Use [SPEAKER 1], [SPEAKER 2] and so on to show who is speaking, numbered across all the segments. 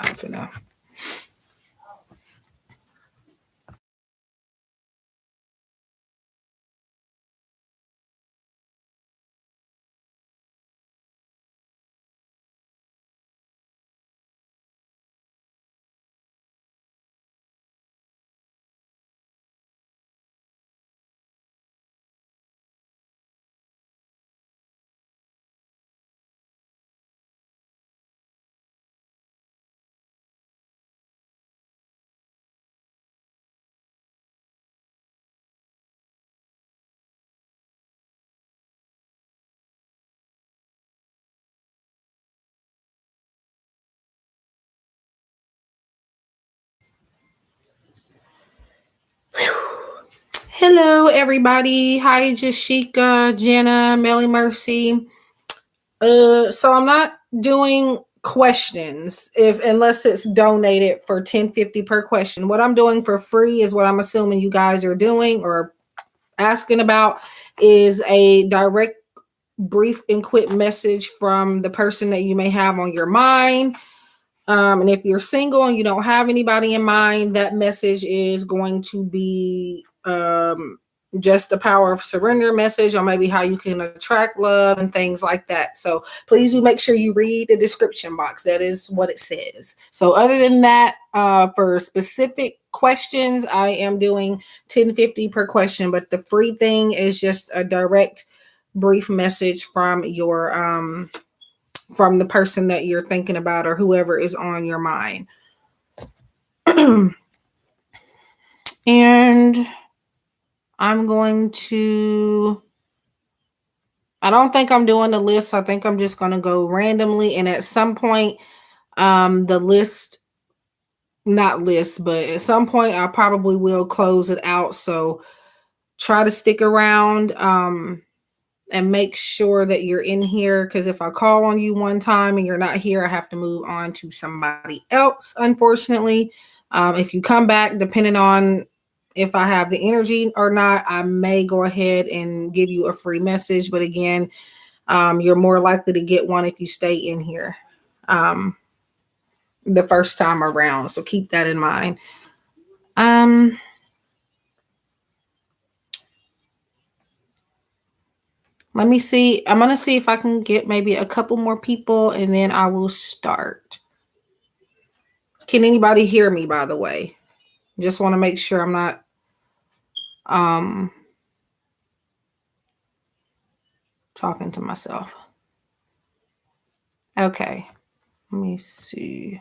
[SPEAKER 1] not finna. Hello, everybody. Hi, Jashika, Jenna, Melly Mercy. So I'm not doing questions unless it's donated for $10.50 per question. What I'm doing for free is what I'm assuming you guys are doing or asking about is a direct, brief, and quick message from the person that you may have on your mind. And if you're single and you don't have anybody in mind, that message is going to be just the power of surrender message, or maybe how you can attract love and things like that. So please do make sure you read the description box. That is what it says. So other than that, for specific questions, I am doing $10.50 per question, but the free thing is just a direct, brief message from your from the person that you're thinking about or whoever is on your mind. And I'm going to, I don't think I'm doing the list. I think I'm just going to go randomly. And at some point, the list, not list, but at some point I probably will close it out. So try to stick around and make sure that you're in here. Because if I call on you one time and you're not here, I have to move on to somebody else, unfortunately. If you come back, depending on if I have the energy or not, I may go ahead and give you a free message. But again, you're more likely to get one if you stay in here the first time around. So keep that in mind. Let me see. I'm going to see if I can get maybe a couple more people and then I will start. Can anybody hear me, by the way? Just want to make sure I'm not talking to myself. Okay. Let me see.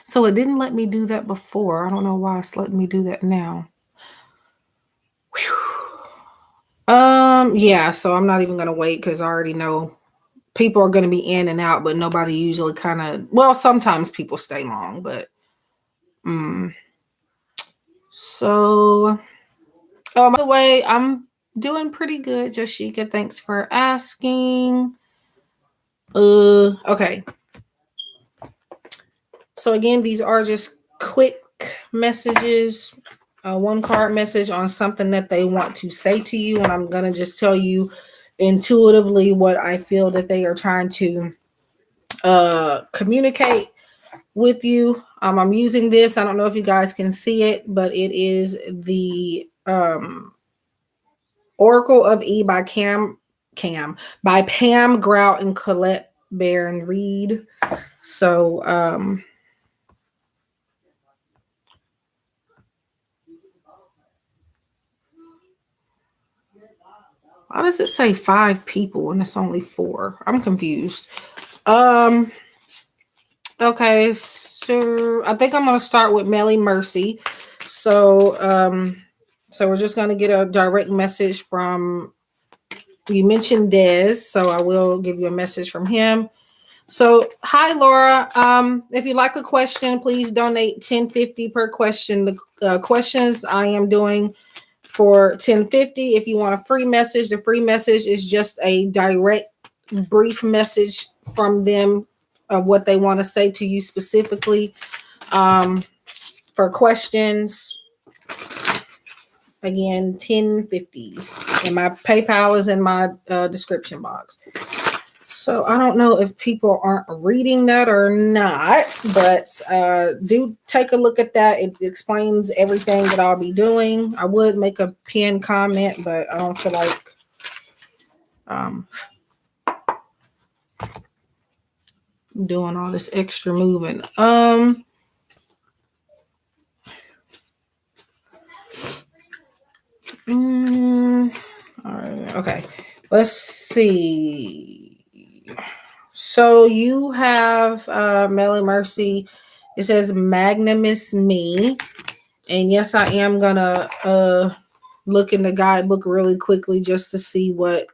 [SPEAKER 1] So it didn't let me do that before. I don't know why it's letting me do that now. Whew. Yeah, so I'm not even going to wait because I already know people are going to be in and out, but nobody usually kind of, well, sometimes people stay long, but so by the way, I'm doing pretty good, Jashika. Thanks for asking. Okay. So again, these are just quick messages, one card message on something that they want to say to you. And I'm going to just tell you intuitively what I feel that they are trying to communicate with you. I'm using this. I don't know if you guys can see it, but it is the Oracle of E by by Pam Grout and Colette Baron Reed. So why does it say 5 people and it's only 4? I'm confused. Okay, so I think I'm gonna start with Melly Mercy. So so we're just gonna get a direct message from, you mentioned Des, so I will give you a message from him. So hi Laura. If you like a question, please donate $10.50 per question. The questions I am doing for $10.50. If you want a free message, the free message is just a direct, brief message from them of what they want to say to you specifically. For questions, again, $10.50. And my PayPal is in my description box. So I don't know if people aren't reading that or not, but do take a look at that. It explains everything that I'll be doing. I would make a pinned comment, but I don't feel like doing all this extra moving. All right, okay. Let's see. So you have Melly Mercy. It says Magnanimous Me. And yes, I am gonna look in the guidebook really quickly just to see what.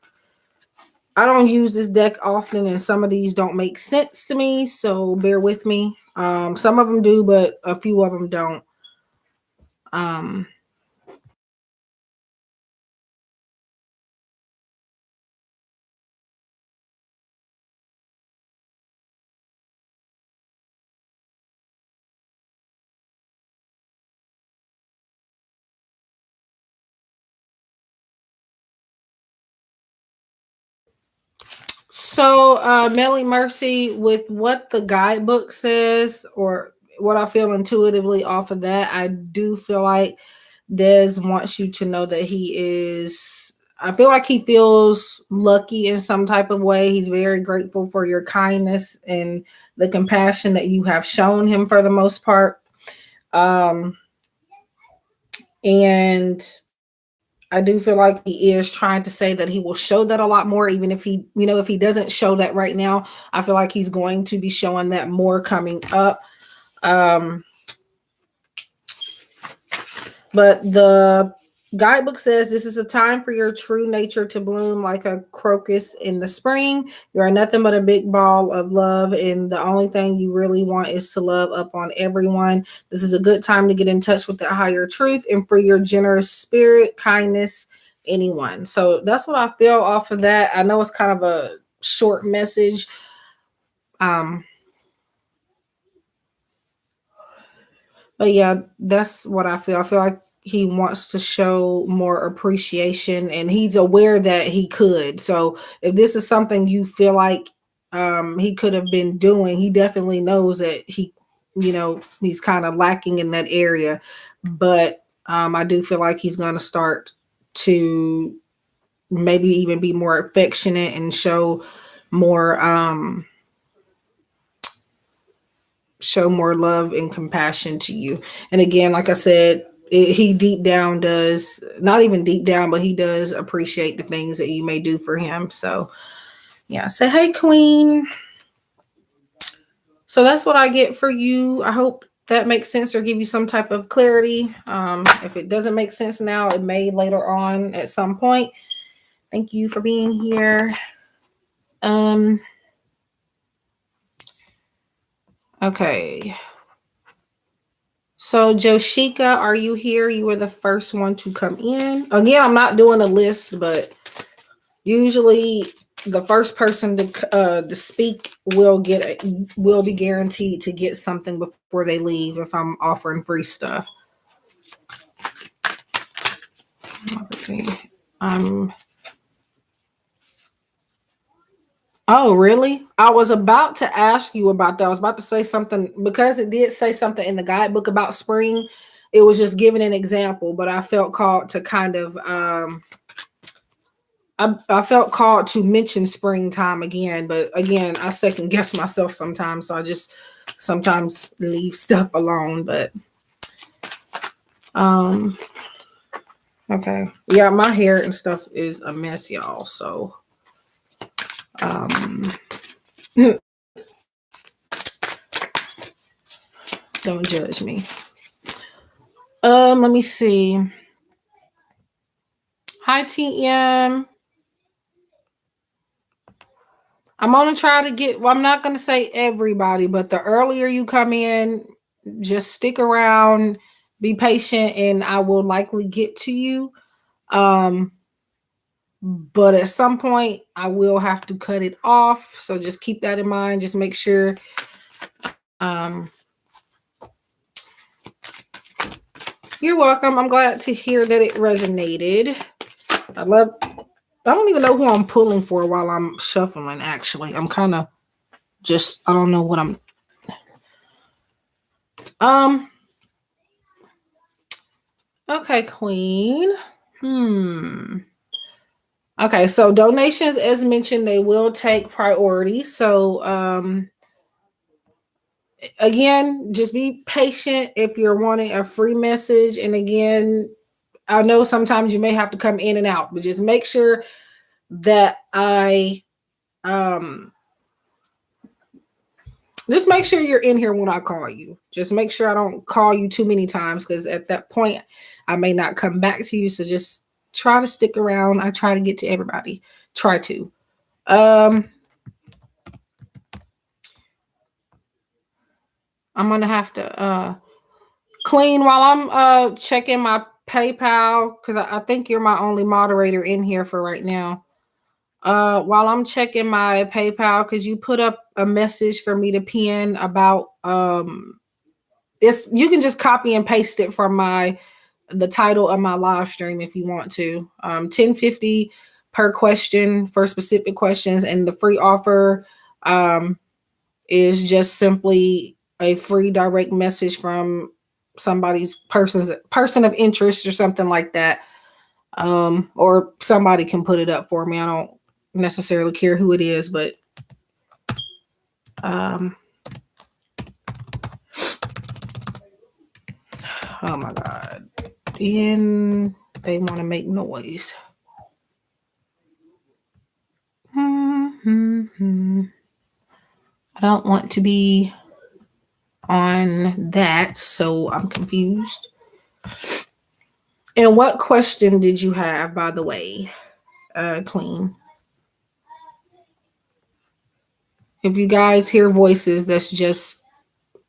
[SPEAKER 1] I don't use this deck often, and some of these don't make sense to me, so bear with me. Some of them do, but a few of them don't. So, Melly Mercy, with what the guidebook says, or what I feel intuitively off of that, I do feel like Des wants you to know that he is. I feel like he feels lucky in some type of way. He's very grateful for your kindness and the compassion that you have shown him for the most part. And I do feel like he is trying to say that he will show that a lot more, even if he, if he doesn't show that right now. I feel like he's going to be showing that more coming up. But the guidebook says this is a time for your true nature to bloom like a crocus in the spring. You are nothing but a big ball of love, and the only thing you really want is to love up on everyone. This is a good time to get in touch with that higher truth and for your generous spirit, kindness, anyone. So that's what I feel off of that. I know it's kind of a short message. But yeah, that's what I feel. I feel like he wants to show more appreciation, and he's aware that he could. So if this is something you feel like he could have been doing, he definitely knows that he's kind of lacking in that area. But I do feel like he's going to start to maybe even be more affectionate and show more love and compassion to you. And again, like I said, he deep down does, not even deep down, but he does appreciate the things that you may do for him. So yeah, say hey, Queen. So that's what I get for you. I hope that makes sense or give you some type of clarity. If it doesn't make sense now, it may later on at some point. Thank you for being here. Okay. So, Joshika, are you here? You were the first one to come in. Again, I'm not doing a list, but usually the first person to speak will be guaranteed to get something before they leave if I'm offering free stuff. Okay. Oh, really? I was about to ask you about that. I was about to say something because it did say something in the guidebook about spring. It was just giving an example, but I felt called to kind of I felt called to mention springtime again, but again, I second guess myself sometimes, so I just sometimes leave stuff alone. But okay, yeah, my hair and stuff is a mess, y'all. So don't judge me. Let me see. Hi, TM. I'm gonna try to get. Well, I'm not gonna say everybody, but the earlier you come in, just stick around, be patient, and I will likely get to you. But at some point, I will have to cut it off. So just keep that in mind. Just make sure. You're welcome. I'm glad to hear that it resonated. I love I don't even know who I'm pulling for while I'm shuffling, actually. I'm kind of just, I don't know what I'm. Okay, Queen. Okay, so donations, as mentioned, they will take priority. So, again, just be patient if you're wanting a free message. And again, I know sometimes you may have to come in and out, but just make sure that just make sure you're in here when I call you. Just make sure I don't call you too many times, because at that point I may not come back to you. So just try to stick around. I try to get to everybody. Try to. I'm gonna have to Queen, while I'm checking my PayPal, because I think you're my only moderator in here for right now. While I'm checking my PayPal, because you put up a message for me to pin about you can just copy and paste it from the title of my live stream if you want to. $10.50 per question for specific questions, and the free offer is just simply a free direct message from somebody's person of interest or something like that. Or somebody can put it up for me. I don't necessarily care who it is, but oh my God. Then they want to make noise. I don't want to be on that, so I'm confused. And what question did you have, by the way, Queen? If you guys hear voices, that's just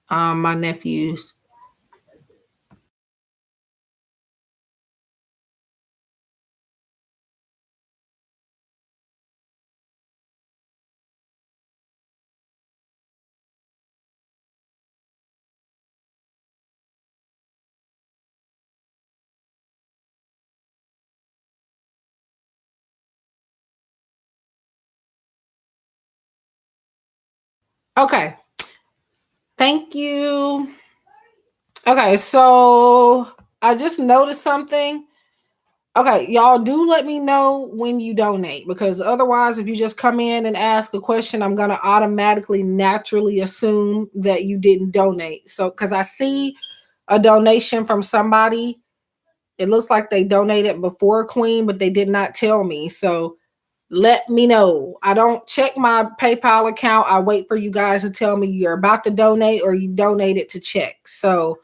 [SPEAKER 1] my nephews. Okay. Thank you. Okay, so I just noticed something. Okay, y'all do let me know when you donate, because otherwise, if you just come in and ask a question, I'm going to automatically, naturally assume that you didn't donate. So, because I see a donation from somebody, it looks like they donated before Queen, but they did not tell me. So, let me know. I don't check my PayPal account. I wait for you guys to tell me you're about to donate or you donated to check. So,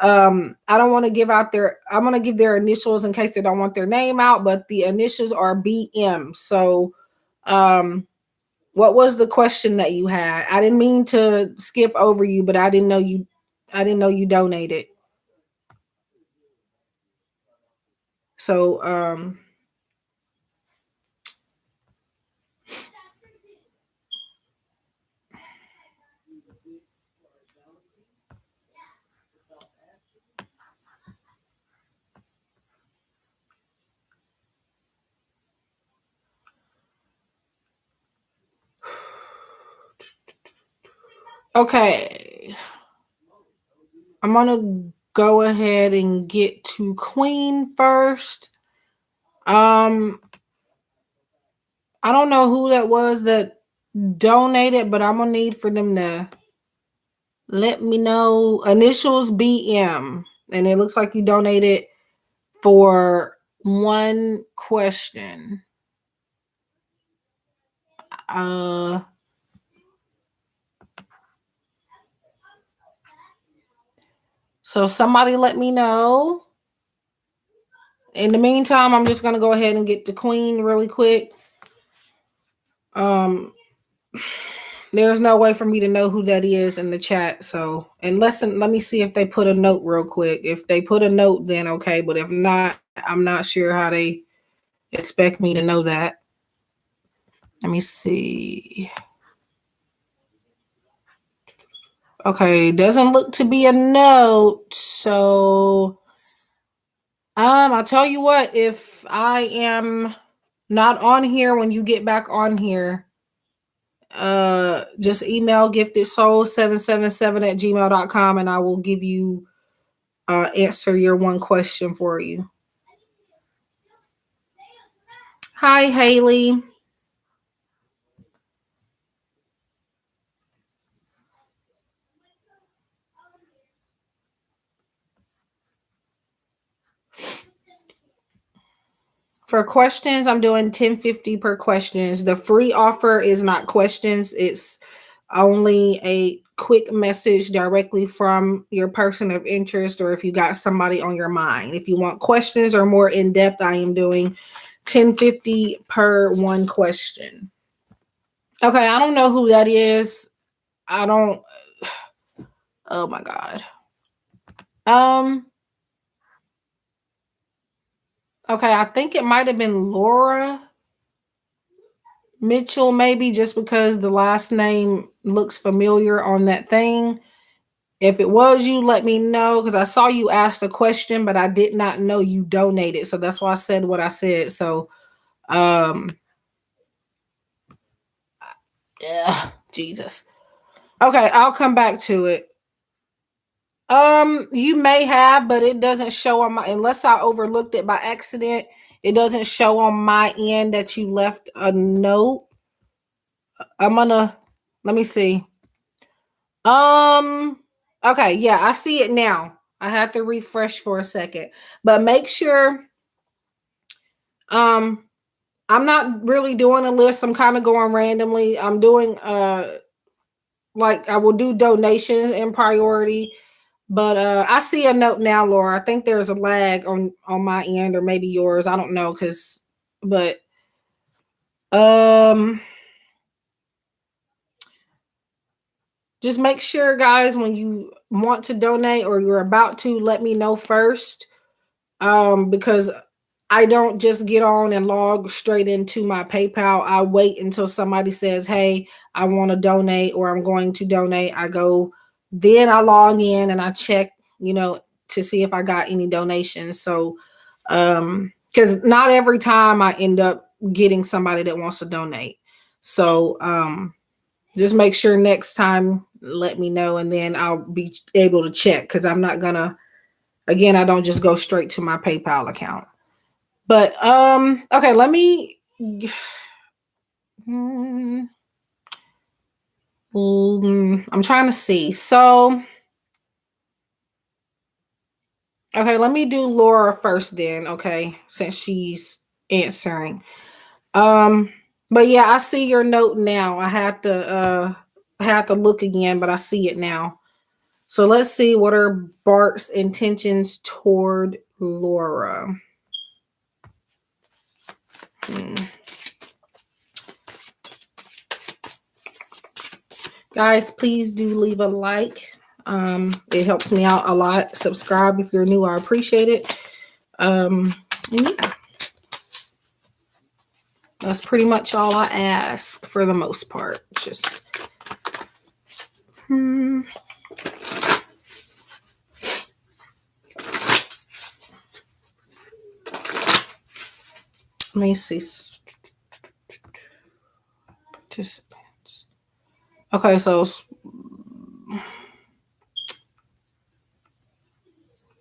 [SPEAKER 1] I don't want to give out I'm going to give their initials in case they don't want their name out, but the initials are BM. So, what was the question that you had? I didn't mean to skip over you, but I didn't know you donated. So, okay. I'm going to go ahead and get to Queen first. I don't know who that was that donated, but I'm going to need for them to let me know. Initials BM. And it looks like you donated for one question. So somebody let me know. In the meantime, I'm just going to go ahead and get the Queen really quick. There's no way for me to know who that is in the chat. So, let me see if they put a note real quick. If they put a note, then okay. But if not, I'm not sure how they expect me to know that. Let me see. Okay, doesn't look to be a note. So, I'll tell you what, if I am not on here, when you get back on here, just email giftedsoul777@gmail.com and I will give you answer your one question for you. Hi, Haley. For questions, I'm doing $10.50 per questions. The free offer is not questions. It's only a quick message directly from your person of interest, or if you got somebody on your mind. If you want questions or more in depth, I am doing $10.50 per one question. Okay, I don't know who that is. I don't. Oh my God. Okay, I think it might have been Laura Mitchell, maybe, just because the last name looks familiar on that thing. If it was you, let me know, because I saw you ask a question, but I did not know you donated. So that's why I said what I said. So, yeah, Jesus. Okay, I'll come back to it. You may have, but it doesn't show on my, unless I overlooked it by accident, it doesn't show on my end that you left a note. Let me see. Okay, yeah, I see it now. I had to refresh for a second, but make sure, I'm not really doing a list. I'm kind of going randomly. I'm doing, like I will do donations in priority, but I see a note now, Laura. I think there's a lag on my end, or maybe yours. I don't know, but just make sure, guys, when you want to donate or you're about to, let me know first, because I don't just get on and log straight into my PayPal. I wait until somebody says, hey, I want to donate, or I'm going to donate. Then I log in and I check, to see if I got any donations. So, because not every time I end up getting somebody that wants to donate. So, just make sure next time, let me know, and then I'll be able to check, because I'm not gonna, again, I don't just go straight to my PayPal account. But okay, let me I'm trying to see. So okay, let me do Laura first then, okay, since she's answering. But yeah, I see your note now. I had to look again, but I see it now. So let's see, what are Bart's intentions toward Laura? Guys, please do leave a like. It helps me out a lot. Subscribe if you're new. I appreciate it. And yeah, that's pretty much all I ask for the most part. Just let me see. Participants. Okay, so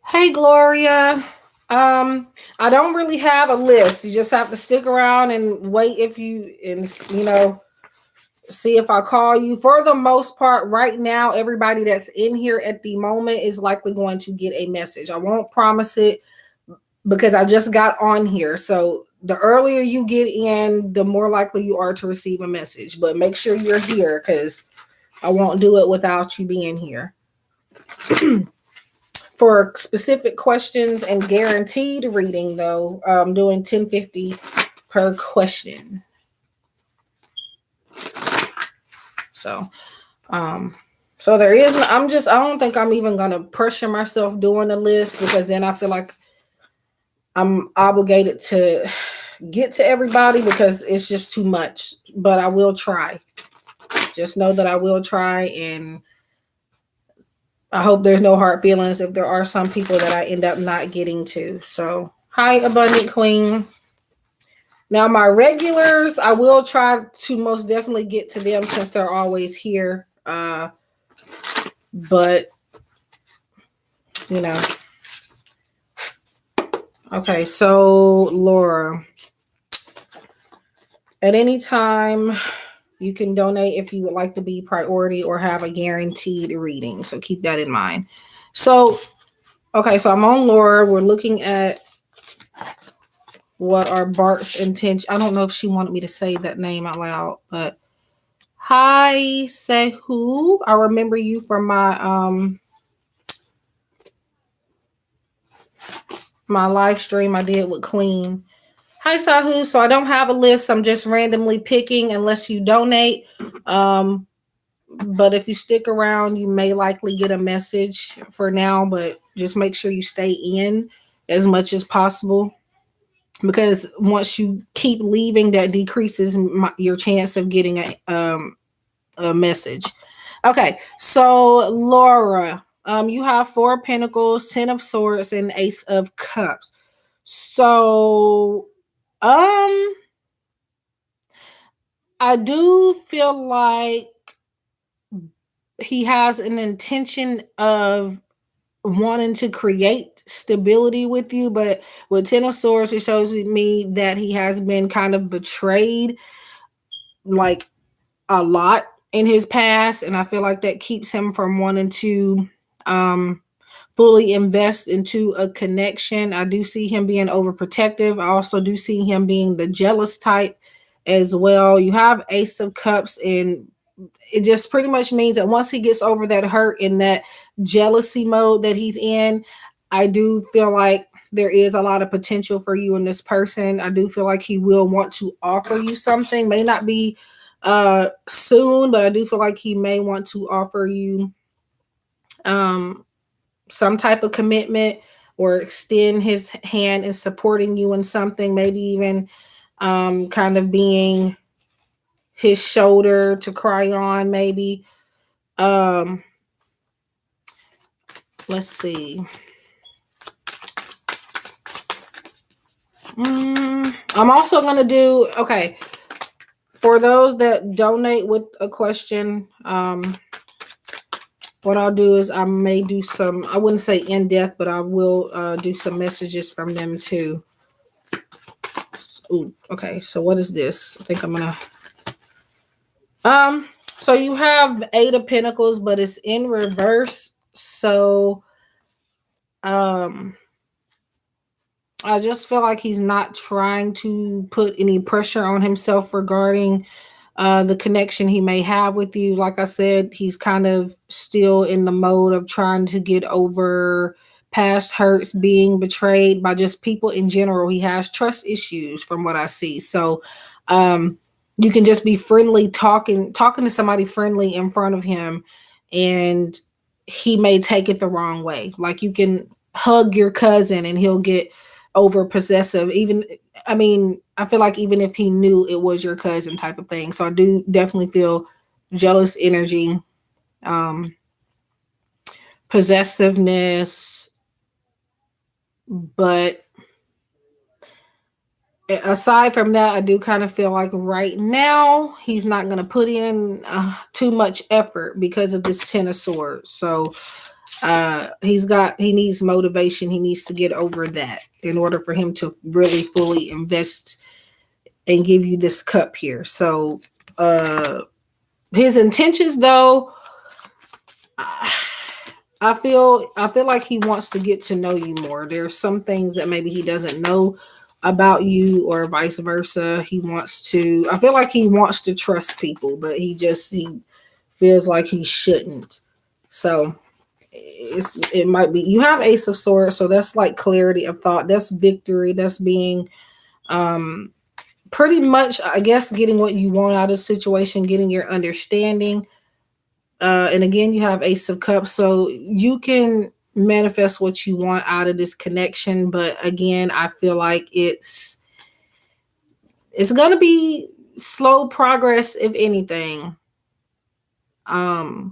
[SPEAKER 1] hey, Gloria. I don't really have a list. You just have to stick around and wait see if I call you. For the most part, right now, everybody that's in here at the moment is likely going to get a message. I won't promise it, because I just got on here. So the earlier you get in, the more likely you are to receive a message. But make sure you're here, because I won't do it without you being here. For specific questions and guaranteed reading, though, I'm doing $10.50 per question. So, there is, I don't think I'm even going to pressure myself doing a list, because then I feel like I'm obligated to get to everybody, because it's just too much. But I will try. Just know that I will try, and I hope there's no hard feelings if there are some people that I end up not getting to. So, hi, Abundant Queen. Now, my regulars, I will try to most definitely get to them since they're always here. But, you know. Okay, so Laura, at any time, you can donate if you would like to be priority or have a guaranteed reading. So keep that in mind. So, okay, so I'm on Laura. We're looking at what are Bart's intention. I don't know if she wanted me to say that name out loud, but hi, Sehu. I remember you from my live stream I did with Queen. Hi, Sahu. So I don't have a list. I'm just randomly picking unless you donate. But if you stick around, you may likely get a message for now, but just make sure you stay in as much as possible, because once you keep leaving, that decreases your chance of getting a message. Okay, so Laura, you have 4 of Pentacles, 10 of Swords, and Ace of Cups. So, I do feel like he has an intention of wanting to create stability with you, but with 10 of Swords, it shows me that he has been kind of betrayed, like, a lot in his past, and I feel like that keeps him from wanting to fully invest into a connection. I do see him being overprotective. I also do see him being the jealous type as well. You have Ace of Cups, and it just pretty much means that once he gets over that hurt and that jealousy mode that he's in, I do feel like there is a lot of potential for you and this person. I do feel like he will want to offer you something. May not be soon, but I do feel like he may want to offer you some type of commitment or extend his hand in supporting you in something, maybe even kind of being his shoulder to cry on, maybe. Let's see. I'm also going to do, okay, for those that donate with a question, what I'll do is I may do some, I wouldn't say in depth, but I will do some messages from them too. Ooh, okay, so what is this? I think I'm gonna so you have 8 of Pentacles, but it's in reverse. So I just feel like he's not trying to put any pressure on himself regarding the connection he may have with you. Like I said, he's kind of still in the mode of trying to get over past hurts, being betrayed by just people in general. He has trust issues from what I see. So you can just be friendly, talking to somebody friendly in front of him, and he may take it the wrong way. Like, you can hug your cousin and he'll get over possessive. Even, I mean, I feel like even if he knew it was your cousin type of thing. So I do definitely feel jealous energy, possessiveness, but aside from that, I do kind of feel like right now he's not going to put in too much effort because of this 10 of Swords. So he needs motivation. He needs to get over that in order for him to really fully invest and give you this cup here. So his intentions, though, I feel like he wants to get to know you more. There's some things that maybe he doesn't know about you, or vice versa. I feel like he wants to trust people, but he feels like he shouldn't. So it might be, you have Ace of Swords, so that's like clarity of thought. That's victory. That's being pretty much, I guess, getting what you want out of the situation, getting your understanding. And again, you have Ace of Cups, so you can manifest what you want out of this connection. But again, I feel like it's going to be slow progress, if anything. I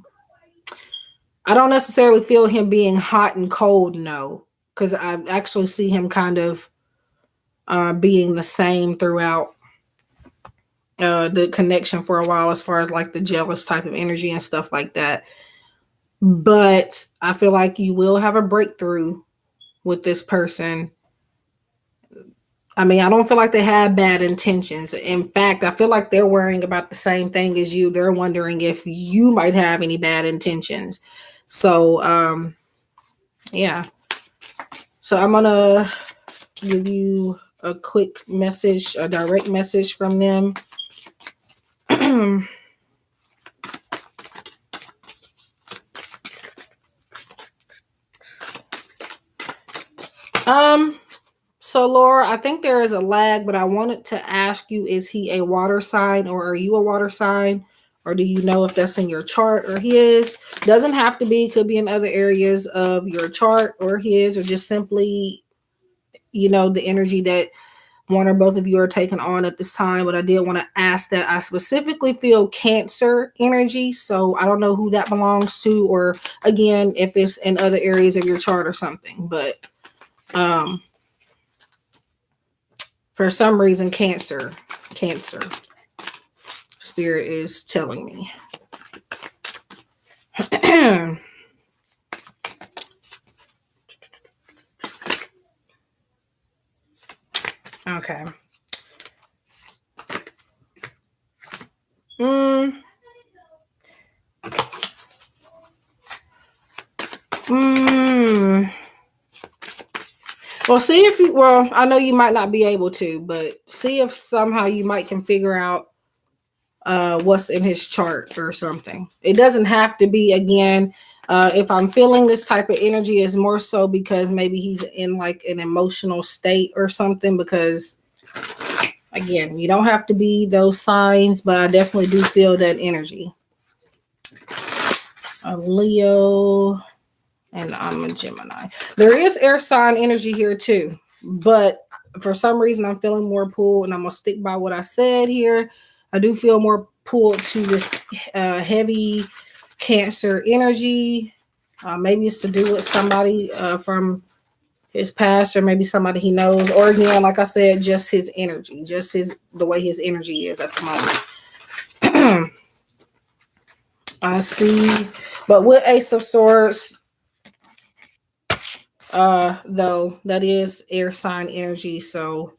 [SPEAKER 1] don't necessarily feel him being hot and cold, no, because I actually see him kind of being the same throughout the connection for a while, as far as like the jealous type of energy and stuff like that. But I feel like you will have a breakthrough with this person. I mean, I don't feel like they have bad intentions. In fact, I feel like they're worrying about the same thing as you. They're wondering if you might have any bad intentions. So, yeah. So I'm going to give you a quick message, a direct message from them. So Laura, I think there is a lag, but I wanted to ask you, is he a water sign, or are you a water sign? Or do you know if that's in your chart or his? Doesn't have to be, could be in other areas of your chart or his, or just simply, the energy that one or both of you are taking on at this time. But I did want to ask that. I specifically feel Cancer energy, so I don't know who that belongs to, or again, if it's in other areas of your chart or something. But for some reason, Cancer spirit is telling me. Okay. Well, see if you, well, I know you might not be able to, but see if somehow you might can figure out what's in his chart or something. It doesn't have to be, again, if I'm feeling this type of energy, is more so because maybe he's in like an emotional state or something, because again, you don't have to be those signs, but I definitely do feel that energy. A Leo, and I'm a Gemini. There is air sign energy here too, but for some reason I'm feeling more pulled, and I'm gonna stick by what I said here. I do feel more pulled to this heavy Cancer energy. Maybe it's to do with somebody from his past, or maybe somebody he knows, or again, like I said, just his energy, just the way his energy is at the moment. I see, but with Ace of Swords, though, that is air sign energy, so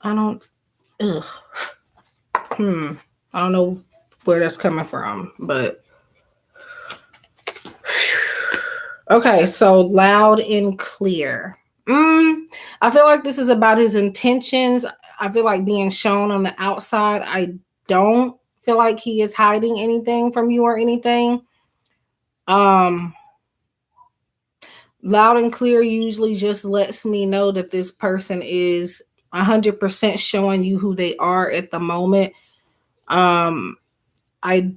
[SPEAKER 1] I don't I don't know where that's coming from, but okay, so loud and clear. I feel like this is about his intentions. I feel like being shown on the outside. I don't feel like he is hiding anything from you or anything. Loud and clear usually just lets me know that this person is 100% showing you who they are at the moment. I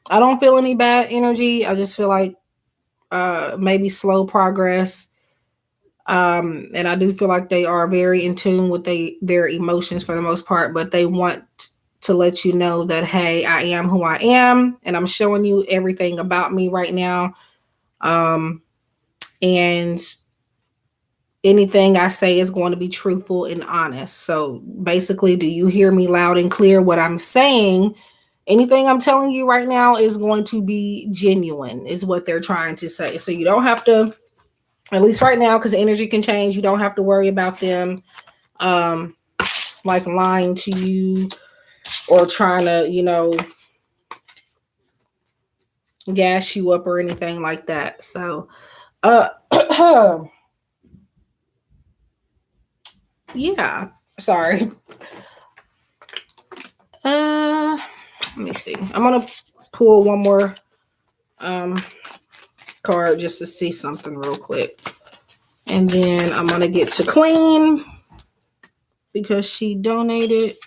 [SPEAKER 1] don't feel any bad energy. I just feel like maybe slow progress. And I do feel like they are very in tune with their emotions for the most part, but they want to let you know that, hey, I am who I am, and I'm showing you everything about me right now. And anything I say is going to be truthful and honest. So basically, do you hear me loud and clear? What I'm saying, anything I'm telling you right now is going to be genuine, is what they're trying to say. So you don't have to, at least right now, because energy can change, you don't have to worry about them like lying to you or trying to, gas you up or anything like that. So yeah, sorry. Let me see. I'm gonna pull one more card just to see something real quick, and then I'm gonna get to Queen because she donated.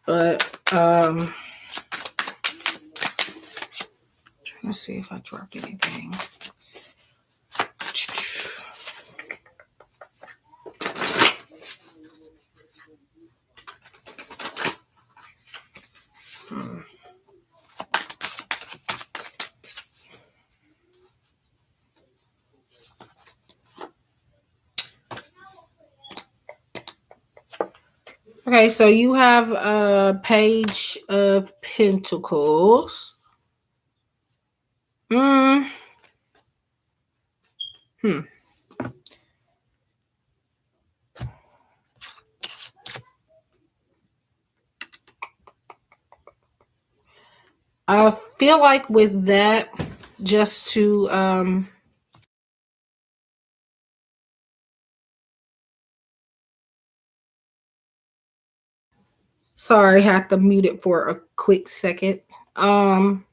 [SPEAKER 1] But trying to see if I dropped anything. Okay, so you have a Page of Pentacles. Mm, hmm. I feel like with that, just to sorry, had to mute it for a quick second. Um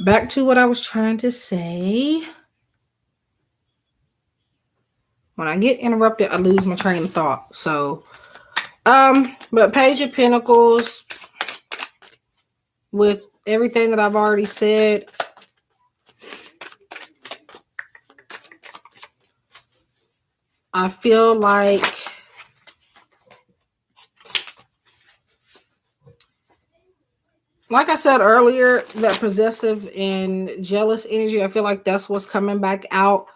[SPEAKER 1] Back to what I was trying to say. When I get interrupted, I lose my train of thought. So, but Page of Pentacles, with everything that I've already said, I feel like I said earlier, that possessive and jealous energy, I feel like that's what's coming back out.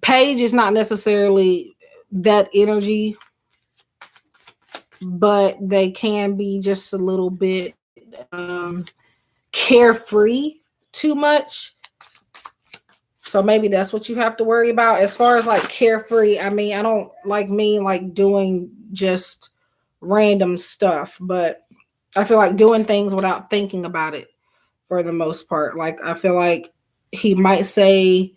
[SPEAKER 1] Paige is not necessarily that energy, but they can be just a little bit carefree too much. So maybe that's what you have to worry about. As far as like carefree, I mean, I don't like doing just random stuff, but I feel like doing things without thinking about it for the most part. Like I feel like he might say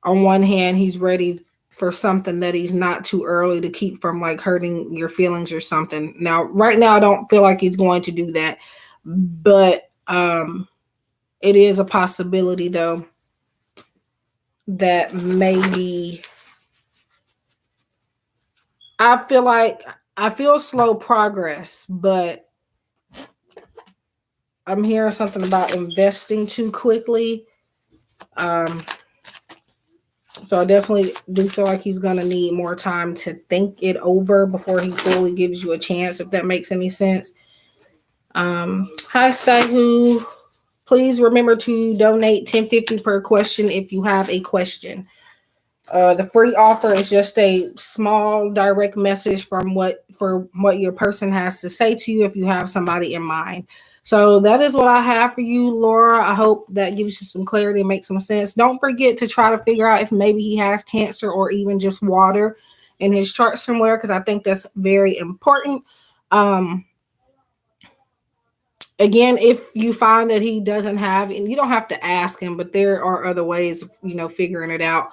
[SPEAKER 1] on one hand he's ready for something that he's not too early to keep from like hurting your feelings or something. Now, right now I don't feel like he's going to do that, but it is a possibility though that maybe I feel slow progress, but I'm hearing something about investing too quickly. Um, so I definitely do feel like he's gonna need more time to think it over before he fully gives you a chance, if that makes any sense. Hi Sahu. Please remember to donate 10.50 per question if you have a question. The free offer is just a small direct message from what your person has to say to you if you have somebody in mind. So that is what I have for you, Laura. I hope that gives you some clarity and makes some sense. Don't forget to try to figure out if maybe he has cancer or even just water in his chart somewhere, because I think that's very important. Um, Again, if you find that he doesn't have, and you don't have to ask him, but there are other ways of figuring it out.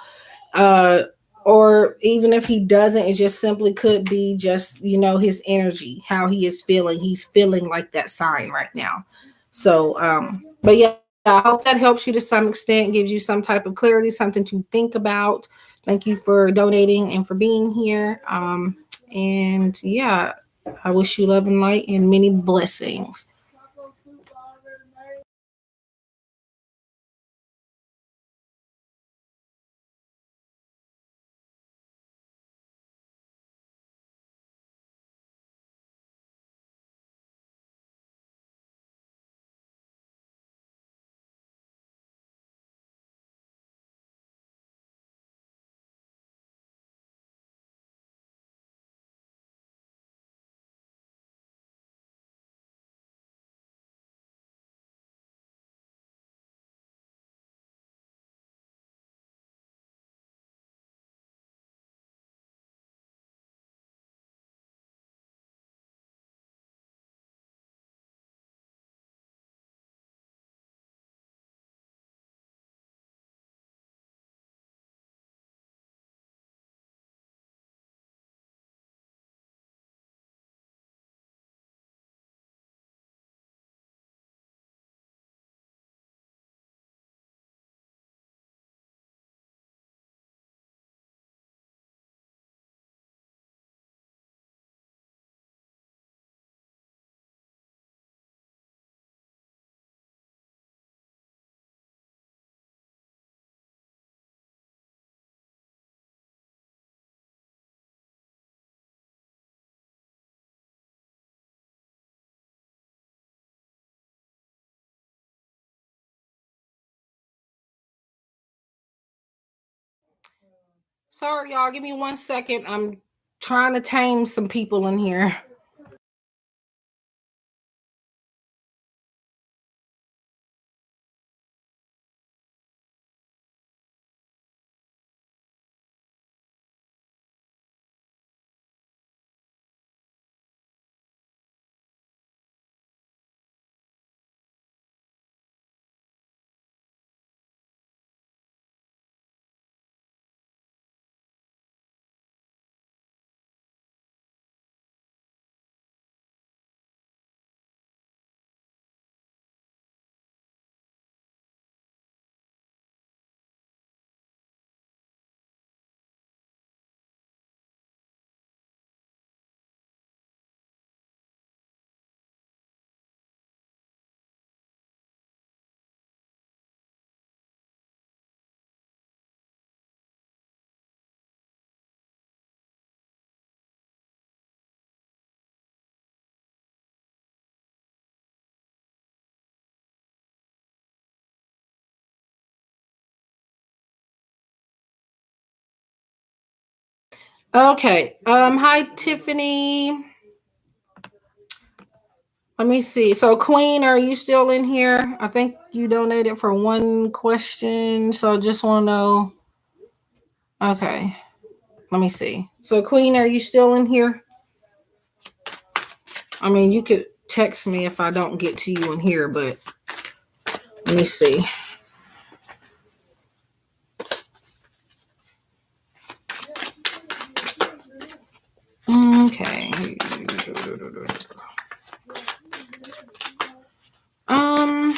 [SPEAKER 1] uh or even if he doesn't, it just simply could be just his energy, how he is feeling. He's feeling like that sign right now. So but yeah, I hope that helps you to some extent, gives you some type of clarity, something to think about. Thank you for donating and for being here. And yeah, I wish you love and light and many blessings. Sorry, y'all. Give me 1 second. I'm trying to tame some people in here. Okay. Hi, Tiffany. Let me see. So, Queen, are you still in here? I think you donated for one question. So, I just want to know. Okay. Let me see. So, Queen, are you still in here? I mean, you could text me if I don't get to you in here, but let me see. Okay. Um.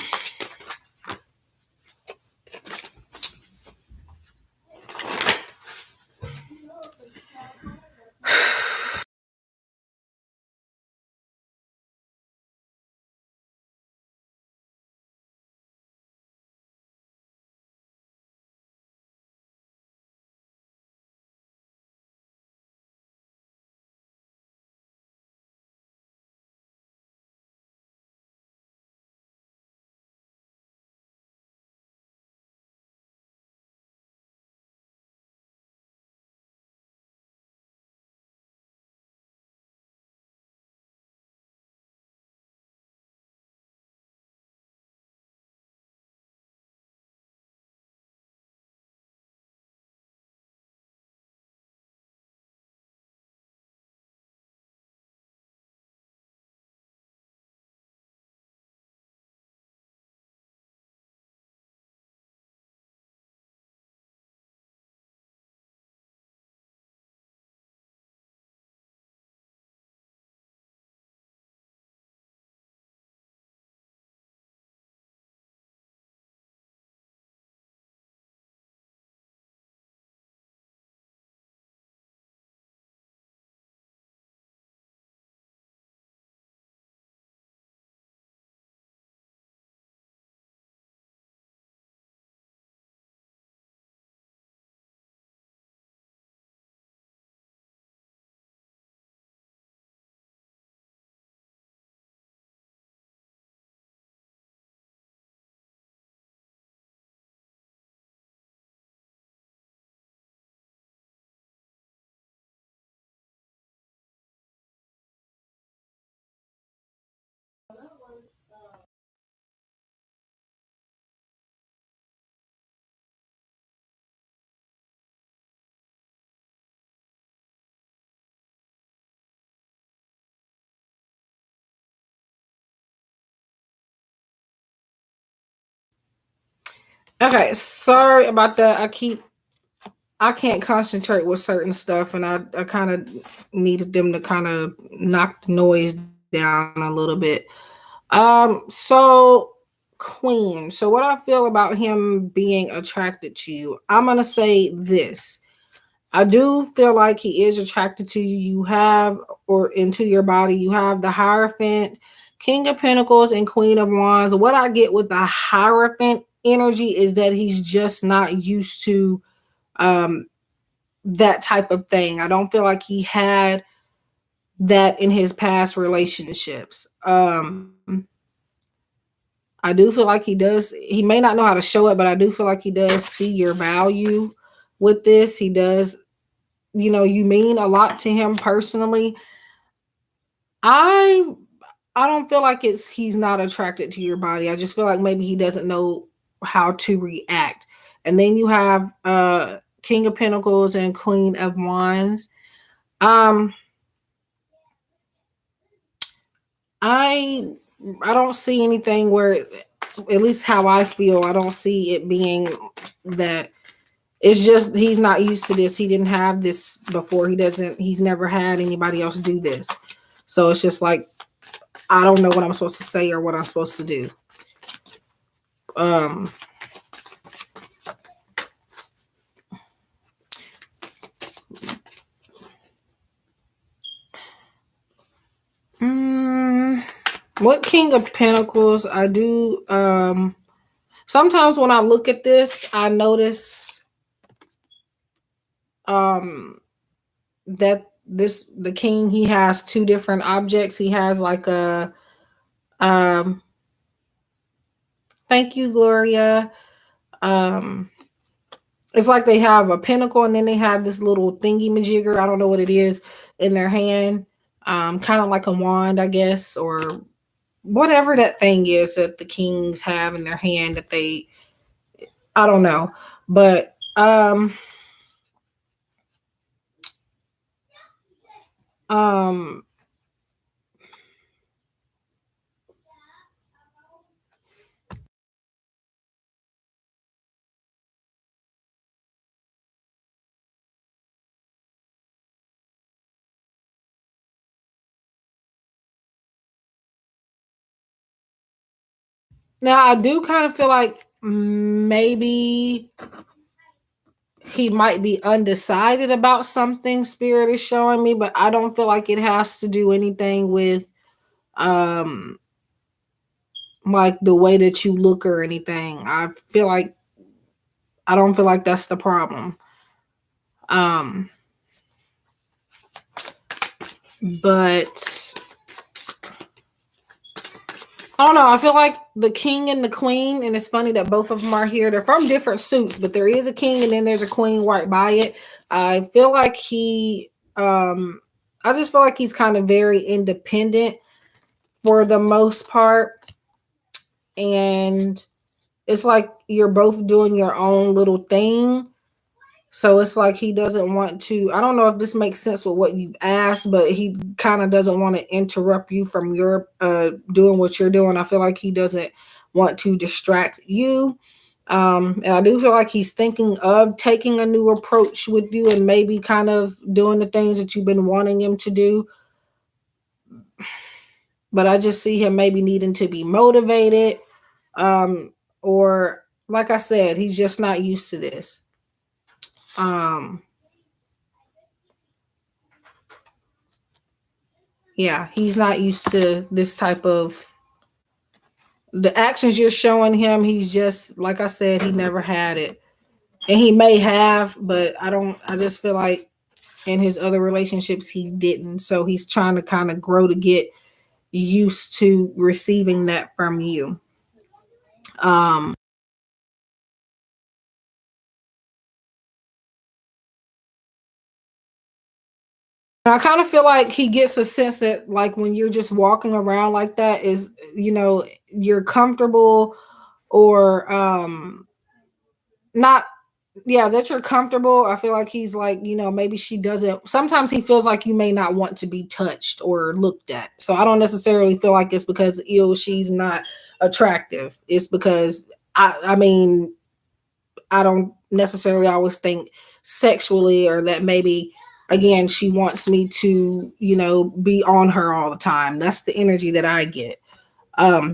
[SPEAKER 1] Okay. Sorry about that. I can't concentrate with certain stuff, and I kind of needed them to kind of knock the noise down a little bit. So Queen. So what I feel about him being attracted to you, I'm gonna say this. I do feel like he is attracted to you. You have, or into your body, you have the Hierophant, King of Pentacles, and Queen of Wands. What I get with the Hierophant energy is that he's just not used to um that type of thing. I don't feel like he had that in his past relationships. I do feel like he does. He may not know how to show it, but I do feel like he does see your value with this. He does you mean a lot to him personally. I don't feel like he's not attracted to your body. I just feel like maybe he doesn't know how to react. And then you have King of Pentacles and Queen of Wands. I don't see anything where, at least how I feel, I don't see it being that. It's just he's not used to this. He didn't have this before. He's never had anybody else do this. So it's just like, I don't know what I'm supposed to say or what I'm supposed to do. What King of Pentacles? I do. Sometimes when I look at this, I notice that the king, he has two different objects. He has like a thank you, Gloria. It's like they have a pentacle and then they have this little thingy majigger. I don't know what it is in their hand. Kind of like a wand, I guess, or whatever that thing is that the kings have in their hand that they, I don't know. But now I do kind of feel like maybe he might be undecided about something, Spirit is showing me, but I don't feel like it has to do anything with like the way that you look or anything. I don't feel like that's the problem. But I don't know. I feel like the king and the queen, and it's funny that both of them are here. They're from different suits, but there is a king and then there's a queen right by it. I feel like I just feel like he's kind of very independent for the most part. And it's like you're both doing your own little thing. So it's like he doesn't want to, I don't know if this makes sense with what you've asked, but he kind of doesn't want to interrupt you from your doing what you're doing. I feel like he doesn't want to distract you. And I do feel like he's thinking of taking a new approach with you and maybe kind of doing the things that you've been wanting him to do. But I just see him maybe needing to be motivated. Or like I said, he's just not used to this. Yeah, he's not used to this type of the actions you're showing him. He's just, like I said, he never had it. And he may have, but I just feel like in his other relationships he didn't. So he's trying to kind of grow to get used to receiving that from you. I kind of feel like he gets a sense that, like, when you're just walking around like that, is, you're comfortable, or not, yeah, that you're comfortable. I feel like he's like, maybe she doesn't, sometimes he feels like you may not want to be touched or looked at. So I don't necessarily feel like it's because she's not attractive. It's because I mean, I don't necessarily always think sexually, or that maybe, again, she wants me to, be on her all the time. That's the energy that I get.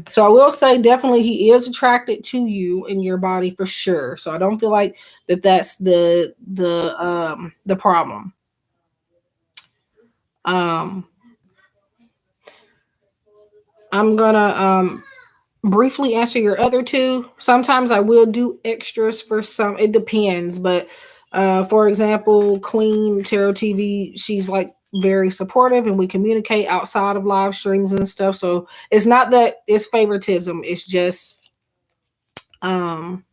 [SPEAKER 1] So I will say definitely he is attracted to you in your body for sure. So I don't feel like that's the problem. I'm gonna briefly answer your other two. Sometimes I will do extras for some. It depends, but for example, Queen Tarot TV, she's like very supportive, and we communicate outside of live streams and stuff. So it's not that it's favoritism. It's just and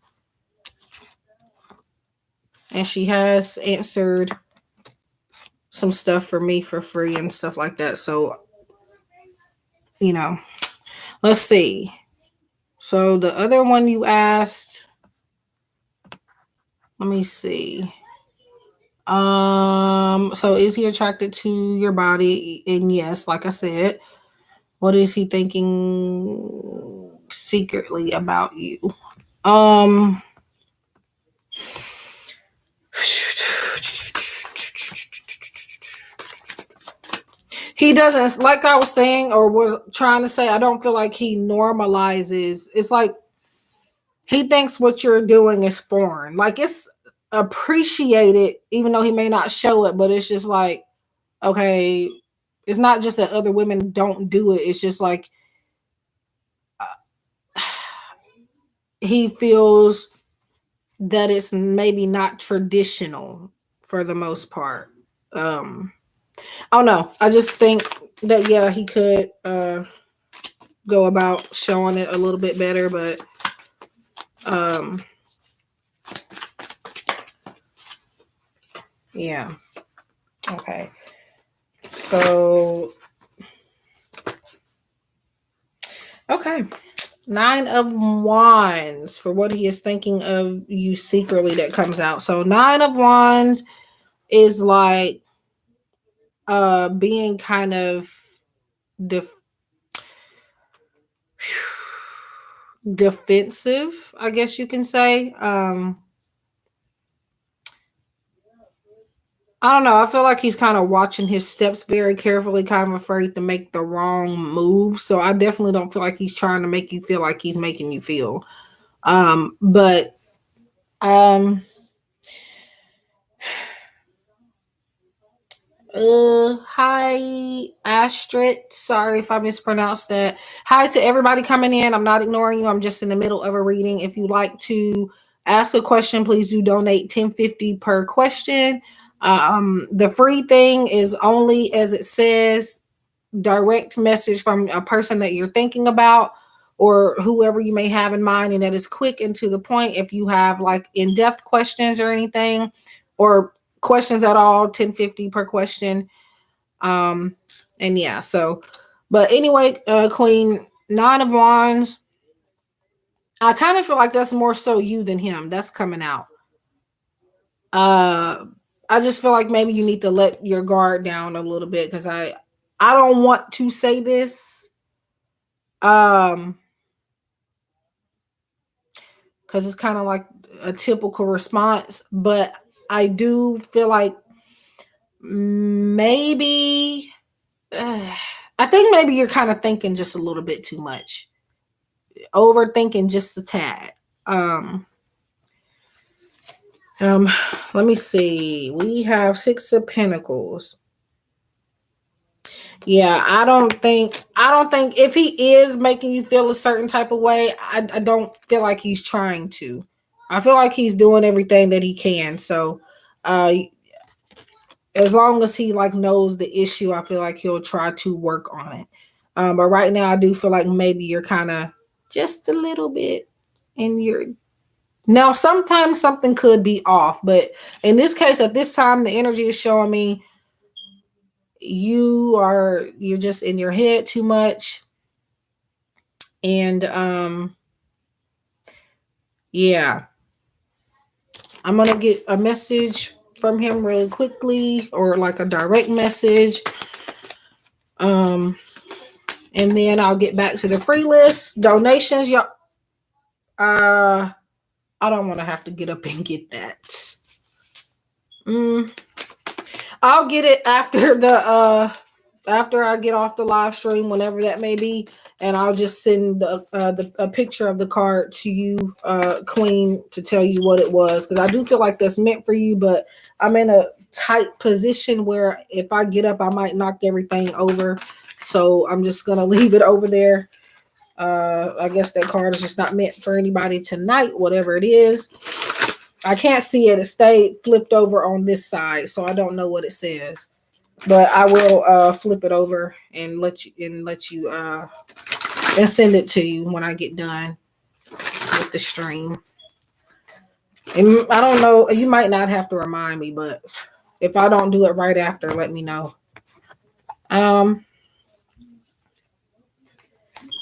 [SPEAKER 1] she has answered some stuff for me for free and stuff like that. So, let's see. So the other one you asked, let me see. So is he attracted to your body? And yes, like I said, what is he thinking secretly about you? He doesn't, like I was saying or was trying to say, I don't feel like he normalizes. It's like he thinks what you're doing is foreign. Like it's appreciated, even though he may not show it, but it's just like, okay, it's not just that other women don't do it. It's just like he feels that it's maybe not traditional for the most part. I don't know. I just think that yeah, he could go about showing it a little bit better, but yeah. Okay. So okay. 9 of Wands for what he is thinking of you secretly that comes out. So 9 of Wands is like being kind of defensive, I guess you can say. I don't know. I feel like he's kind of watching his steps very carefully, kind of afraid to make the wrong move. So I definitely don't feel like he's trying to make you feel like he's making you feel. But hi Astrid. Sorry if I mispronounced that. Hi to everybody coming in. I'm not ignoring you. I'm just in the middle of a reading. If you'd like to ask a question, please do donate $10.50 per question. The free thing is only, as it says, direct message from a person that you're thinking about or whoever you may have in mind, and that is quick and to the point. If you have like in-depth questions or anything, or questions at all, $10.50 per question. And yeah, so but anyway, Queen, 9 of Wands, I kind of feel like that's more so you than him. That's coming out. I just feel like maybe you need to let your guard down a little bit, because I don't want to say this. Because it's kind of like a typical response, but I do feel like maybe I think maybe you're kind of thinking just a little bit too much, overthinking just a tad. Let me see. We have 6 of Pentacles. Yeah, I don't think if he is making you feel a certain type of way, I don't feel like he's trying to. I feel like he's doing everything that he can. So, as long as he like knows the issue, I feel like he'll try to work on it. But right now, I do feel like maybe you're kind of just a little bit in your. Now, sometimes something could be off, but in this case, at this time, the energy is showing me you're just in your head too much. And yeah, I'm gonna get a message from him really quickly, or like a direct message. And then I'll get back to the free list donations. Y'all, I don't want to have to get up and get that. I'll get it after I get off the live stream, whenever that may be, and I'll just send a picture of the card to you, Queen, to tell you what it was, because I do feel like that's meant for you, but I'm in a tight position where if I get up, I might knock everything over, so I'm just gonna leave it over there. I guess that card is just not meant for anybody tonight, whatever it is. I can't see it. It stayed flipped over on this side, so I don't know what it says. But I will flip it over and let you and send it to you when I get done with the stream. And I don't know, you might not have to remind me, but If I don't do it right after, let me know.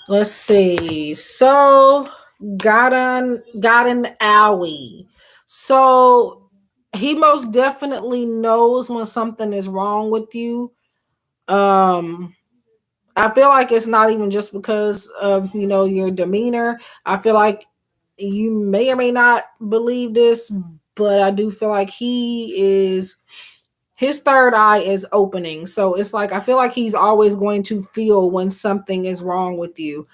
[SPEAKER 1] Let's see. So got an owie. So he most definitely knows when something is wrong with you. I feel like it's not even just because of, your demeanor. I feel like you may or may not believe this, but I do feel like his third eye is opening. So it's like, I feel like he's always going to feel when something is wrong with you.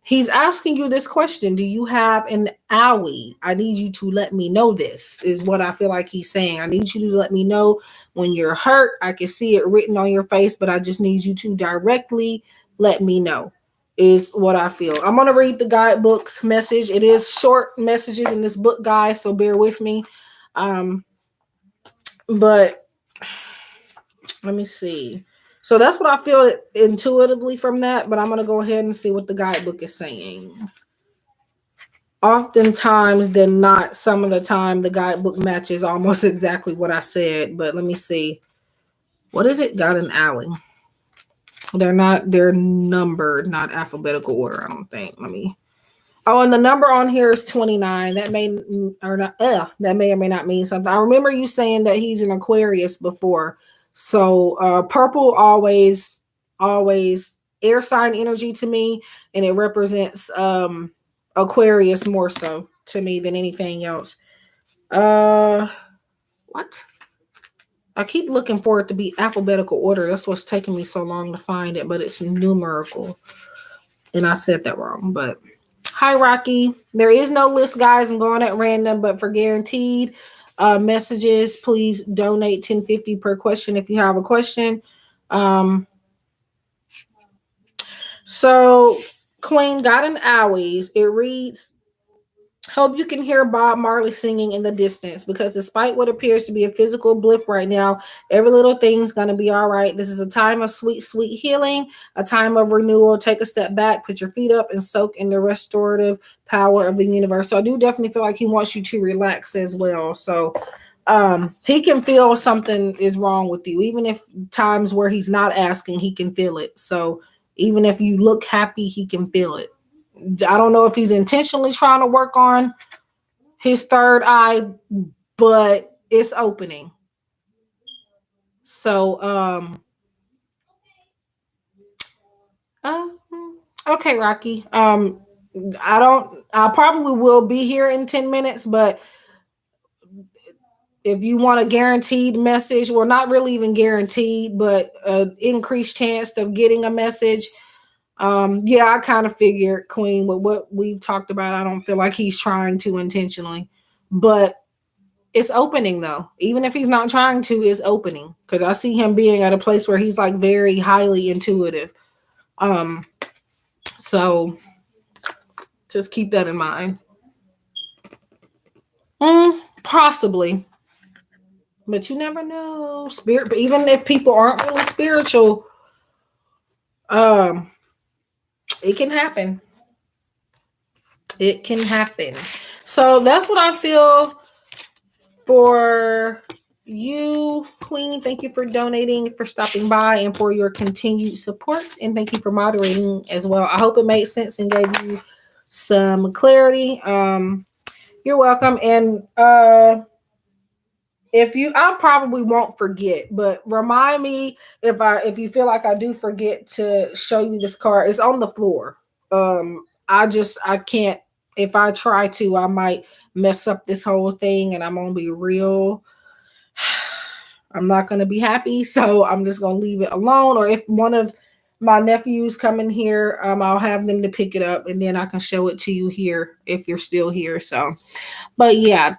[SPEAKER 1] He's asking you this question: do you have an owie? I need you to let me know. This is what I feel like he's saying. I need you to let me know when you're hurt. I can see it written on your face, but I just need you to directly let me know, is what I feel. I'm going to read the guidebook's message. It is short messages in this book, guys, so bear with me. But let me see. So that's what I feel intuitively from that, but I'm going to go ahead and see what the guidebook is saying. Oftentimes than not, some of the time, the guidebook matches almost exactly what I said, but let me see. What is it? Got an owie. They're numbered, not alphabetical order, I don't think. And the number on here is 29. That may or may not mean something. I remember you saying that he's an Aquarius before. So purple always air sign energy to me, and it represents Aquarius more so to me than anything else. What? I keep looking for it to be alphabetical order. That's what's taking me so long to find it, but it's numerical. And I said that wrong, but hi, Rocky. There is no list, guys. I'm going at random, but for guaranteed messages, please donate $10.50 per question if you have a question. So Queen got an owies. It reads, hope you can hear Bob Marley singing in the distance, because despite what appears to be a physical blip right now, every little thing's going to be all right. This is a time of sweet, sweet healing, a time of renewal. Take a step back, put your feet up, and soak in the restorative power of the universe. So I do definitely feel like he wants you to relax as well. So he can feel something is wrong with you, even if times where he's not asking, he can feel it. So even if you look happy, he can feel it. I don't know if he's intentionally trying to work on his third eye, but it's opening. So, okay, Rocky. I probably will be here in 10 minutes, but if you want a guaranteed message, well, not really even guaranteed, but an increased chance of getting a message. I kind of figured, Queen, with what we've talked about, I don't feel like he's trying to intentionally, but it's opening though. Even if he's not trying to, it's opening, because I see him being at a place where he's like very highly intuitive. So just keep that in mind. Possibly, but you never know. Spirit, but even if people aren't really spiritual, it can happen. It can happen. So that's what I feel for you, Queen. Thank you for donating, for stopping by, and for your continued support. And thank you for moderating as well. I hope it made sense and gave you some clarity. You're welcome. And I probably won't forget, but remind me if you feel like I do forget to show you this card. It's on the floor. I can't. If I try to, I might mess up this whole thing, and I'm gonna be real. I'm not gonna be happy, so I'm just gonna leave it alone. Or if one of my nephews come in here, I'll have them to pick it up, and then I can show it to you here if you're still here. So, but yeah,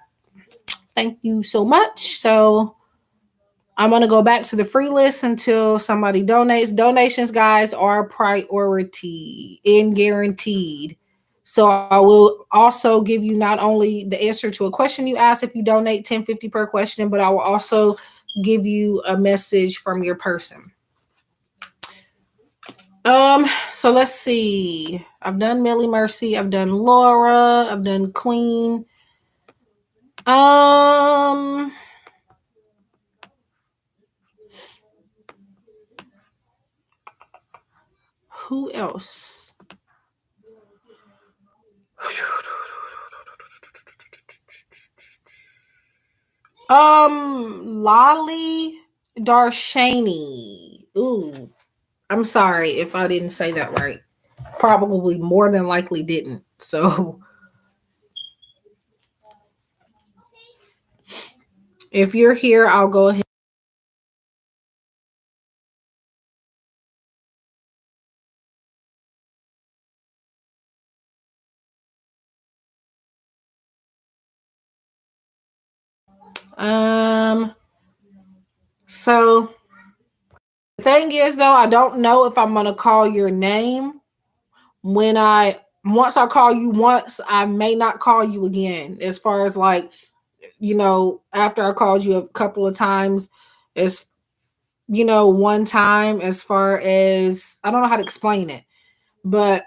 [SPEAKER 1] thank you so much. So I'm going to go back to the free list until somebody donates. Donations, guys, are priority and guaranteed. So I will also give you not only the answer to a question you asked if you donate $10.50 per question, but I will also give you a message from your person. So let's see. I've done Millie Mercy. I've done Laura. I've done Queen. Who else? Lolly Darshani. Ooh, I'm sorry if I didn't say that right. Probably more than likely didn't. So if you're here, I'll go ahead. So the thing is though, I don't know if I'm gonna call your name once I call you once, I may not call you again. As far as like, after I called you a couple of times, as one time, as far as I don't know how to explain it, but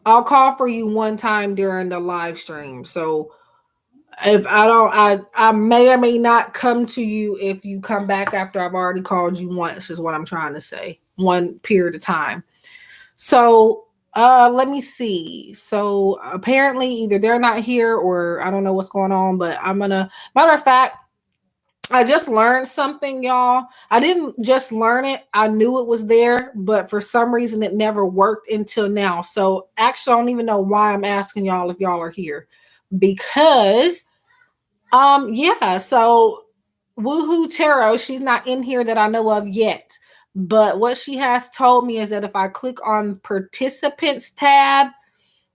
[SPEAKER 1] I'll call for you one time during the live stream. So if I don't, I may or may not come to you if you come back after I've already called you once, is what I'm trying to say. One period of time. So let me see. So apparently either they're not here or I don't know what's going on, but matter of fact, I just learned something, y'all. I didn't just learn it. I knew it was there, but for some reason it never worked until now. So actually I don't even know why I'm asking y'all if y'all are here. Because yeah, so Woohoo Tarot, she's not in here that I know of yet. But what she has told me is that if I click on participants tab,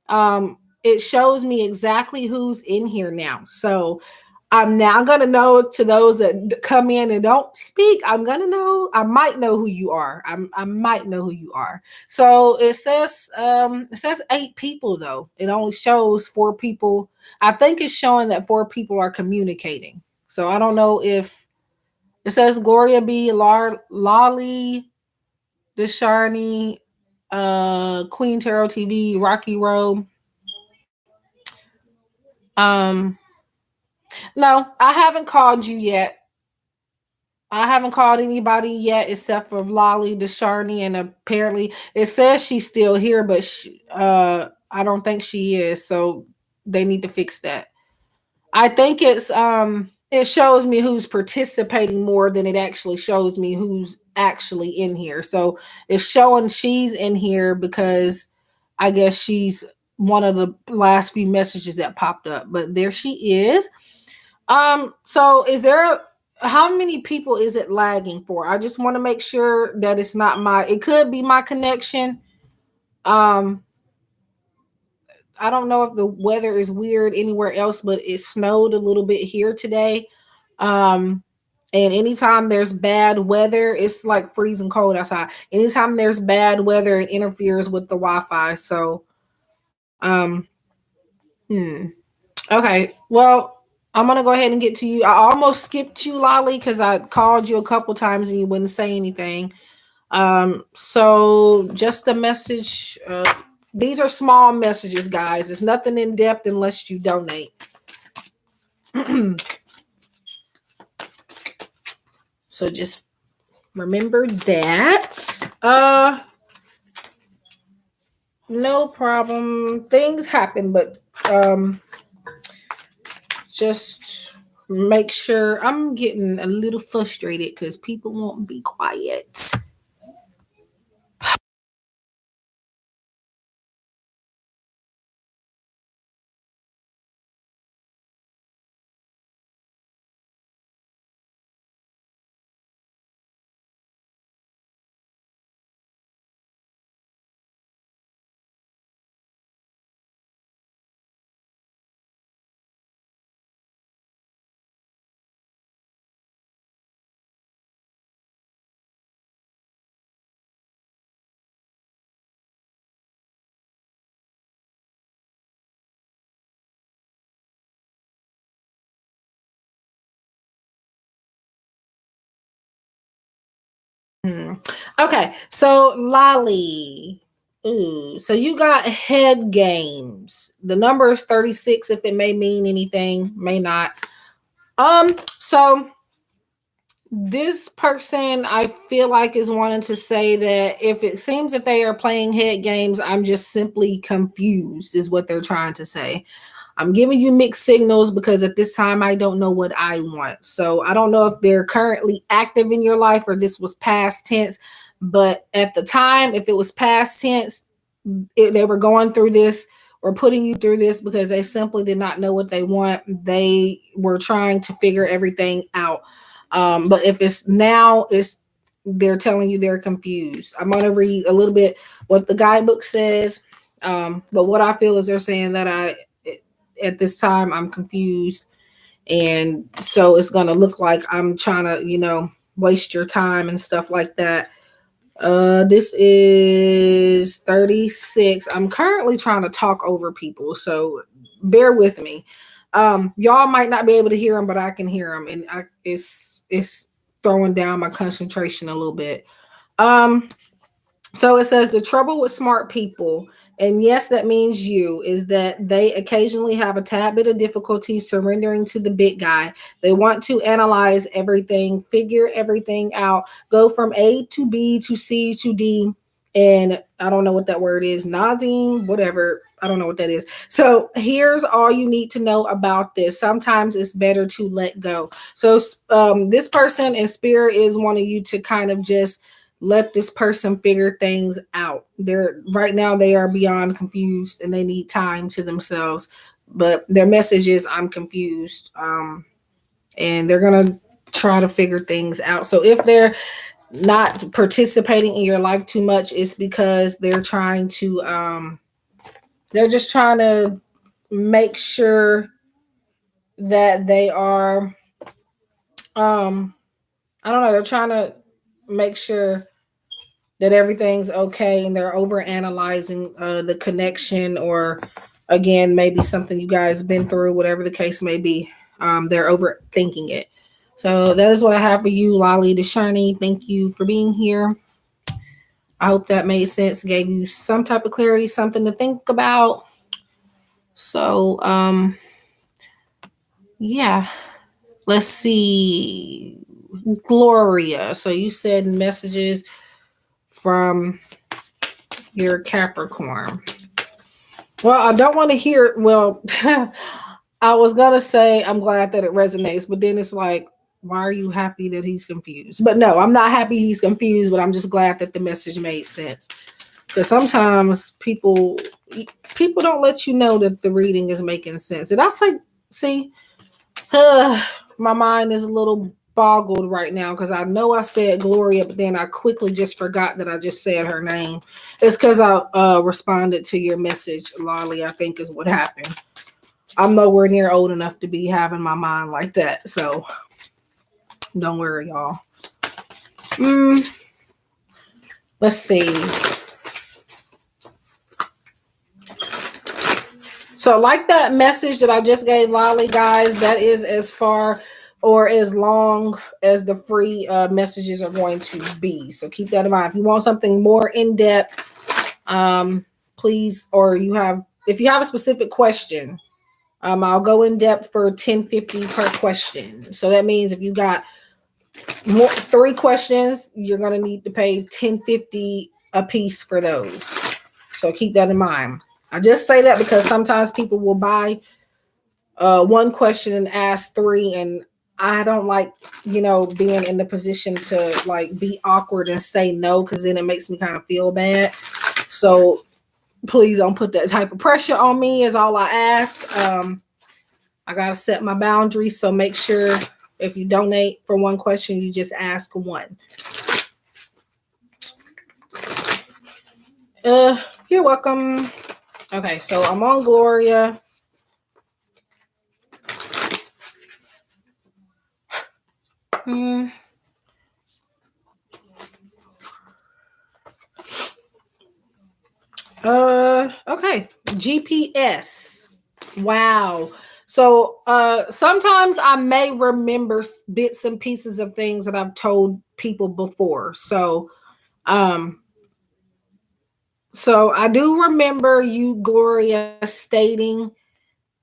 [SPEAKER 1] it shows me exactly who's in here now. So I'm now going to know, to those that come in and don't speak, I'm going to know, I might know who you are. I might know who you are. So it says 8 people though. It only shows 4 people. I think it's showing that 4 people are communicating. So I don't know if it says Gloria B, Lolly, Desharney, Queen Tarot TV, Rocky Road. No, I haven't called you yet. I haven't called anybody yet except for Lolly Desharney, and apparently it says she's still here, but I don't think she is. So they need to fix that. I think it shows me who's participating more than it actually shows me who's actually in here. So it's showing she's in here because I guess she's one of the last few messages that popped up. But there she is. So is there how many people is it lagging for? I just want to make sure that it's not it could be my connection. Um, I don't know if the weather is weird anywhere else, but it snowed a little bit here today. And anytime there's bad weather, it's like freezing cold outside. Anytime there's bad weather, it interferes with the Wi-Fi. So, um, okay. Well, I'm gonna go ahead and get to you. I almost skipped you, Lolly, because I called you a couple times and you wouldn't say anything. So just a message. These are small messages, guys. It's nothing in depth unless you donate. So just remember that. No problem. Things happen, but just make sure. I'm getting a little frustrated because people won't be quiet. Okay, so Lolly. Ooh, so you got head games. The number is 36 if it may mean anything, may not. So this person, I feel like, is wanting to say that if it seems that they are playing head games, I'm just simply confused, is what they're trying to say. I'm giving you mixed signals because at this time I don't know what I want. So I don't know if they're currently active in your life or this was past tense. But at the time, if it was past tense, they were going through this or putting you through this because they simply did not know what they want. They were trying to figure everything out. But if it's now, it's they're telling you they're confused. I'm going to read a little bit what the guidebook says. But what I feel is they're saying that at this time I'm confused, and so it's going to look like I'm trying to, waste your time and stuff like that. This is 36. I'm currently trying to talk over people, so bear with me. Y'all might not be able to hear them, but I can hear them, and it's throwing down my concentration a little bit. Um, so it says the trouble with smart people, and yes, that means you, is that they occasionally have a tad bit of difficulty surrendering to the big guy. They want to analyze everything, figure everything out, go from A to B to C to D. And I don't know what that word is, nodding, whatever. I don't know what that is. So here's all you need to know about this. Sometimes it's better to let go. So this person in spirit is wanting you to kind of just let this person figure things out. They're right now they are beyond confused and they need time to themselves. But their message is I'm confused. And they're gonna try to figure things out. So if they're not participating in your life too much, it's because they're trying to they're just trying to make sure that they are I don't know, they're trying to make sure that everything's okay and they're over analyzing the connection, or again maybe something you guys been through, whatever the case may be. They're overthinking it. So that is what I have for you, Lolly Deshani. Thank you for being here. I hope that made sense, gave you some type of clarity, something to think about. So yeah, let's see. Gloria, so you said messages from your Capricorn. Well, I don't want to hear. Well, I was gonna say I'm glad that it resonates, but then it's like, why are you happy that he's confused? But no, I'm not happy he's confused, but I'm just glad that the message made sense. Because sometimes people don't let you know that the reading is making sense. And I say, see, my mind is a little boggled right now because I know I said Gloria, but then I quickly just forgot that I just said her name. It's because I responded to your message, Lolly, I think is what happened. I'm nowhere near old enough to be having my mind like that. So don't worry, y'all. Let's see. So, like that message that I just gave Lolly, guys, that is as far or as long as the free messages are going to be. So keep that in mind. If you want something more in depth, please, or if you have a specific question, I'll go in depth for $10.50 per question. So that means if you got 3 questions, you're gonna need to pay $10.50 a piece for those. So keep that in mind. I just say that because sometimes people will buy one question and ask 3, and I don't like, being in the position to like be awkward and say no, because then it makes me kind of feel bad. So please don't put that type of pressure on me, is all I ask. I gotta set my boundaries, so make sure if you donate for one question, you just ask one. You're welcome. Okay, so I'm on Gloria. Okay. GPS. Wow. So sometimes I may remember bits and pieces of things that I've told people before. So I do remember you, Gloria, stating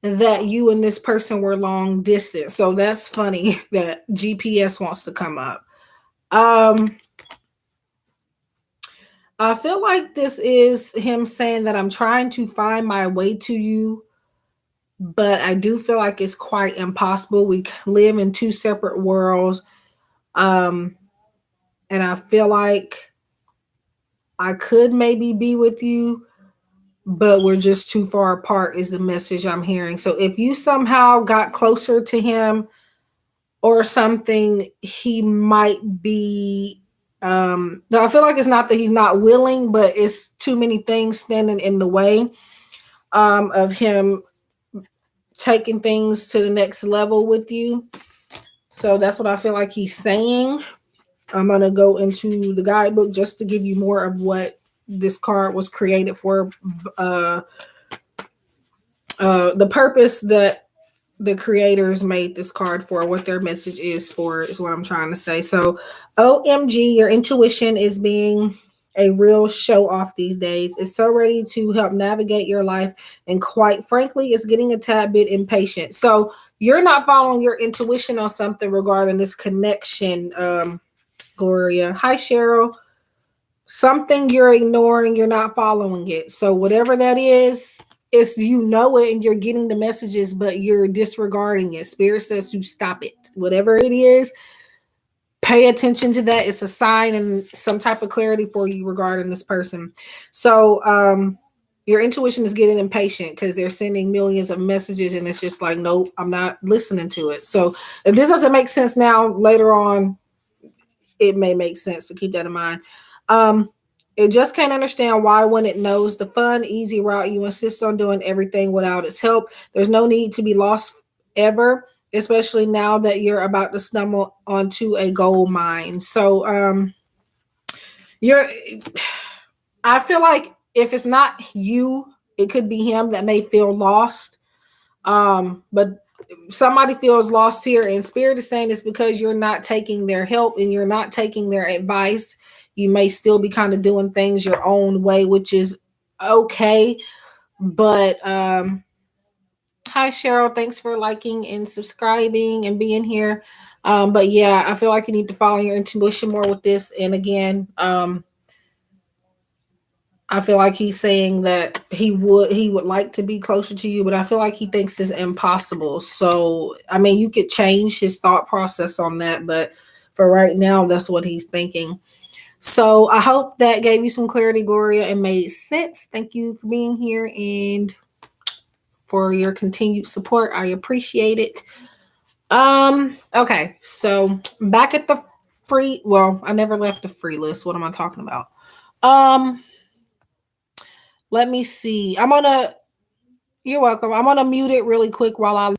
[SPEAKER 1] that you and this person were long distance. So that's funny that GPS wants to come up. I feel like this is him saying that I'm trying to find my way to you, but I do feel like it's quite impossible. We live in two separate worlds. And I feel like I could maybe be with you, but we're just too far apart, is the message I'm hearing. So if you somehow got closer to him or something, he might be. I feel like it's not that he's not willing, but it's too many things standing in the way of him taking things to the next level with you. So that's what I feel like he's saying. I'm going to go into the guidebook just to give you more of what this card was created for. The purpose that the creators made this card for, what their message is for, is what I'm trying to say. So, OMG, your intuition is being a real show off these days. It's so ready to help navigate your life. And quite frankly, it's getting a tad bit impatient. So you're not following your intuition on something regarding this connection, Gloria. Hi, Cheryl. Something you're ignoring, you're not following it. So whatever that is, it's, you know it and you're getting the messages, but you're disregarding it. Spirit says to stop it. Whatever it is, pay attention to that. It's a sign and some type of clarity for you regarding this person. So your intuition is getting impatient because they're sending millions of messages and it's just like, nope, I'm not listening to it. So if this doesn't make sense now, later on, it may make sense. So keep that in mind. It just can't understand why, when it knows the fun, easy route, you insist on doing everything without its help. There's no need to be lost ever, especially now that you're about to stumble onto a gold mine. So I feel like if it's not you, it could be him that may feel lost. But somebody feels lost here, and Spirit is saying it's because you're not taking their help and you're not taking their advice. You may still be kind of doing things your own way, which is okay. But hi Cheryl, thanks for liking and subscribing and being here. But yeah, I feel like you need to follow your intuition more with this. And again, I feel like he's saying that he would like to be closer to you, but I feel like he thinks it's impossible. So, I mean, you could change his thought process on that, but for right now, that's what he's thinking. So, I hope that gave you some clarity, Gloria, and made sense. Thank you for being here and for your continued support. I appreciate it. Okay, so back at the free, well, I never left the free list. What am I talking about? Let me see. You're welcome. I'm gonna mute it really quick while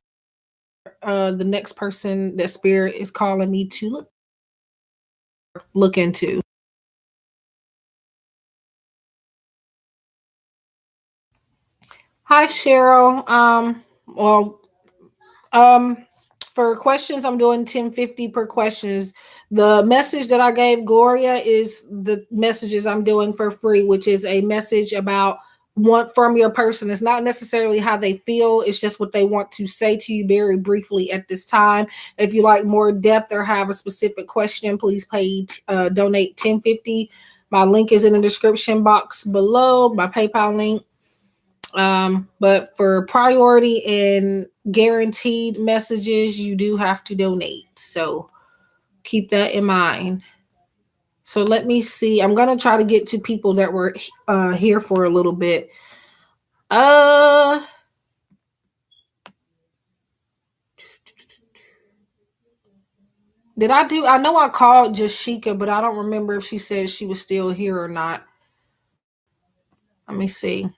[SPEAKER 1] the next person that Spirit is calling me to look into. Hi Cheryl. For questions, I'm doing 1050 per questions. The message that I gave Gloria is the messages I'm doing for free, which is a message about want from your person. It's not necessarily how they feel, it's just what they want to say to you very briefly at this time. If you like more depth or have a specific question, please donate 1050. My link is in the description box below, my PayPal link. But for priority and guaranteed messages, you do have to donate. So keep that in mind. So let me see. I'm going to try to get to people that were here for a little bit. I know I called Jashika, but I don't remember if she said she was still here or not. Let me see.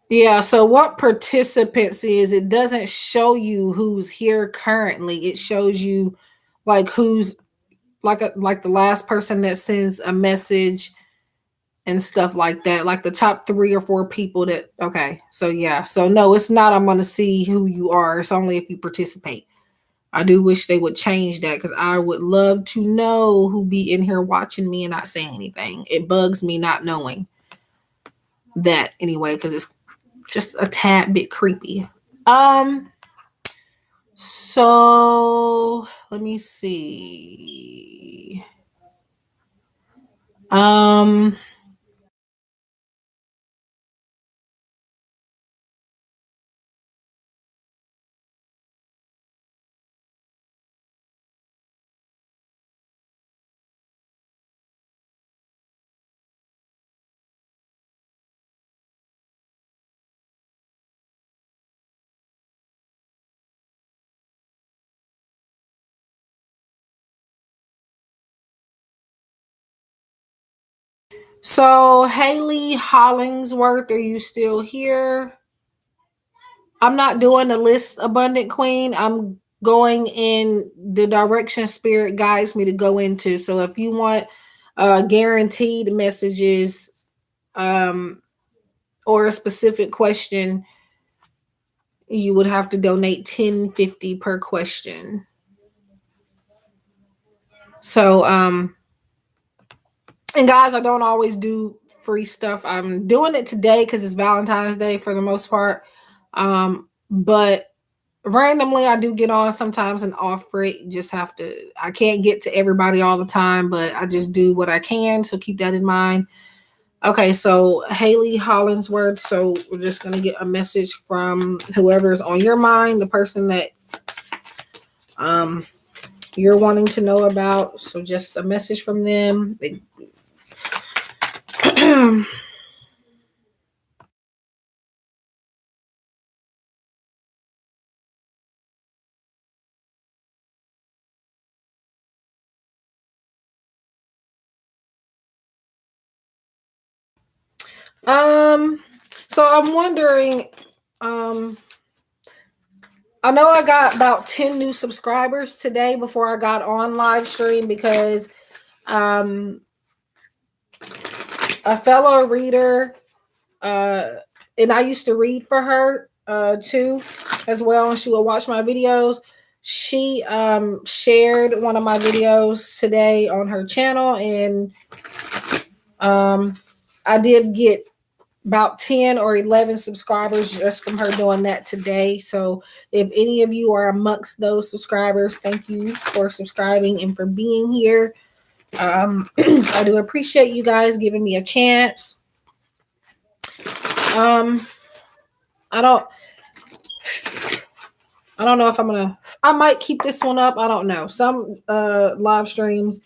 [SPEAKER 1] Yeah, so what participants is, it doesn't show you who's here currently. It shows you like who's like the last person that sends a message and stuff like that, like the top 3 or 4 people that, okay. So yeah, so no, it's not I'm going to see who you are. It's only if you participate. I do wish they would change that because I would love to know who be in here watching me and not saying anything. It bugs me not knowing that anyway, because it's just a tad bit creepy. So let me see. Um, so Haley Hollingsworth, are you still here? I'm not doing the list, Abundant Queen. I'm going in the direction Spirit guides me to go into. So if you want guaranteed messages or a specific question, you would have to donate $10.50 per question. So and guys, I don't always do free stuff. I'm doing it today because it's Valentine's Day for the most part. But randomly I do get on sometimes and offer it. You just have to, I can't get to everybody all the time, but I just do what I can. So keep that in mind. Okay, so Haley Hollingsworth. So we're just gonna get a message from whoever's on your mind, the person that you're wanting to know about. So just a message from them. So I'm wondering, I know I got about 10 new subscribers today before I got on live stream because a fellow reader, and I used to read for her too as well, and she would watch my videos. She shared one of my videos today on her channel, and I did get about 10 or 11 subscribers just from her doing that today. So if any of you are amongst those subscribers, thank you for subscribing and for being here. I do appreciate you guys giving me a chance. I don't know if I might keep this one up. I don't know. Some live streams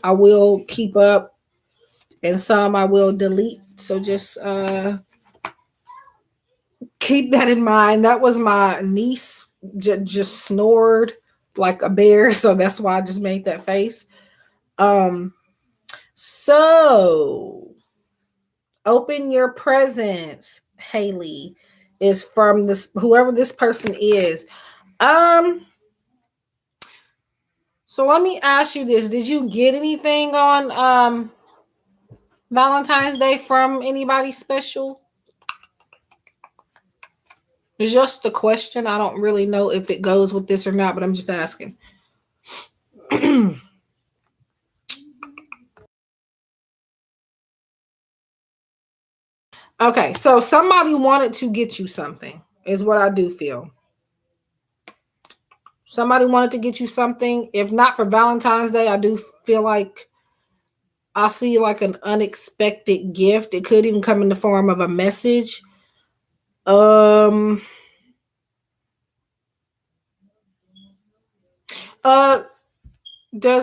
[SPEAKER 1] I will keep up and some I will delete. So just keep that in mind. That was my niece just snored like a bear, so that's why I just made that face. So open your presents, Haley, is from this whoever this person is. So let me ask you this. Did you get anything on Valentine's Day from anybody special? It's just a question. I don't really know if it goes with this or not, but I'm just asking. Okay, so somebody wanted to get you something, is what I do feel. Somebody wanted to get you something. If not for Valentine's Day, I do feel like I see like an unexpected gift. It could even come in the form of a message. Does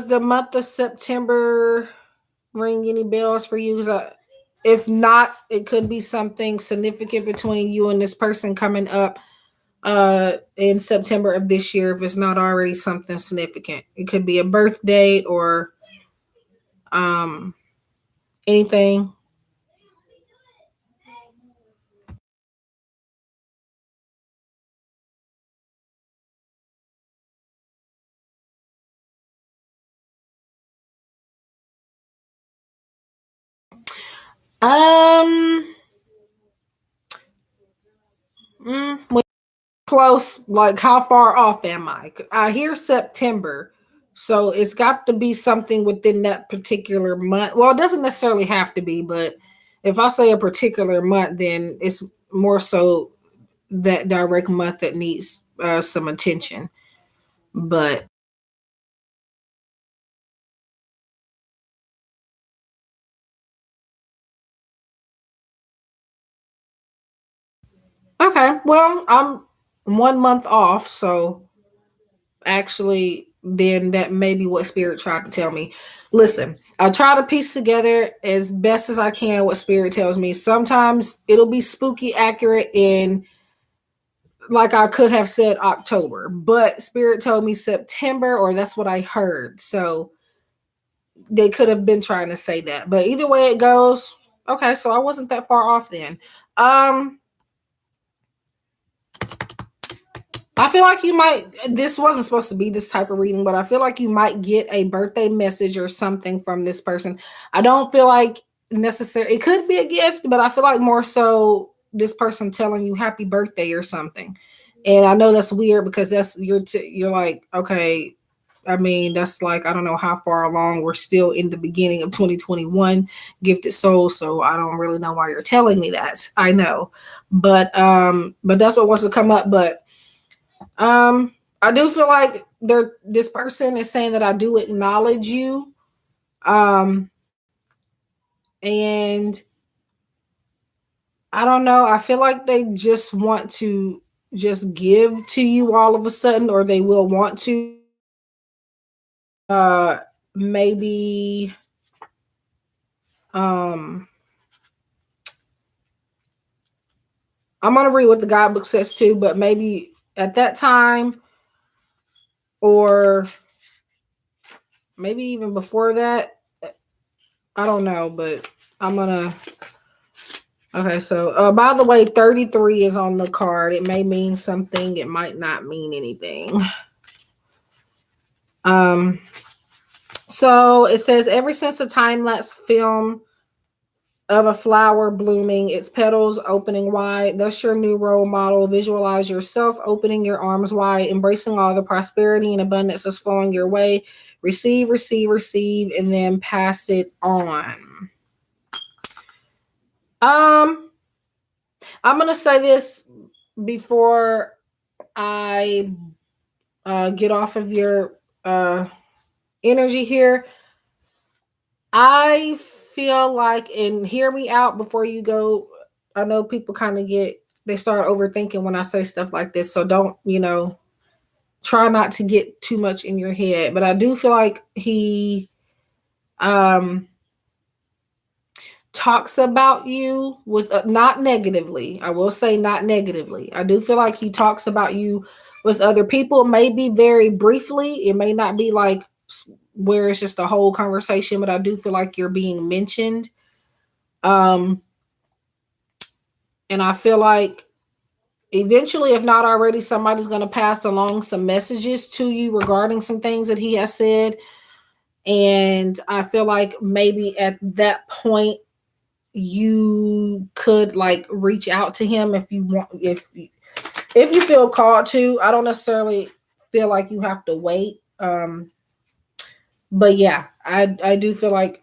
[SPEAKER 1] the month of September ring any bells for you? If not, it could be something significant between you and this person coming up in September of this year, if it's not already something significant. It could be a birth date or anything. Um Close, like how far off am I? I hear September, so it's got to be something within that particular month. Well, it doesn't necessarily have to be, but if I say a particular month, then it's more so that direct month that needs some attention. But okay, well, I'm 1 month off, so actually, then that may be what Spirit tried to tell me. Listen, I try to piece together as best as I can what Spirit tells me. Sometimes it'll be spooky accurate in, like I could have said October, but Spirit told me September, or that's what I heard. So they could have been trying to say that. But either way it goes, okay, so I wasn't that far off then. I feel like you might, this wasn't supposed to be this type of reading, but I feel like you might get a birthday message or something from this person. I don't feel like necessarily, it could be a gift, but I feel like more so this person telling you happy birthday or something. And I know that's weird because that's, you're like, okay, I mean, that's like, I don't know how far along. We're still in the beginning of 2021, gifted soul. So I don't really know why you're telling me that. I know. But that's what wants to come up. But I do feel like this person is saying that I do acknowledge you. And I don't know. I feel like they just want to just give to you all of a sudden, or they will want to. Maybe I'm gonna read what the guidebook says too, but maybe at that time, or maybe even before that, I don't know, but I'm gonna. Okay, so by the way, 33 is on the card. It may mean something. It might not mean anything. So it says, ever since a time-lapse film of a flower blooming, its petals opening wide, thus your new role model, visualize yourself opening your arms wide, embracing all the prosperity and abundance that's flowing your way. Receive, receive, receive, and then pass it on. I'm gonna say this before I get off of your energy here. I feel like, and hear me out before you go. I know people kind of they start overthinking when I say stuff like this. So don't, try not to get too much in your head. But I do feel like he talks about you with not negatively. I will say not negatively. I do feel like he talks about you with other people, maybe very briefly. It may not be like where it's just a whole conversation, but I do feel like you're being mentioned. And I feel like eventually, if not already, somebody's going to pass along some messages to you regarding some things that he has said. And I feel like maybe at that point, you could like reach out to him if you want, if you feel called to. I don't necessarily feel like you have to wait. But yeah, I do feel like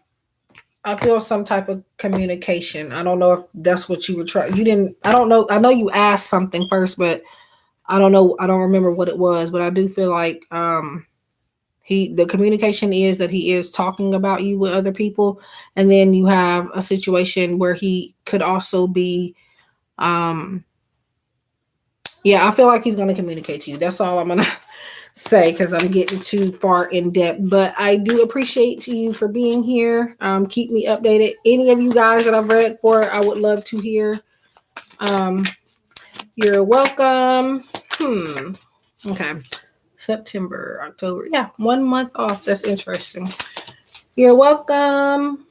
[SPEAKER 1] I feel some type of communication. I don't know if that's what you were trying. You didn't. I don't know. I know you asked something first, but I don't know. I don't remember what it was. But I do feel like the communication is that he is talking about you with other people, and then you have a situation where he could also be. Yeah, I feel like he's going to communicate to you. That's all I'm going to say because I'm getting too far in depth. But I do appreciate you for being here. Keep me updated. Any of you guys that I've read for, I would love to hear. You're welcome. Okay. September, October. Yeah, 1 month off. That's interesting. You're welcome.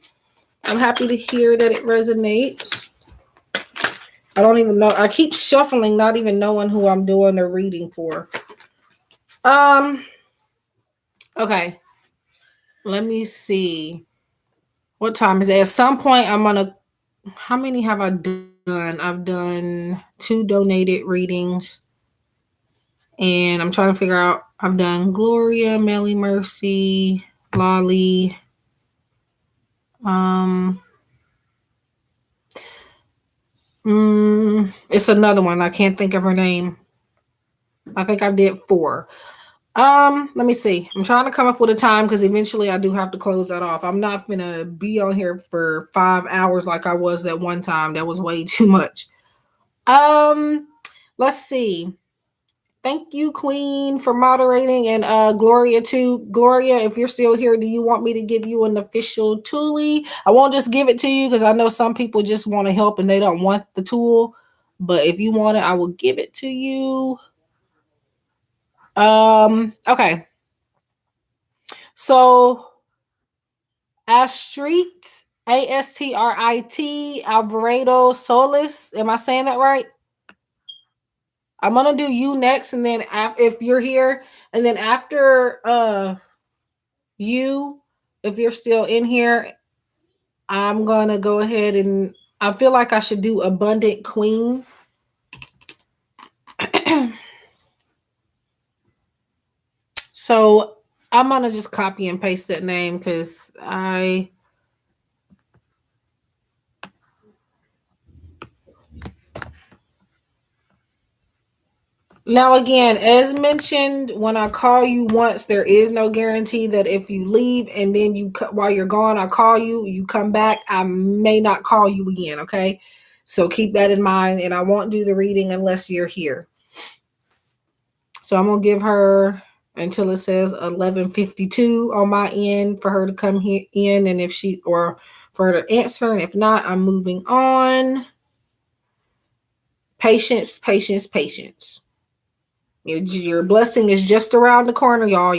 [SPEAKER 1] I'm happy to hear that it resonates. I don't even know. I keep shuffling, not even knowing who I'm doing the reading for. Okay. Let me see. What time is it? At some point, I'm gonna. How many have I done? I've done 2 donated readings, and I'm trying to figure out. I've done Gloria, Melly Mercy, Lolly. It's another one. I can't think of her name. I think I did 4. Let me see. I'm trying to come up with a time because eventually I do have to close that off. I'm not gonna be on here for 5 hours like I was that one time. That was way too much. Let's see. Thank you, Queen, for moderating, and Gloria too. Gloria, if you're still here, do you want me to give you an official toolie? I won't just give it to you because I know some people just want to help and they don't want the tool. But if you want it, I will give it to you. Okay. So Astrit, Astrit, Alvarado Solis. Am I saying that right? I'm gonna do you next, and then if you're here, and then after you, if you're still in here, I'm gonna go ahead and I feel like I should do Abundant Queen. So I'm gonna just copy and paste that name because Now, again, as mentioned, when I call you once, there is no guarantee that if you leave and then while you're gone, I call you, you come back, I may not call you again, okay? So keep that in mind, and I won't do the reading unless you're here. So I'm going to give her until it says 11:52 on my end for her to come here in, and or for her to answer, and if not, I'm moving on. Patience, patience, patience. Your blessing is just around the corner, y'all.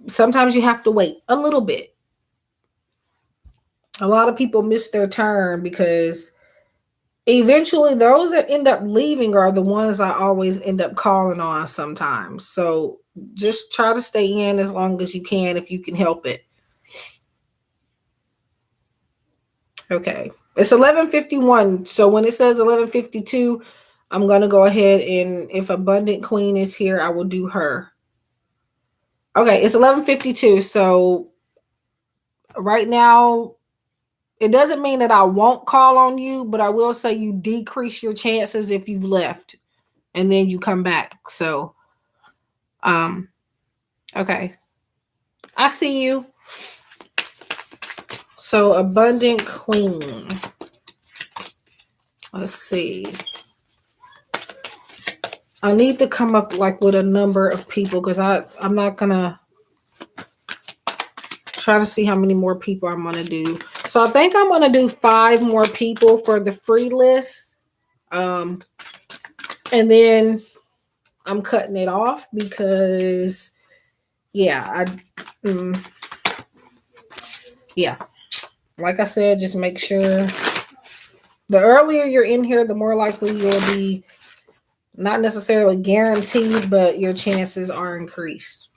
[SPEAKER 1] Sometimes you have to wait a little bit. A lot of people miss their turn because eventually those that end up leaving are the ones I always end up calling on sometimes. So just try to stay in as long as you can if you can help it. Okay. It's 11:51. So when it says 11:52, I'm going to go ahead and if Abundant Queen is here, I will do her. Okay, it's 11:52. So right now, it doesn't mean that I won't call on you, but I will say you decrease your chances if you've left and then you come back. So, okay. I see you. So, Abundant Queen. Let's see. I need to come up like with a number of people because I'm not going to try to see how many more people I'm going to do. So, I think I'm going to do 5 more people for the free list. And then I'm cutting it off because, yeah, like I said, just make sure the earlier you're in here, the more likely you'll be not necessarily guaranteed, but your chances are increased.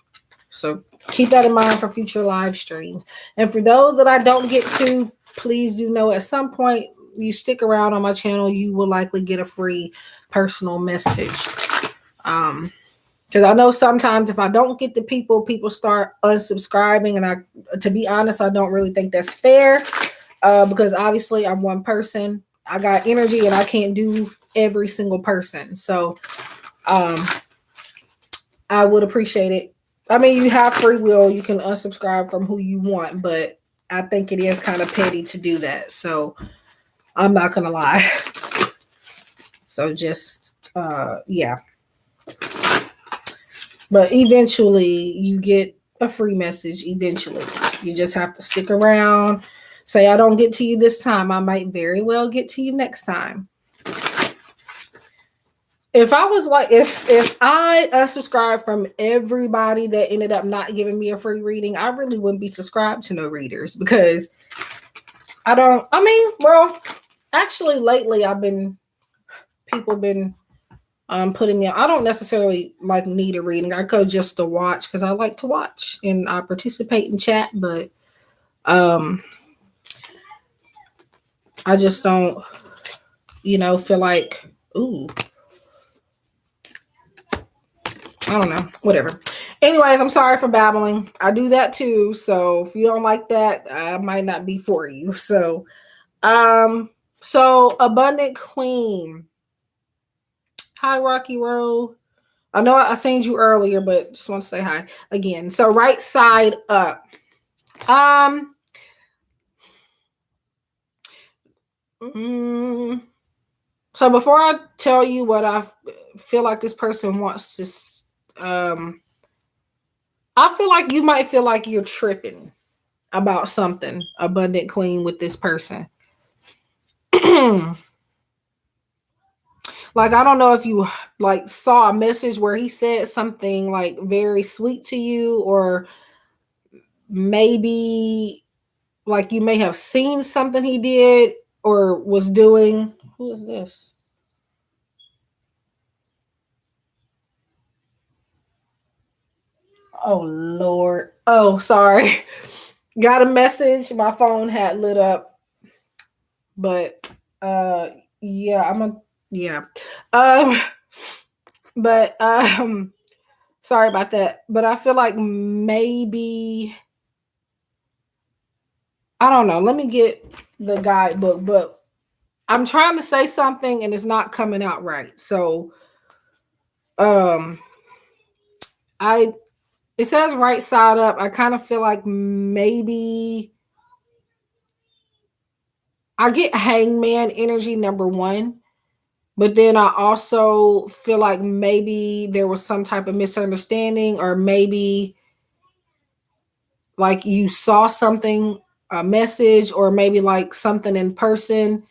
[SPEAKER 1] So keep that in mind for future live streams. And for those that I don't get to, please do know at some point you stick around on my channel, you will likely get a free personal message. Because I know sometimes if I don't get to people start unsubscribing. And to be honest, I don't really think that's fair because obviously I'm one person. I got energy and I can't do every single person. So I would appreciate it. I mean, you have free will. You can unsubscribe from who you want, but I think it is kind of petty to do that. So I'm not going to lie. So just, yeah. But eventually you get a free message. Eventually you just have to stick around. Say, I don't get to you this time. I might very well get to you next time. If I was like, if I unsubscribed from everybody that ended up not giving me a free reading, I really wouldn't be subscribed to no readers because actually lately people been putting me on. I don't necessarily like need a reading. I go just to watch because I like to watch and I participate in chat, but I just don't, feel like, I don't know, whatever. Anyways, I'm sorry for babbling. I do that too. So if you don't like that, I might not be for you. So, So, Abundant Queen. Hi, Rocky Road. I know I seen you earlier, but just want to say hi again. So, right side up. Um. mm, so before I tell you what I feel like this person wants to, I feel like you might feel like you're tripping about something, Abundant Queen, with this person. Like, I don't know if you like saw a message where he said something like very sweet to you, or maybe like you may have seen something he did or was doing. Who is this? Oh Lord. Oh, sorry. Got a message. My phone had lit up, but yeah, yeah. Um but sorry about that. But I feel like maybe, I don't know. Let me get the guidebook, but I'm trying to say something and it's not coming out right. So um I it says right side up. I kind of feel like maybe I get hangman energy, number one. But then I also feel like maybe there was some type of misunderstanding, or maybe like you saw something, a message, or maybe like something in person,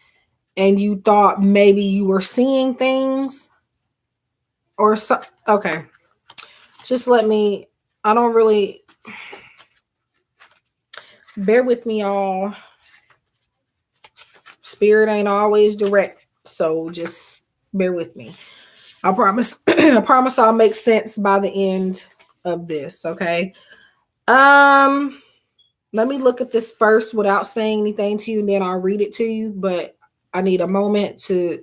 [SPEAKER 1] and you thought maybe you were seeing things or so. Okay. Just let me, I don't really, bear with me, all. Spirit ain't always direct. So just bear with me. I promise, I promise I'll make sense by the end of this. Okay. Um, Let me look at this first without saying anything to you, and then I'll read it to you. But I need a moment to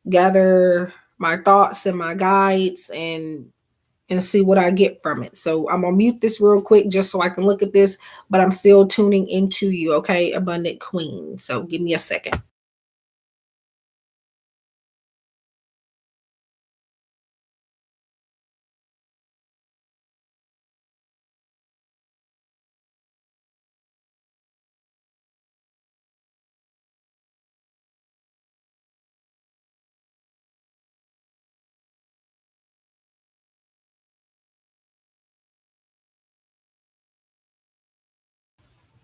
[SPEAKER 1] gather my thoughts and my guides and see what I get from it. So I'm gonna mute this real quick just so I can look at this, but I'm still tuning into you, okay, Abundant Queen. So give me a second.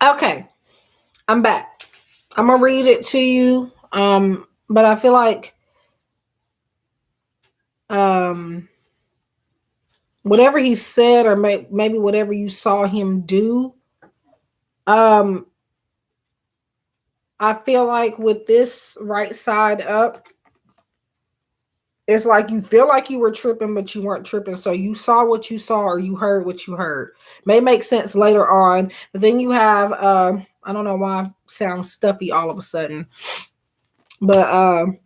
[SPEAKER 1] Okay, I'm back. I'm gonna read it to you. But I feel like um whatever he said, or maybe whatever you saw him do, um I feel like with this right side up, it's like you feel like you were tripping, but you weren't tripping. So you saw what you saw, or you heard what you heard. May make sense later on. But then you have, I don't know why I sound stuffy all of a sudden. But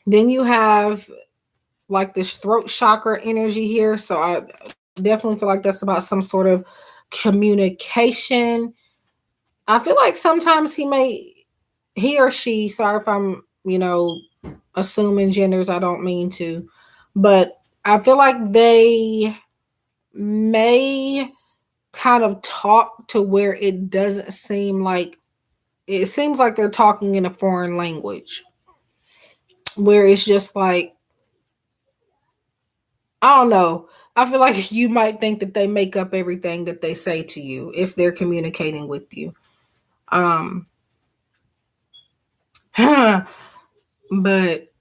[SPEAKER 1] then you have like this throat chakra energy here. So I definitely feel like that's about some sort of communication. I feel like sometimes he or she, sorry if I'm, assuming genders, I don't mean to, but I feel like they may kind of talk to where it doesn't seem like, it seems like they're talking in a foreign language, where it's just like, I don't know. I feel like you might think that they make up everything that they say to you if they're communicating with you. Um, but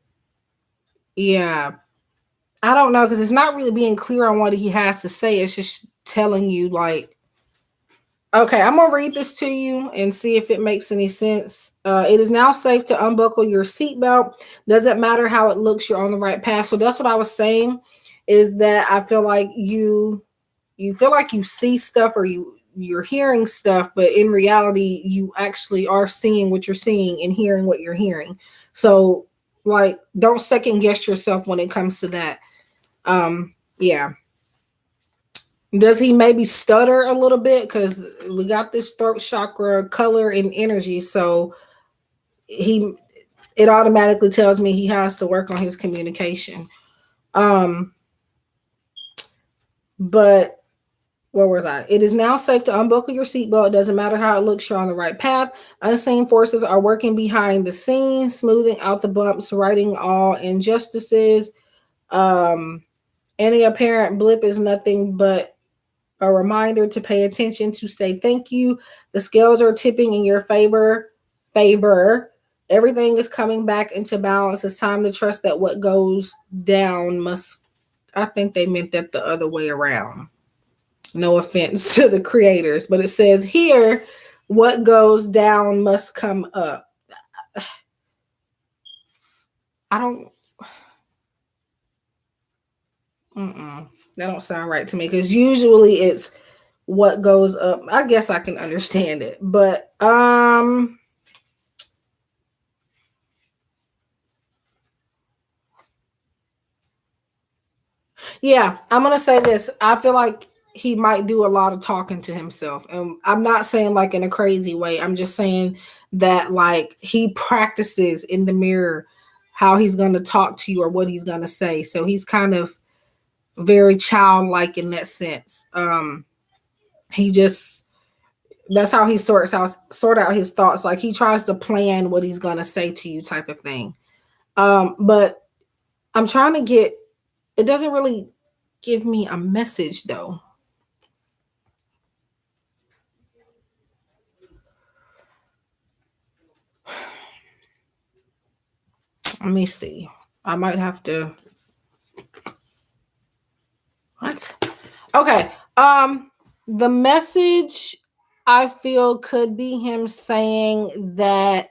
[SPEAKER 1] yeah, I don't know, because it's not really being clear on what he has to say. It's just telling you, like, okay, I'm gonna read this to you and see if it makes any sense. It is now safe to unbuckle your seatbelt. Doesn't matter how it looks, you're on the right path. So that's what I was saying. Is that I feel like you feel like you see stuff, or you're hearing stuff, but in reality, you actually are seeing what you're seeing and hearing what you're hearing. So, like, don't second guess yourself when it comes to that. Yeah. Does he maybe stutter a little bit? Because we got this throat chakra color and energy. So he it automatically tells me he has to work on his communication. But where was I? It is now safe to unbuckle your seatbelt. It doesn't matter how it looks, you're on the right path. Unseen forces are working behind the scenes, smoothing out the bumps, righting all injustices. Any apparent blip is nothing but a reminder to pay attention, to say thank you. The scales are tipping in your favor. Everything is coming back into balance. It's time to trust that what goes down must. I think they meant that the other way around. No offense to the creators, but it says here, what goes down must come up. I don't. That don't sound right to me, because usually it's what goes up. I guess I can understand it, but yeah, I'm gonna say this. I feel like he might do a lot of talking to himself, and I'm not saying like in a crazy way. I'm just saying that like he practices in the mirror how he's gonna talk to you or what he's gonna say. So he's kind of very childlike in that sense. He just, that's how he sort out his thoughts. Like he tries to plan what he's gonna say to you, type of thing. But I'm trying to get. It doesn't really give me a message though. Let me see. I might have to. What? Okay. The message I feel could be him saying that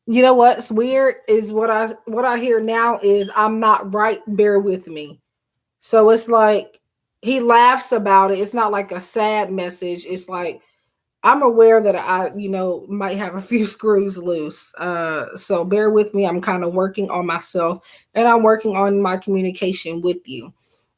[SPEAKER 1] you know what's weird is what I hear now is I'm not right, bear with me. So it's like he laughs about it. It's not like a sad message. It's like I'm aware that I, might have a few screws loose. So bear with me. I'm kind of working on myself, and I'm working on my communication with you.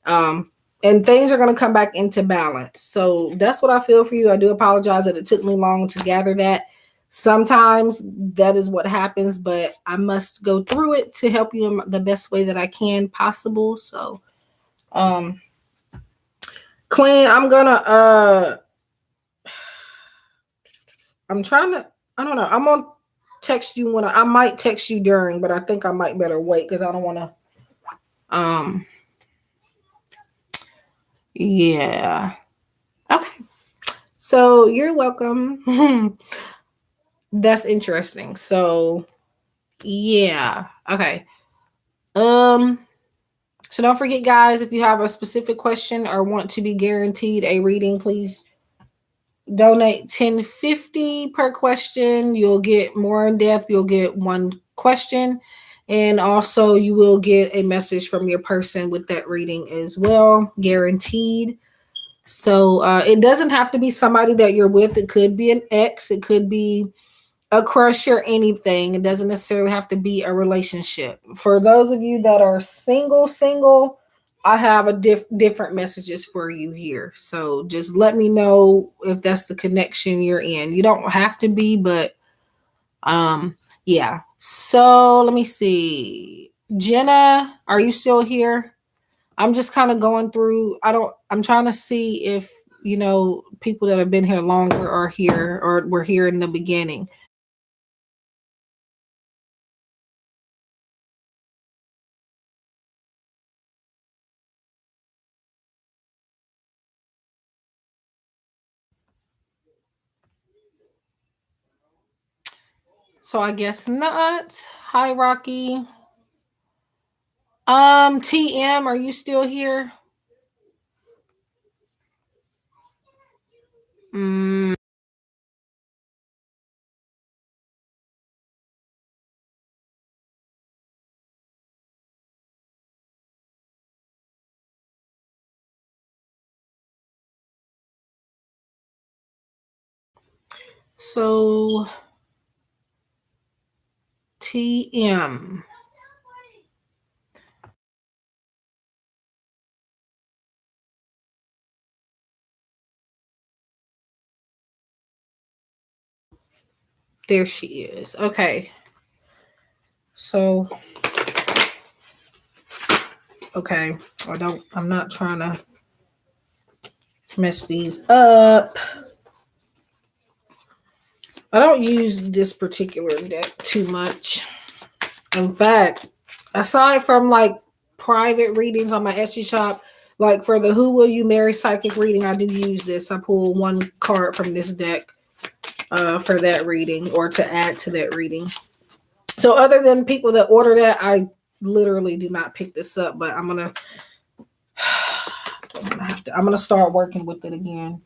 [SPEAKER 1] And things are going to come back into balance. So that's what I feel for you. I do apologize that it took me long to gather that. Sometimes that is what happens, but I must go through it to help you in the best way that I can possible. So, um, Queen, I'm trying to, I don't know. I'm gonna text you when I might text you during, but I think I might better wait because I don't want to. Yeah. Okay. So you're welcome. That's interesting. So yeah. Okay. Um. So don't forget, guys, if you have a specific question or want to be guaranteed a reading, please donate $10.50 per question. You'll get more in depth. You'll get one question, and also you will get a message from your person with that reading as well, guaranteed. So it doesn't have to be somebody that you're with. It could be an ex. It could be a crush or anything. It doesn't necessarily have to be a relationship. For those of you that are single, I have a different messages for you here. So just let me know if that's the connection you're in. You don't have to be, but yeah. So let me see. Jenna, are you still here? I'm just kind of going through. I'm trying to see if, people that have been here longer are here or were here in the beginning. So I guess not. Hi, Rocky. TM, are you still here? Mm, so TM. There she is. Okay. So, okay. I'm not trying to mess these up. I don't use this particular deck too much. In fact, aside from like private readings on my Etsy shop, like for the Who Will You Marry psychic reading, I do use this. I pull one card from this deck for that reading or to add to that reading. So other than people that order that, I literally do not pick this up, but I'm gonna start working with it again.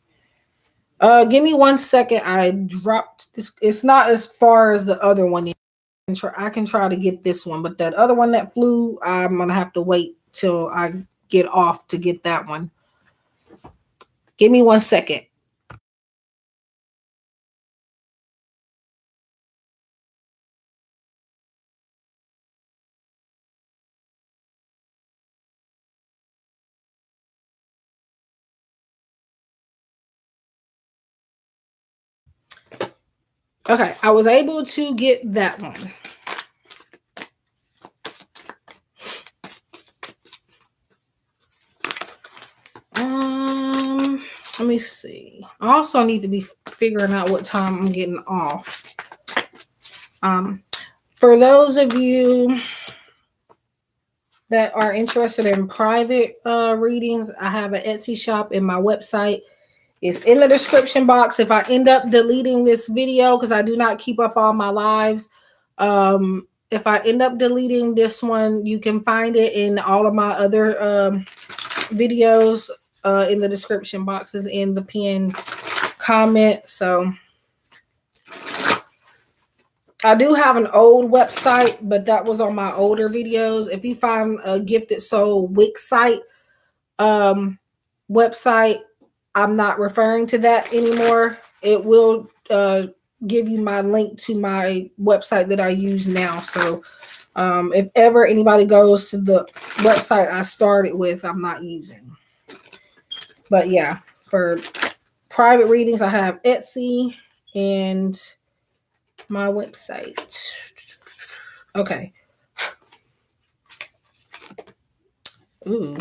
[SPEAKER 1] Give me 1 second. I dropped this. It's not as far as the other one. I can try to get this one, but that other one that flew, I'm gonna have to wait till I get off to get that one. Give me 1 second. Okay, I was able to get that one. Let me see. I also need to be figuring out what time I'm getting off. For those of you that are interested in private readings, I have an Etsy shop in my website. It's in the description box. If I end up deleting this video, because I do not keep up all my lives, if I end up deleting this one, you can find it in all of my other videos in the description boxes in the pinned comment. So I do have an old website, but that was on my older videos. If you find a gifted soul Wix site website, I'm not referring to that anymore. It will give you my link to my website that I use now. So if ever anybody goes to the website I started with, I'm not using. But yeah, for private readings, I have Etsy and my website. Okay. Ooh.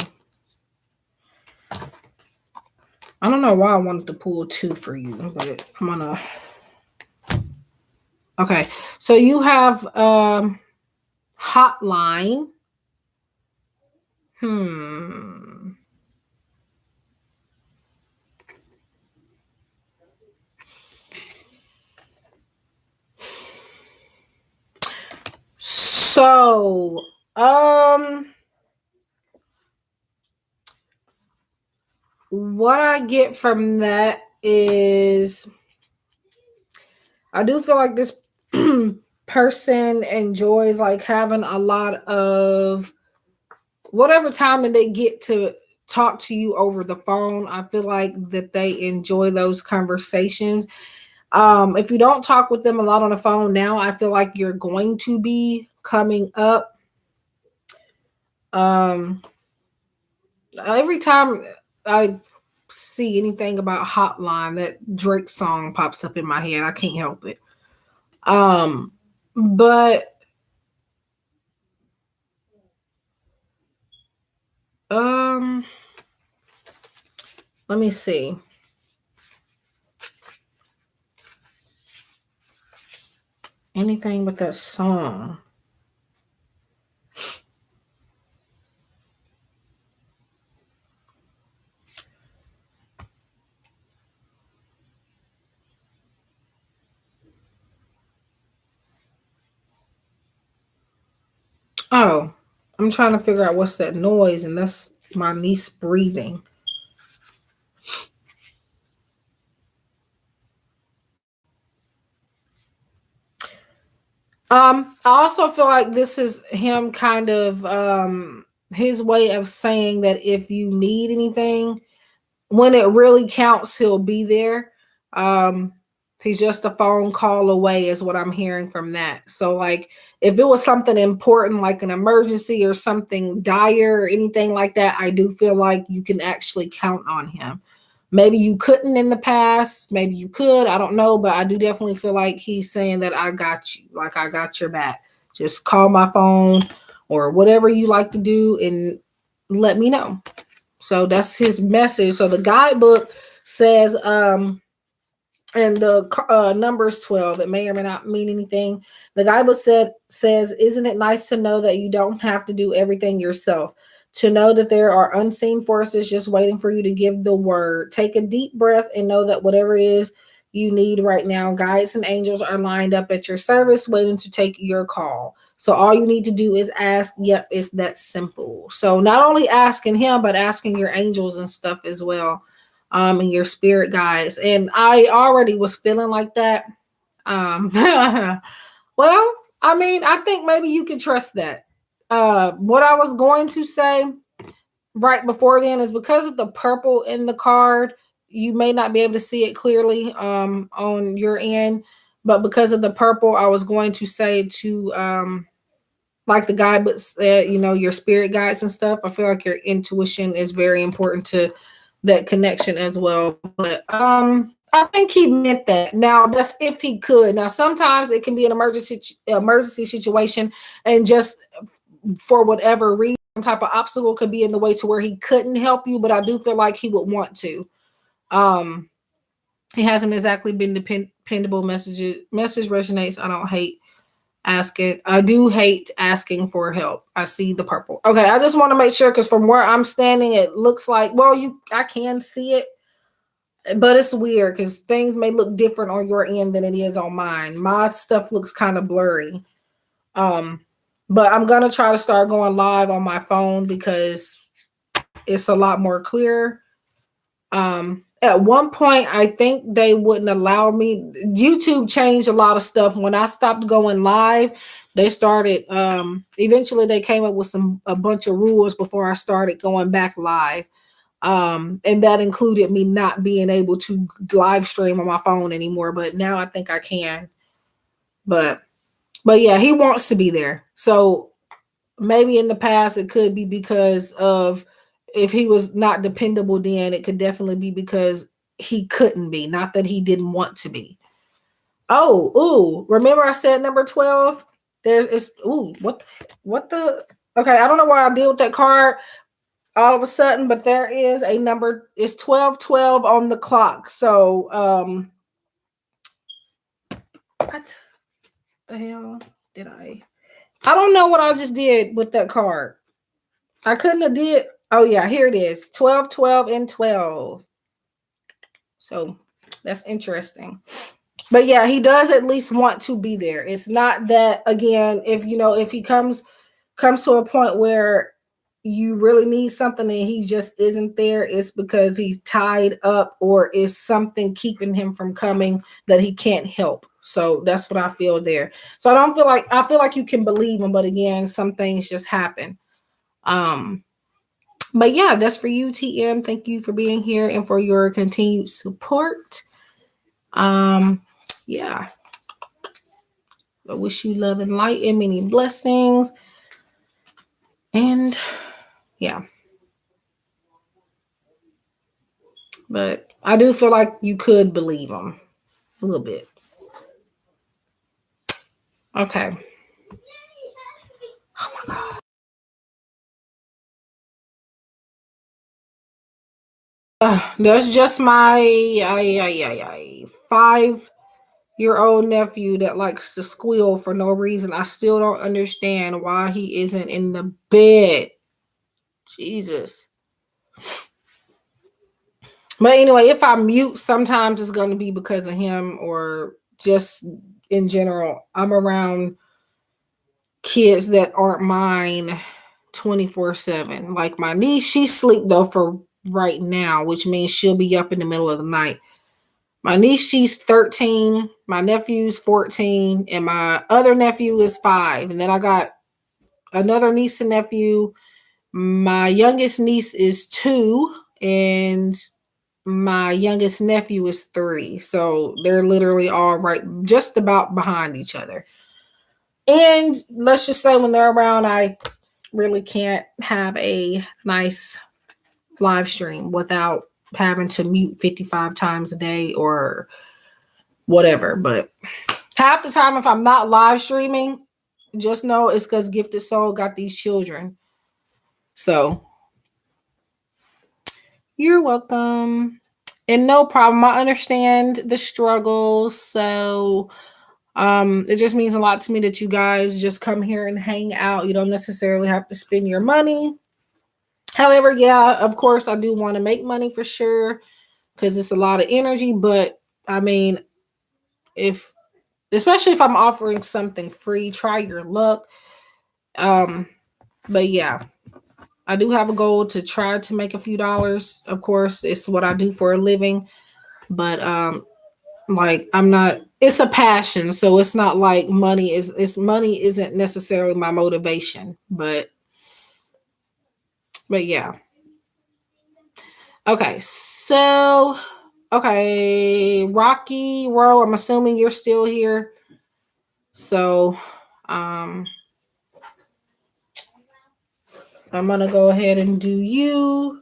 [SPEAKER 1] I don't know why I wanted to pull 2 for you, but I'm gonna. Okay, so you have hotline. So, what I get from that is I do feel like this person enjoys like having a lot of whatever time that they get to talk to you over the phone. I feel like that they enjoy those conversations. If you don't talk with them a lot on the phone now, I feel like you're going to be coming up. Every time I see anything about hotline, that Drake song pops up in my head. I can't help it. But let me see. Anything but that song. Oh, I'm trying to figure out what's that noise, and that's my niece breathing. I also feel like this is him kind of his way of saying that if you need anything, when it really counts, he'll be there. He's just a phone call away is what I'm hearing from that. So like if it was something important like an emergency or something dire or anything like that, I do feel like you can actually count on him. Maybe you couldn't in the past. Maybe you could. I don't know. But I do definitely feel like he's saying that I got you. Like I got your back. Just call my phone or whatever you like to do and let me know. So that's his message. So the guidebook says, and the number is 12. It may or may not mean anything. The guidebook says, isn't it nice to know that you don't have to do everything yourself? To know that there are unseen forces just waiting for you to give the word. Take a deep breath and know that whatever it is you need right now, guides and angels are lined up at your service waiting to take your call. So all you need to do is ask. Yep, it's that simple. So not only asking him, but asking your angels and stuff as well, and your spirit guides. And I already was feeling like that. Well, I mean, I think maybe you can trust that. What I was going to say right before then is because of the purple in the card, you may not be able to see it clearly on your end, but because of the purple, I was going to say to like the guidebook said, your spirit guides and stuff. I feel like your intuition is very important to that connection as well. But I think he meant that. Now that's if he could. Now sometimes it can be an emergency situation, and just for whatever reason, some type of obstacle could be in the way to where he couldn't help you. But I do feel like he would want to. He hasn't exactly been dependable. Message resonates. I don't hate asking. I do hate asking for help. I see the purple. Okay, I just want to make sure because from where I'm standing, it looks like I can see it, but it's weird because things may look different on your end than it is on mine. My stuff looks kind of blurry. But I'm gonna try to start going live on my phone because it's a lot more clear. At one point, I think they wouldn't allow me. YouTube changed a lot of stuff. When I stopped going live, they started, eventually they came up with a bunch of rules before I started going back live. And that included me not being able to live stream on my phone anymore. But now I think I can. But yeah, he wants to be there. So maybe in the past it could be because of, if he was not dependable then, it could definitely be because he couldn't be, not that he didn't want to be. Remember I said number 12? What the okay, I don't know why I deal with that card all of a sudden, but there is a number. It's 12:12 on the clock. So what the hell did I don't know what I just did with that card. I couldn't have did. Oh yeah, here it is. 12, 12, and 12. So that's interesting. But yeah, he does at least want to be there. It's not that, again, if he comes to a point where you really need something and he just isn't there, it's because he's tied up or is something keeping him from coming that he can't help. So that's what I feel there. So I feel like you can believe him, but again, some things just happen. But yeah, that's for you, TM. Thank you for being here and for your continued support. Yeah. I wish you love and light and many blessings. And yeah. But I do feel like you could believe him a little bit. Okay. Oh my God. That's just my 5-year-old nephew that likes to squeal for no reason. I still don't understand why he isn't in the bed. Jesus. But anyway, if I mute, sometimes it's going to be because of him or just in general. I'm around kids that aren't mine 24/7. Like my niece, she's asleep though for right now, which means she'll be up in the middle of the night. My niece, she's 13. My nephew's 14. And my other nephew is 5. And then I got another niece and nephew. My youngest niece is 2. And my youngest nephew is 3. So they're literally all right, just about behind each other. And let's just say when they're around, I really can't have a nice live stream without having to mute 55 times a day or whatever. But half the time, if I'm not live streaming, just know it's because Gifted Soul got these children. So you're welcome. And no problem. I understand the struggles. So it just means a lot to me that you guys just come here and hang out. You don't necessarily have to spend your money. However, yeah, of course, I do want to make money for sure because it's a lot of energy. But I mean, especially if I'm offering something free, try your luck. But yeah, I do have a goal to try to make a few dollars. Of course, it's what I do for a living. But like I'm not, it's a passion, so it's not like money isn't necessarily my motivation. But yeah. Okay, so okay, Rocky Row, I'm assuming you're still here. So um I'm gonna go ahead and do you.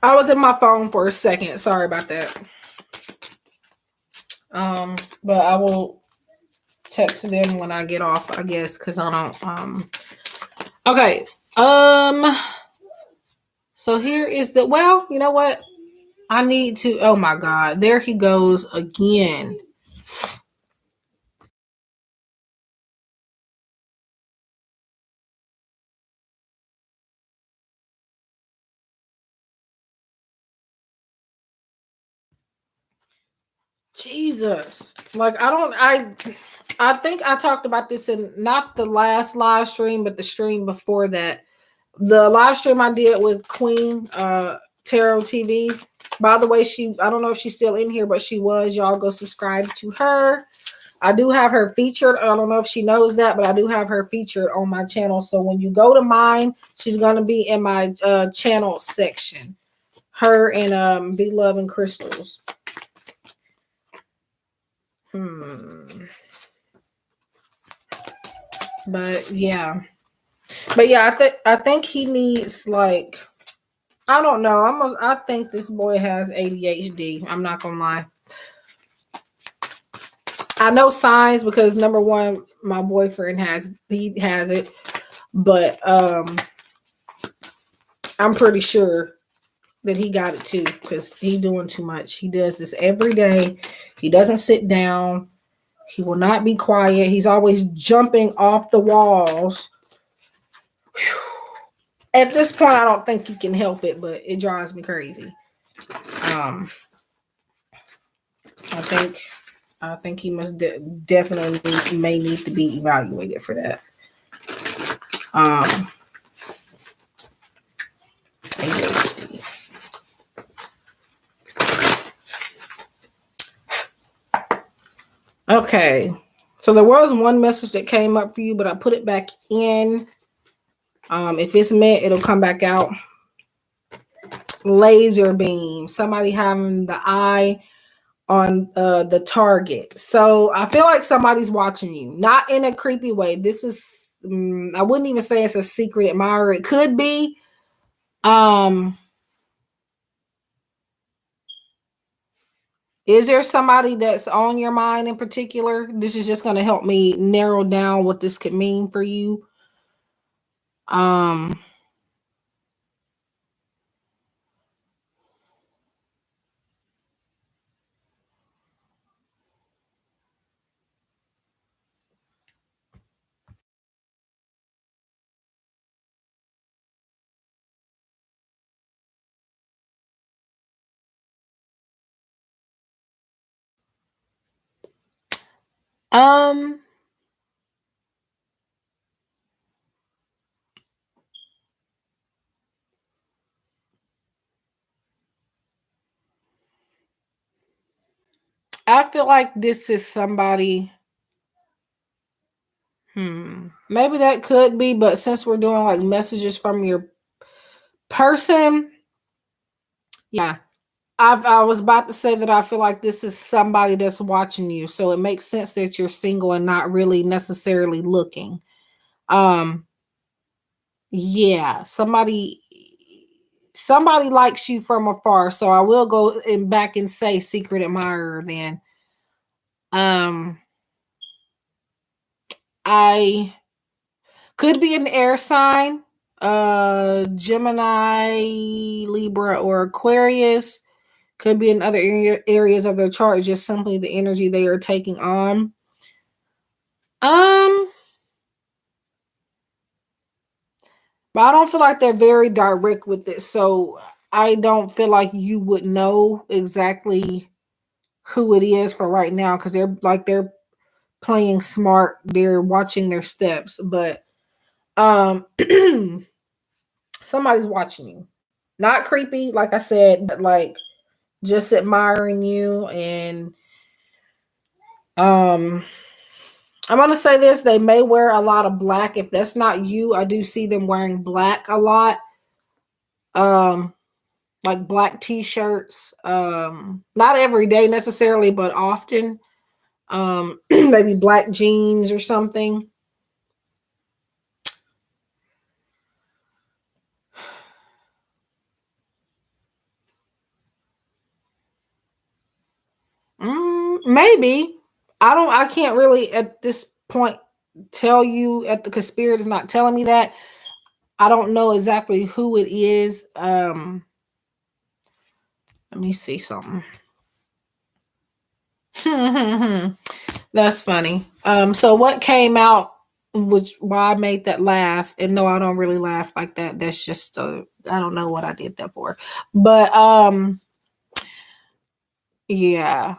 [SPEAKER 1] I was in my phone for a second. Sorry about that. But I will text them when I get off, I guess, because I don't okay. So here is the well, you know what? I need to oh my god, there he goes again. Jesus. Like I think I talked about this in not the last live stream, but the stream before that. The live stream I did with Queen Tarot TV. By the way, I don't know if she's still in here, but she was. Y'all go subscribe to her. I do have her featured. I don't know if she knows that, but I do have her featured on my channel. So when you go to mine, she's gonna be in my channel section. Her and Be Love and Crystals. But yeah. But yeah, I think he needs like I don't know. I think this boy has ADHD. I'm not gonna lie. I know signs because number one, my boyfriend has it, but I'm pretty sure that he got it too because he's doing too much. He does this every day. He doesn't sit down. He will not be quiet. He's always jumping off the walls. At this point, I don't think he can help it, but it drives me crazy. Um, I think he must definitely may need to be evaluated for that. Um, okay, so there was one message that came up for you, but I put it back in. If it's meant, it'll come back out. Laser beam. Somebody having the eye on the target. So I feel like somebody's watching you, not in a creepy way. This is I wouldn't even say it's a secret admirer. It could be. Is there somebody that's on your mind in particular? This is just going to help me narrow down what this could mean for you. Um Um, I feel like this is somebody. Maybe that could be, but since we're doing like messages from your person, yeah. I was about to say that I feel like this is somebody that's watching you, so it makes sense that you're single and not really necessarily looking. Um, yeah, somebody likes you from afar, so I will go and back and say secret admirer then. Um, I could be an air sign, Gemini, Libra, or Aquarius. Could be in other areas of their chart, just simply the energy they are taking on. Um, but I don't feel like they're very direct with it, so I don't feel like you would know exactly who it is for right now because they're playing smart. They're watching their steps, but um, somebody's watching you. Not creepy, like I said, but like just admiring you and um I'm gonna say this, they may wear a lot of black. If that's not you, I do see them wearing black a lot. Um like black t-shirts. Not every day necessarily, but often. Maybe black jeans or something. Maybe. I can't really at this point tell you at the conspirator is not telling me that. I don't know exactly who it is. Let me see something. That's funny. So what came out, which why I made that laugh, and no, I don't really laugh like that. That's just I don't know what I did that for. But yeah.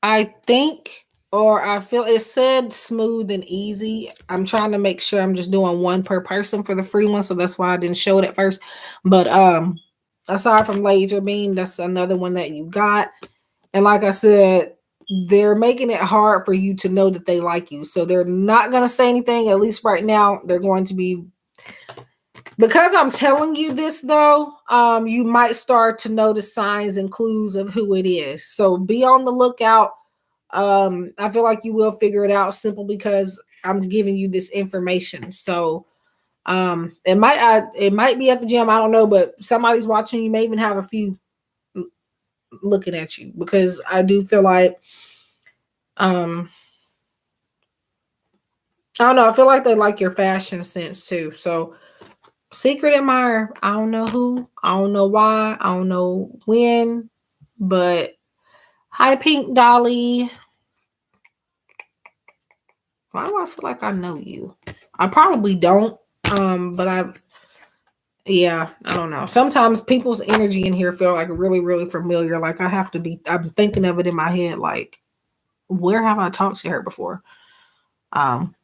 [SPEAKER 1] I think, or I feel it said smooth and easy. I'm trying to make sure I'm just doing one per person for the free one, so that's why I didn't show it at first. But aside from laser beam, that's another one that you got. And like I said, they're making it hard for you to know that they like you. So they're not going to say anything, at least right now. They're going to be, because I'm telling you this though, you might start to notice signs and clues of who it is. So be on the lookout. I feel like you will figure it out simply because I'm giving you this information. So it might be at the gym, I don't know, but somebody's watching. You may even have a few looking at you, because I do feel like um I don't know, I feel like they like your fashion sense too. So secret admirer, I don't know who, I don't know why, I don't know when, but hi Pink Dolly. Why do I feel like I know you? I probably don't. But yeah, I don't know. Sometimes people's energy in here feel like really, really familiar. Like I'm thinking of it in my head, like, where have I talked to her before? Um,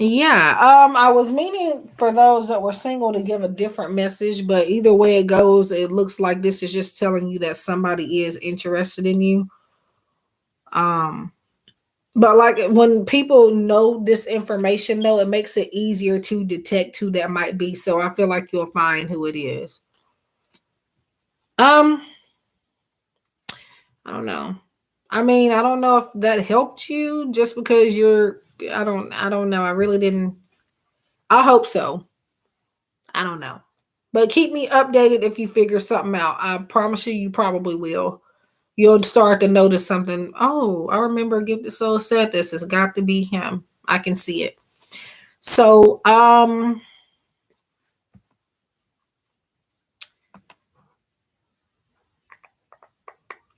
[SPEAKER 1] yeah. I was meaning for those that were single to give a different message, but either way it goes, it looks like this is just telling you that somebody is interested in you. Um, But like when people know this information, though, it makes it easier to detect who that might be. So I feel like you'll find who it is. Um, I don't know. I mean, I don't know if that helped you just because you're. I don't know. I really didn't. I hope so. I don't know. But keep me updated if you figure something out. I promise you, you probably will. You'll start to notice something. Oh, I remember Give the Soul said this. It's got to be him. I can see it. So,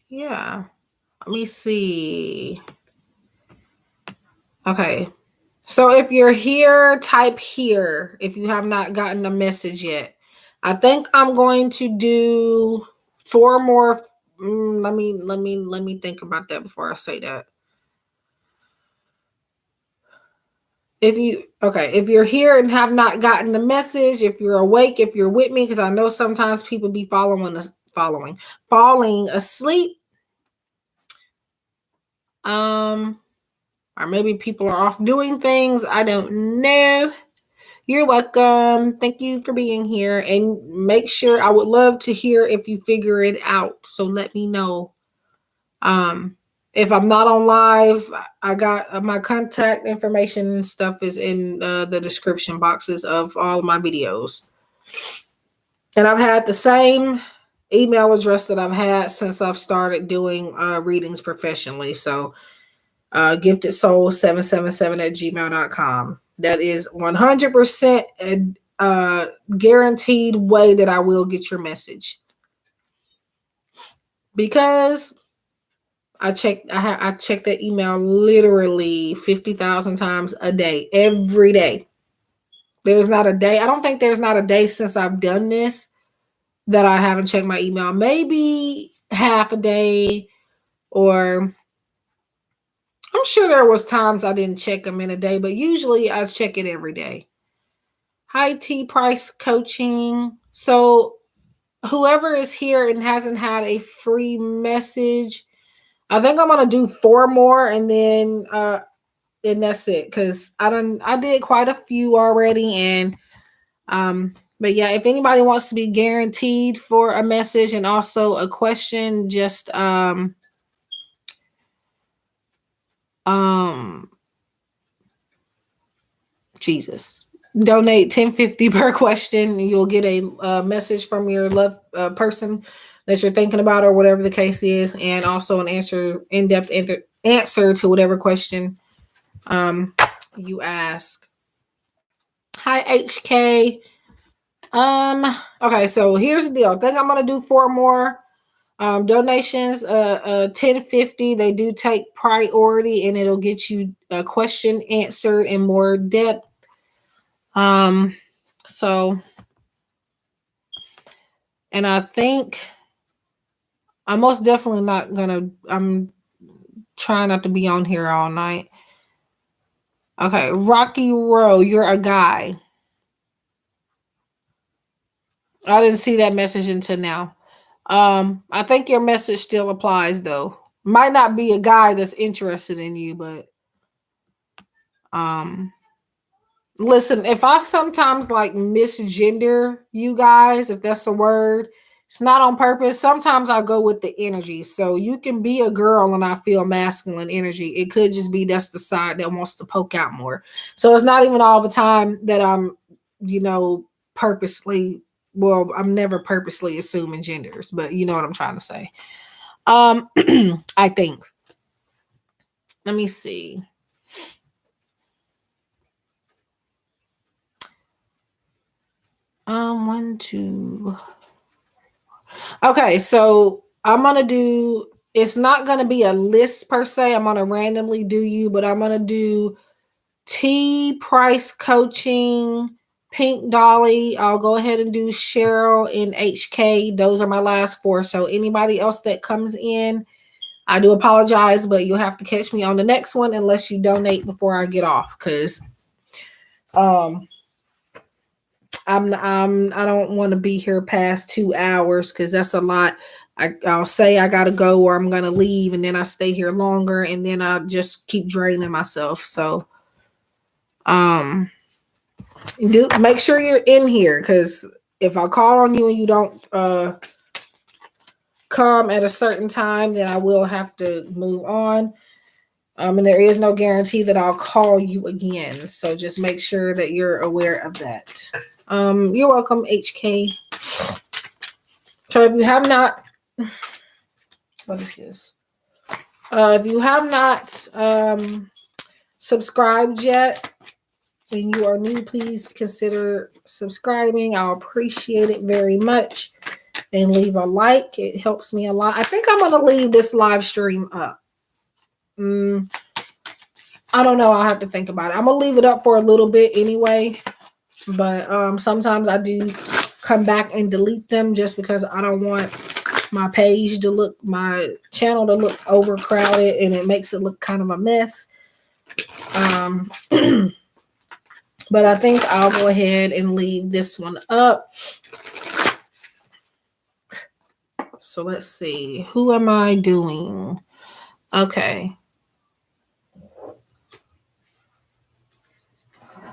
[SPEAKER 1] yeah. Let me see. Okay. So if you're here, type here if you have not gotten the message yet. I think I'm going to do 4 more let me think about that before I say that. If you're here and have not gotten the message, if you're awake, if you're with me, because I know sometimes people be falling asleep. Or maybe people are off doing things. I don't know. You're welcome. Thank you for being here. And make sure, I would love to hear if you figure it out. So let me know. If I'm not on live, I got my contact information and stuff is in the description boxes of all of my videos. And I've had the same email address that I've had since I've started doing readings professionally. So giftedsoul777@gmail.com. That is 100% a guaranteed way that I will get your message. Because I check that email literally 50,000 times a day, every day. There's not a day. I don't think there's not a day since I've done this that I haven't checked my email. Maybe half a day, or I'm sure there was times I didn't check them in a day, but usually I check it every day. Hi, T Price Coaching. So whoever is here and hasn't had a free message, I think I'm gonna do 4 more and that's it. Cause I did quite a few already. And but yeah, if anybody wants to be guaranteed for a message and also a question, just Jesus. Donate $10.50 per question. You'll get a message from your love person that you're thinking about, or whatever the case is, and also an in-depth answer to whatever question you ask. Hi, HK. Okay, so here's the deal. I think I'm gonna do 4 more donations. $10.50. They do take priority, and it'll get you a question answered in more depth. So, and I think I'm most definitely I'm trying not to be on here all night. Okay, Rocky Row, you're a guy. I didn't see that message until now. I think your message still applies though. Might not be a guy that's interested in you, but listen, if I sometimes like misgender you guys, if that's a word, it's not on purpose. Sometimes I go with the energy. So you can be a girl and I feel masculine energy. It could just be that's the side that wants to poke out more. So it's not even all the time that I'm, purposely, I'm never purposely assuming genders, but you know what I'm trying to say. I think. Let me see. One, two. Okay, so I'm gonna do. It's not gonna be a list per se. I'm gonna randomly do you, but I'm gonna do T Price Coaching, Pink Dolly. I'll go ahead and do Cheryl and HK. Those are my last 4. So anybody else that comes in, I do apologize, but you'll have to catch me on the next one unless you donate before I get off, because I don't want to be here past 2 hours, because that's a lot. I'll say I gotta go or I'm gonna leave, and then I stay here longer, and then I just keep draining myself. So make sure you're in here, because if I call on you and you don't come at a certain time, then I will have to move on. And there is no guarantee that I'll call you again. So just make sure that you're aware of that. You're welcome, HK. So if you have not, what is this? If you have not subscribed yet and you are new, please consider subscribing. I'll appreciate it very much. And leave a like. It helps me a lot. I think I'm going to leave this live stream up. I don't know. I'll have to think about it. I'm going to leave it up for a little bit anyway. But sometimes I do come back and delete them just because I don't want my page to look, my channel to look overcrowded, and it makes it look kind of a mess. But I think I'll go ahead and leave this one up. So let's see. Who am I doing? Okay.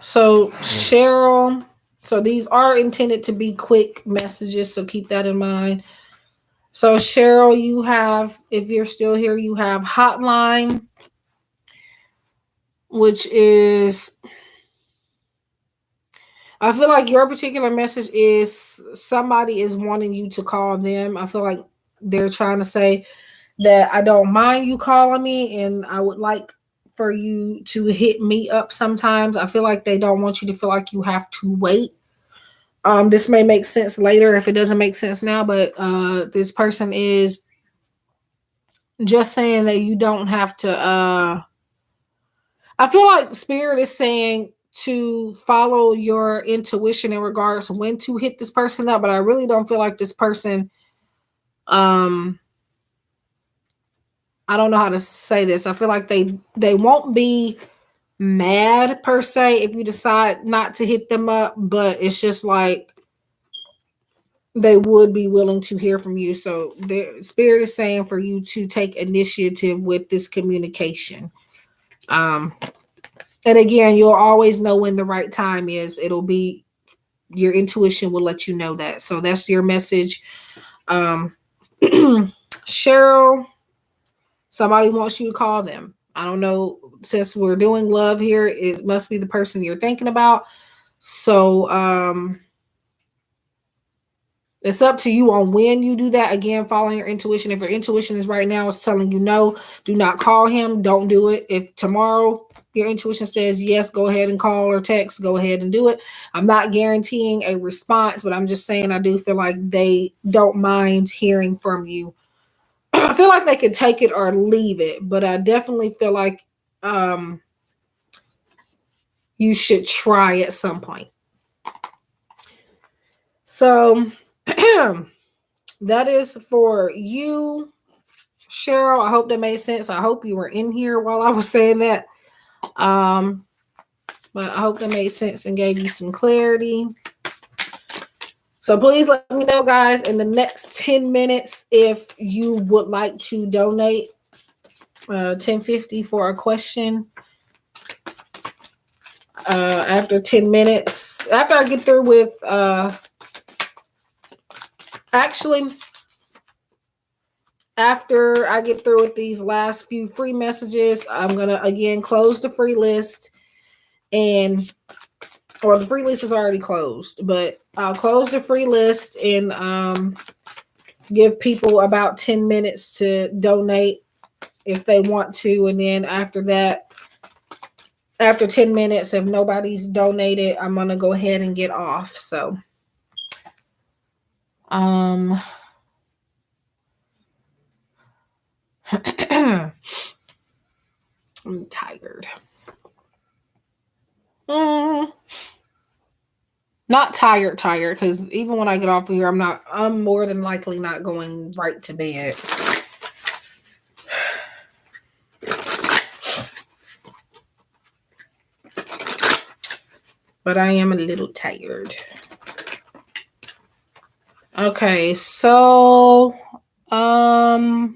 [SPEAKER 1] So Cheryl, so these are intended to be quick messages, so keep that in mind. So Cheryl, you have, if you're still here, you have hotline, which is, I feel like your particular message is somebody is wanting you to call them. I feel like they're trying to say that I don't mind you calling me, and I would like for you to hit me up sometimes. I feel like they don't want you to feel like you have to wait. This may make sense later if it doesn't make sense now, but this person is just saying that you don't have to. I feel like Spirit is saying to follow your intuition in regards to when to hit this person up, but I really don't feel like this person. I don't know how to say this. I feel like they won't be mad per se if you decide not to hit them up, but it's just like they would be willing to hear from you. So the Spirit is saying for you to take initiative with this communication. And again, you'll always know when the right time is. It'll be, your intuition will let you know that. So that's your message. Cheryl, somebody wants you to call them. I don't know, since we're doing love here, it must be the person you're thinking about. So it's up to you on when you do that. Again, following your intuition. If your intuition is right now is telling you no, do not call him. Don't do it. If tomorrow your intuition says yes, go ahead and call or text. Go ahead and do it. I'm not guaranteeing a response, but I'm just saying I do feel like they don't mind hearing from you. I feel like they could take it or leave it, but I definitely feel like you should try at some point. So that is for you, Cheryl. I hope that made sense. I hope you were in here while I was saying that. But I hope that made sense and gave you some clarity. So please let me know, guys, in the next 10 minutes if you would like to donate $10.50 for a question. After 10 minutes, after I get through with after I get through with these last few free messages, I'm gonna again close the free list, and the free list is already closed, but I'll close the free list and give people about 10 minutes to donate if they want to, and then after that, after 10 minutes, if nobody's donated, I'm gonna go ahead and get off. So I'm tired. Not tired, because even when I get off of here, I'm more than likely not going right to bed. But I am a little tired. Okay, so okay,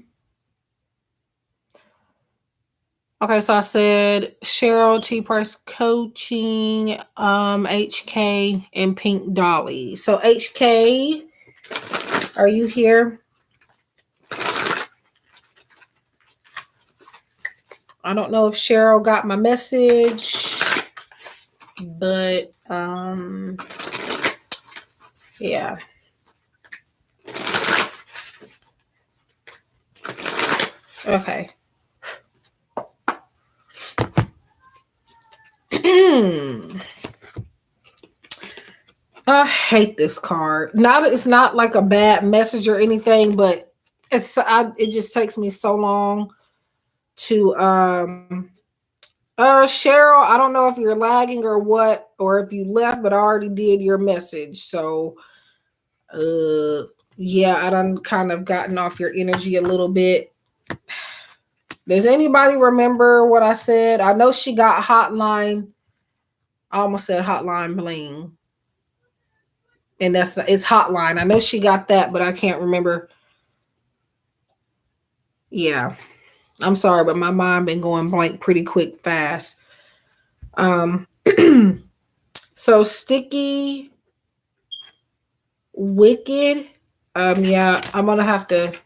[SPEAKER 1] so I said Cheryl T. Price Coaching, HK, and Pink Dolly. So HK, are you here? I don't know if Cheryl got my message, but yeah. Okay. I hate this card. It's not like a bad message or anything, but it just takes me so long to Cheryl, I don't know if you're lagging or what, or if you left, but I already did your message. So Yeah, I done kind of gotten off your energy a little bit. Does anybody remember what I said? I know she got hotline. I almost said hotline bling. And it's hotline. I know she got that, but I can't remember. Yeah. I'm sorry, but my mind been going blank pretty quick fast. Um so sticky wicked. Yeah, I'm gonna have to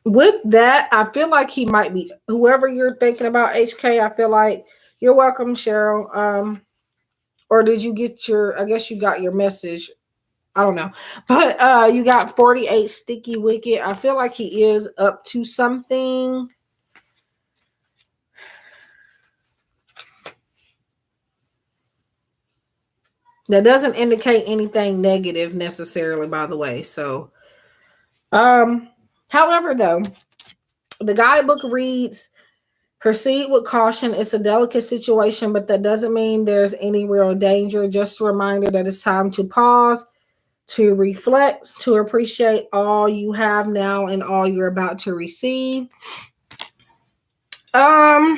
[SPEAKER 1] with that. I feel like he might be whoever you're thinking about, HK. I feel like you're welcome, Cheryl. Or did you get your, I guess you got your message. I don't know. But you got 48 sticky wicked. I feel like he is up to something. That doesn't indicate anything negative necessarily, by the way. So however though, the guidebook reads, proceed with caution. It's a delicate situation, but that doesn't mean there's any real danger. Just a reminder that it's time to pause, to reflect, to appreciate all you have now and all you're about to receive. So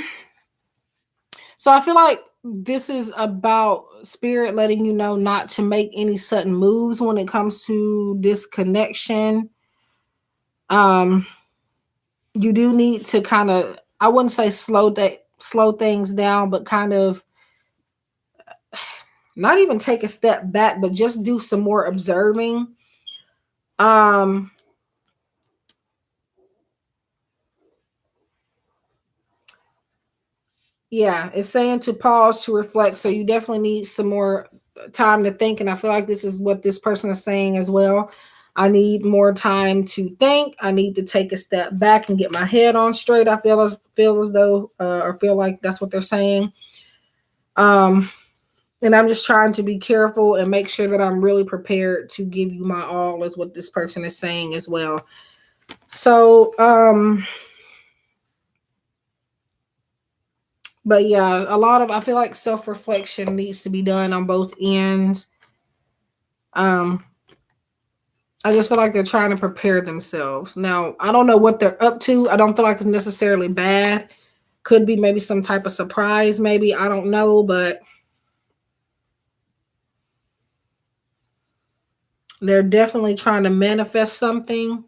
[SPEAKER 1] I feel like this is about spirit letting you know not to make any sudden moves when it comes to this connection. You do need to kind of, I wouldn't say slow things down, but kind of not even take a step back, but just do some more observing. Yeah, it's saying to pause, to reflect. So you definitely need some more time to think. And I feel like this is what this person is saying as well. I need more time to think. I need to take a step back and get my head on straight. I feel as though, or feel like that's what they're saying. And I'm just trying to be careful and make sure that I'm really prepared to give you my all, is what this person is saying as well. So, but yeah, I feel like self-reflection needs to be done on both ends. I just feel like they're trying to prepare themselves. Now, I don't know what they're up to. I don't feel like it's necessarily bad. Could be maybe some type of surprise, maybe. I don't know, but they're definitely trying to manifest something.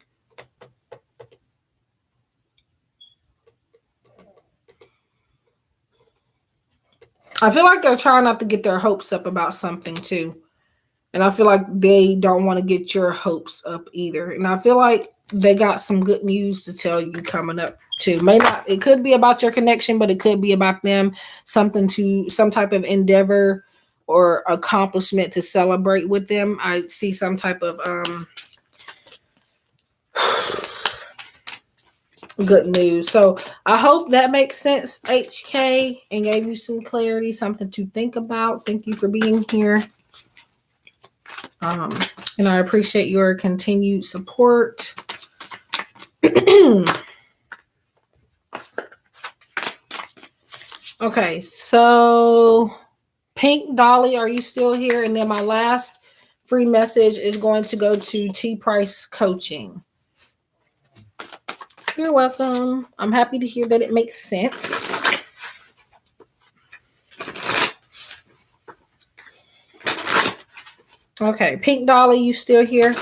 [SPEAKER 1] I feel like they're trying not to get their hopes up about something too. And I feel like they don't want to get your hopes up either. And I feel like they got some good news to tell you coming up too. May not, it could be about your connection, but it could be about them, some type of endeavor or accomplishment to celebrate with them. I see some type of good news. So I hope that makes sense, HK, and gave you some clarity, something to think about. Thank you for being here. And I appreciate your continued support. Okay, so Pink Dolly, are you still here? And then my last free message is going to go to T Price Coaching. You're welcome. I'm happy to hear that it makes sense. Okay, Pink Dolly, you still here?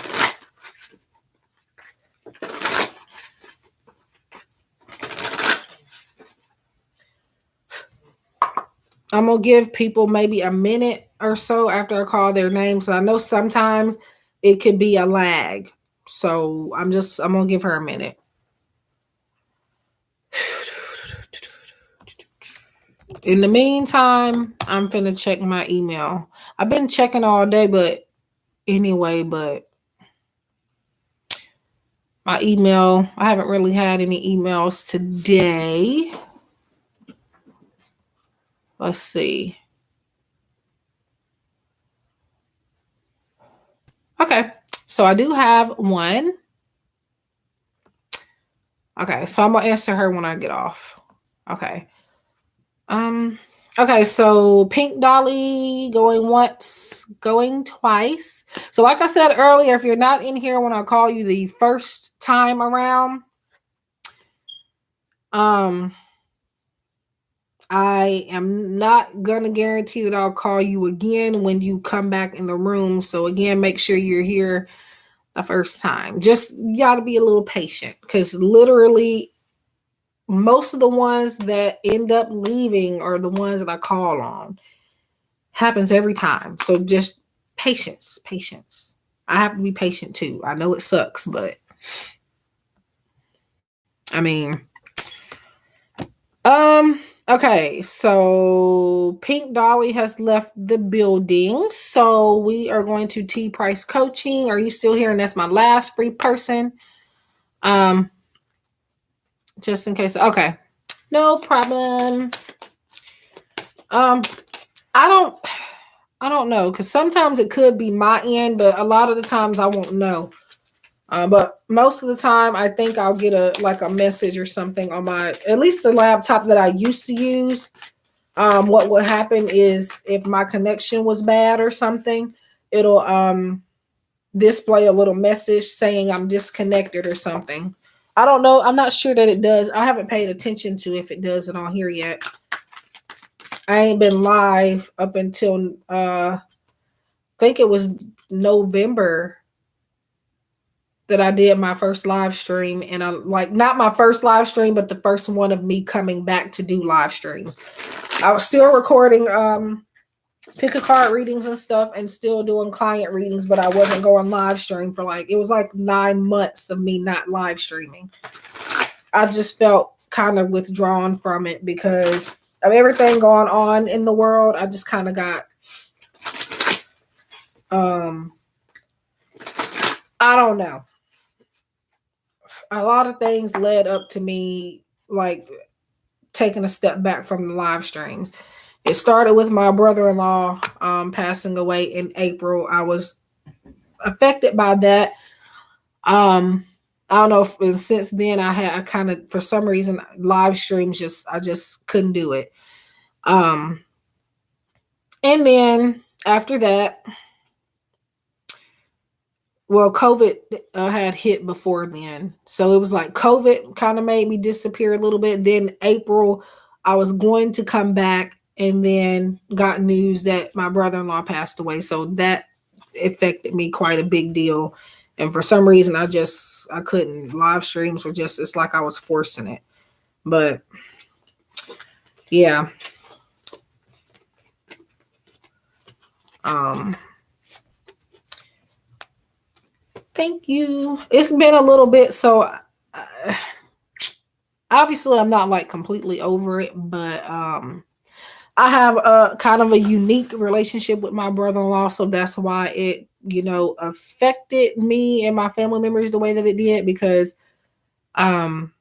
[SPEAKER 1] I'm going to give people maybe a minute or so after I call their names. I know sometimes it could be a lag. So I'm going to give her a minute. In the meantime, I'm finna check my email. I've been checking all day, but my email, I haven't really had any emails today. Let's see. Okay, so I do have one. Okay, so I'm gonna answer her when I get off. Okay. Okay, so Pink Dolly going once, going twice. So, like I said earlier, if you're not in here when I call you the first time around, um, I am not gonna guarantee that I'll call you again when you come back in the room. So again, make sure you're here the first time. Just you gotta be a little patient because literally most of the ones that end up leaving are the ones that I call on. Happens every time. So just patience, patience. I have to be patient too. I know it sucks, but I mean, okay, so Pink Dolly has left the building. So we are going to T Price Coaching. Are you still here? And that's my last free person. Um, just in case. Okay. No problem. Um, I don't I don't know because sometimes it could be my end, but a lot of the times I won't know. But most of the time, I think I'll get a message or something on my at least the laptop that I used to use. What would happen is if my connection was bad or something, it'll display a little message saying I'm disconnected or something. I don't know. I'm not sure that it does. I haven't paid attention to if it does it on here yet. I ain't been live up until I think it was November that I did my first live stream, and I like not my first live stream, but the first one of me coming back to do live streams. I was still recording pick a card readings and stuff and still doing client readings, but I wasn't going live stream for it was like 9 months of me not live streaming. I just felt kind of withdrawn from it because of everything going on in the world. I just kind of got I don't know. A lot of things led up to me like taking a step back from the live streams. It started with my brother-in-law passing away in April. I was affected by that. I don't know if since then I kind of for some reason live streams I just couldn't do it. And then after that, well, COVID had hit before then. So it was like COVID kind of made me disappear a little bit. Then April, I was going to come back and then got news that my brother-in-law passed away. So that affected me quite a big deal. And for some reason, I couldn't. Live streams were just, it's like I was forcing it. But yeah. Thank you. It's been a little bit, so obviously I'm not like completely over it, but I have a kind of a unique relationship with my brother-in-law, so that's why it, affected me and my family members the way that it did because him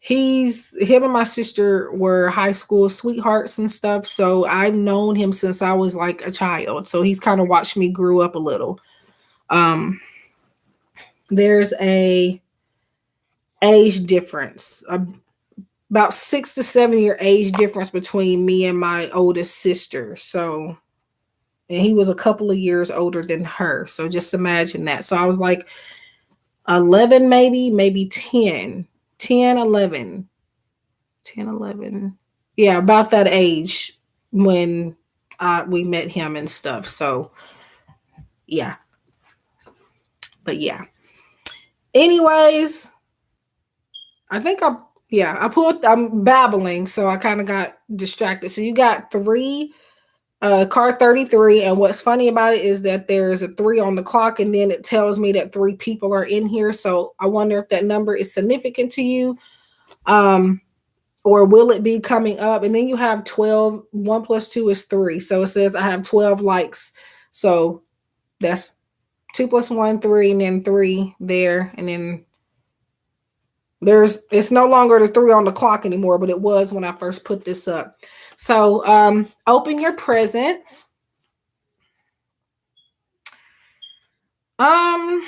[SPEAKER 1] and my sister were high school sweethearts and stuff, so I've known him since I was like a child. So he's kind of watched me grow up a little. There's a age difference, about 6 to 7 year age difference between me and my oldest sister. So, and he was a couple of years older than her. So just imagine that. So I was like 11, maybe 10, 10, 11, 10, 11. Yeah, about that age when we met him and stuff. So yeah, but yeah. Anyways, I think I'm babbling, so I kind of got distracted. So you got card 33, and what's funny about it is that there's a 3 on the clock, and then it tells me that 3 people are in here. So I wonder if that number is significant to you, or will it be coming up? And then you have 12. 1 plus 2 is 3. So it says I have 12 likes. So that's 2 plus 1, 3, and then 3 there, and then it's no longer the 3 on the clock anymore, but it was when I first put this up. So open your presents. I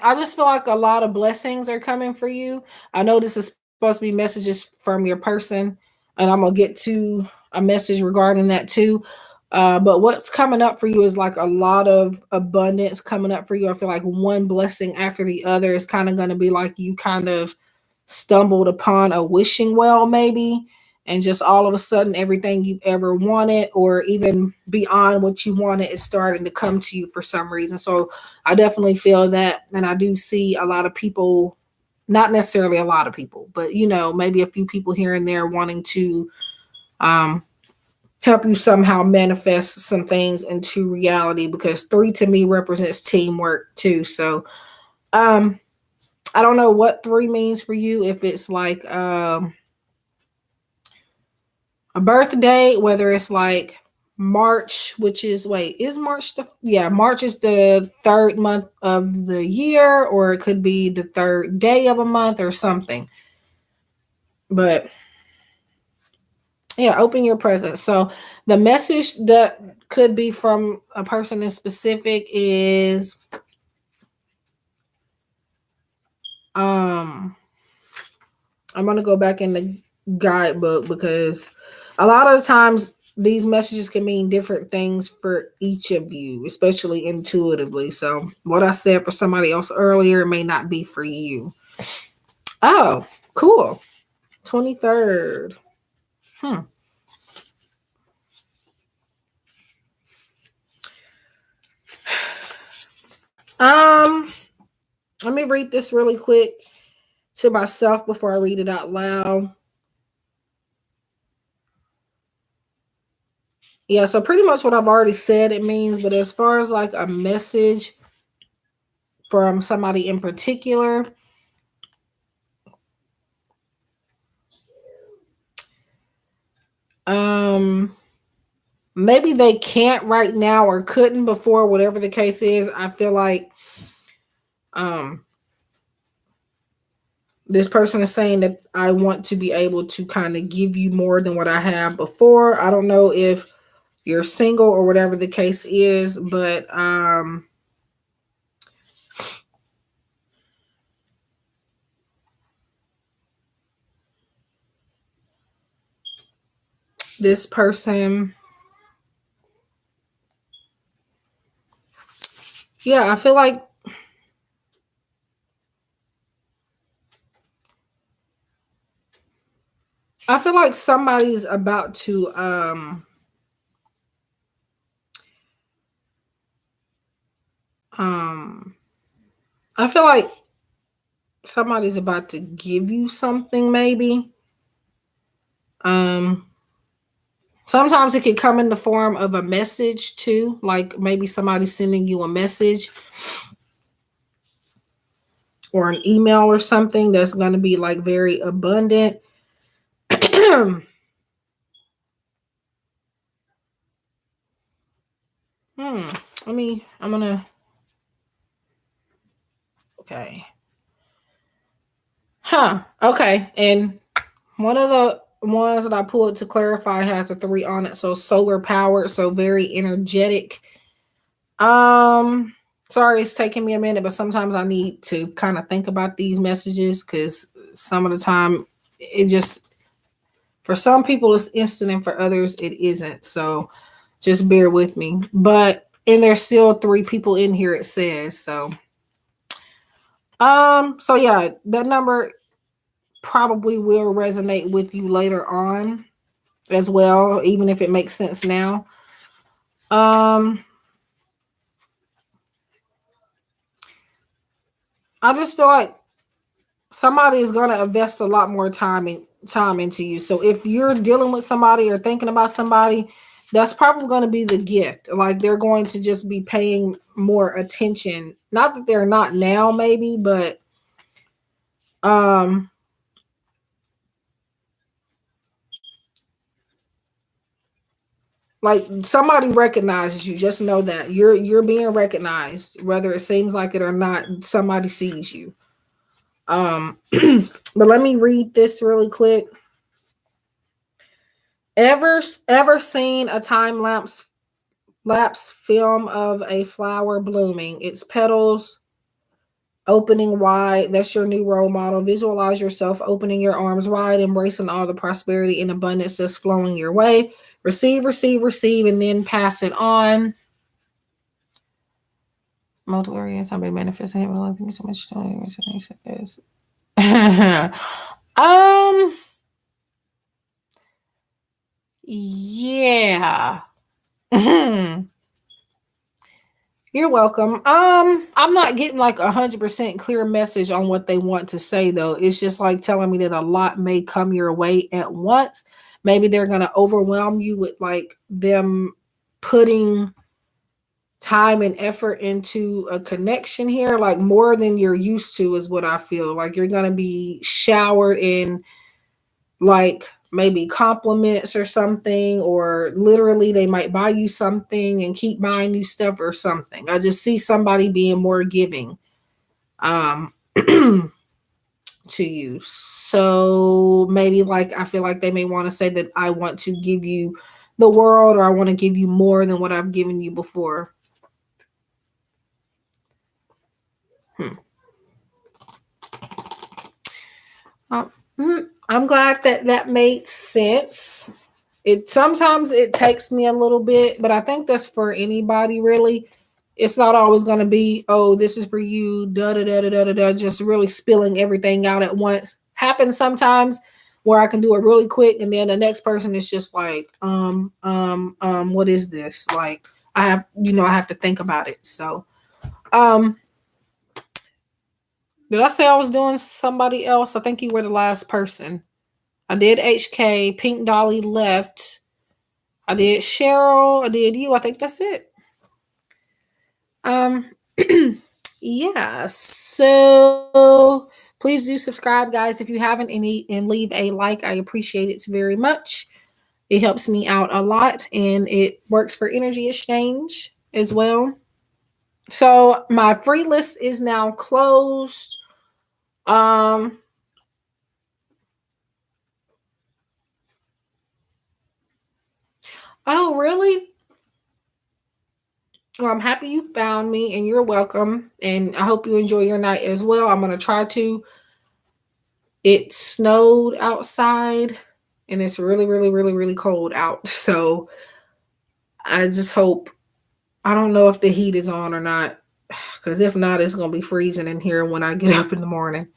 [SPEAKER 1] just feel like a lot of blessings are coming for you. I know this is supposed to be messages from your person. and I'm gonna get to a message regarding that too. But what's coming up for you is like a lot of abundance coming up for you. I feel like one blessing after the other is kind of going to be like you kind of stumbled upon a wishing well, maybe, and just all of a sudden everything you ever wanted, or even beyond what you wanted, is starting to come to you for some reason. So I definitely feel that, and I do see a lot of people, not necessarily a lot of people, but maybe a few people here and there wanting to um, help you somehow manifest some things into reality, because three to me represents teamwork too. So um, I don't know what three means for you. If it's like a birthday, whether it's like March, which is is March March is the third month of the year, or it could be the third day of a month or something. But yeah, open your presence. So the message that could be from a person in specific is I'm gonna go back in the guidebook, because a lot of the times these messages can mean different things for each of you, especially intuitively. So what I said for somebody else earlier may not be for you. Oh, cool. 23rd. Hmm. Um, Let me read this really quick to myself before I read it out loud. Yeah, so pretty much what I've already said it means, but as far as like a message from somebody in particular, um maybe they can't right now or couldn't before, whatever the case is. I feel like um this person is saying that I want to be able to kind of give you more than what I have before. I don't know if you're single or whatever the case is, but this person, yeah, I feel like somebody's about to um I feel like somebody's about to give you something, maybe. Um Sometimes it could come in the form of a message too, like maybe somebody sending you a message or an email or something that's going to be like very abundant. hmm, I'm gonna, okay. Okay. And one of the ones that I pulled to clarify has a three on it. So solar powered, so very energetic. Um, Sorry, it's taking me a minute, but sometimes I need to kind of think about these messages, because some of the time it just, for some people it's instant and for others it isn't. So just bear with me. But and there's still three people in here, it says. So yeah, that number probably will resonate with you later on as well, even if it makes sense now. Um I just feel like somebody is going to invest a lot more time into you. So if you're dealing with somebody or thinking about somebody, that's probably going to be the gift. Like they're going to just be paying more attention. Not that they're not now, maybe, but um like somebody recognizes you. Just know that you're being recognized, whether it seems like it or not. Somebody sees you. But let me read this really quick. Ever seen a time lapse film of a flower blooming? Its petals opening wide. That's your new role model. Visualize yourself opening your arms wide, embracing all the prosperity and abundance that's flowing your way. Receive, receive, receive, and then pass it on. Multiple areas. I've been manifesting. Thank you so much. Yeah. You're welcome. I'm not getting like 100% clear message on what they want to say though. It's just like telling me that a lot may come your way at once. Maybe they're gonna overwhelm you with like them putting time and effort into a connection here, like more than you're used to, is what I feel. Like you're gonna be showered in like maybe compliments or something, or literally they might buy you something and keep buying you stuff or something. I just see somebody being more giving to you. So maybe like I feel like they may want to say that I want to give you the world, or I want to give you more than what I've given you before. I'm glad that that made sense. It sometimes it takes me a little bit, but I think that's for anybody really. It's not always going to be, oh, this is for you, da da da da da da, just really spilling everything out at once. Happens sometimes where I can do it really quick, and then the next person is just like, what is this? Like, I have, I have to think about it. So, did I say I was doing somebody else? I think you were the last person. I did HK. Pink Dolly left. I did Cheryl. I did you. I think that's it. Yeah. So please do subscribe, guys, if you haven't, and leave a like. I appreciate it very much. It helps me out a lot, and it works for energy exchange as well. So my free list is now closed. Oh, really? Well, I'm happy you found me, and you're welcome. And I hope you enjoy your night as well. I'm going to try to. It snowed outside, and it's really, really, really, really cold out. So I just hope, I don't know if the heat is on or not, because if not, it's going to be freezing in here when I get up in the morning.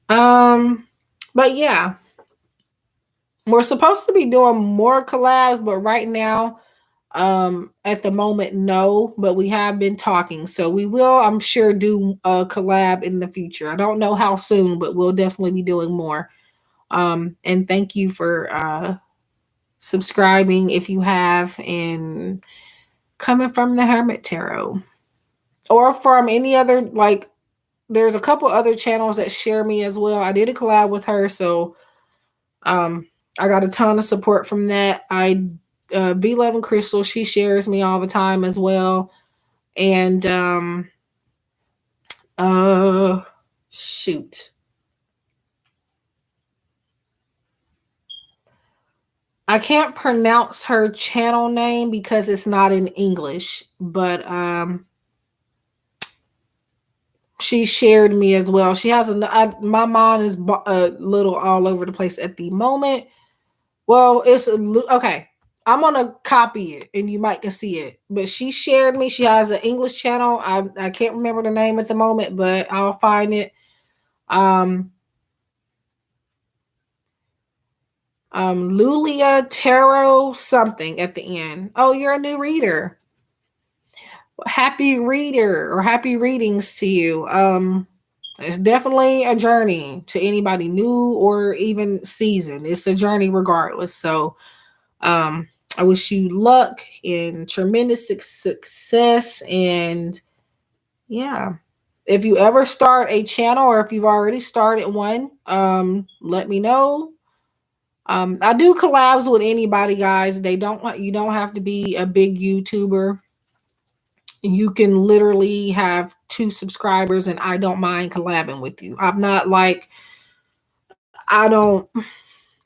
[SPEAKER 1] But yeah, we're supposed to be doing more collabs, but right now, at the moment, no, but we have been talking, so we will, I'm sure, do a collab in the future. I don't know how soon, but we'll definitely be doing more. And thank you for subscribing if you have, and coming from the Hermit Tarot, or from any other, like, there's a couple other channels that share me as well. I did a collab with her, so I got a ton of support from that. V11 and Crystal, she shares me all the time as well. And shoot. I can't pronounce her channel name because it's not in English, but she shared me as well. She has my mind is a little all over the place at the moment. Well, it's okay. I'm gonna copy it, and you might can see it. But she shared me. She has an English channel. I can't remember the name at the moment, but I'll find it. Lulia Tarot something at the end. Oh, you're a new reader. Happy reader, or happy readings to you. It's definitely a journey to anybody new or even seasoned. It's a journey regardless. So I wish you luck and tremendous success. And yeah, if you ever start a channel, or if you've already started one, let me know. I do collabs with anybody, guys. You don't have to be a big YouTuber. You can literally have 2 subscribers, and I don't mind collabing with you. I'm not like, I'm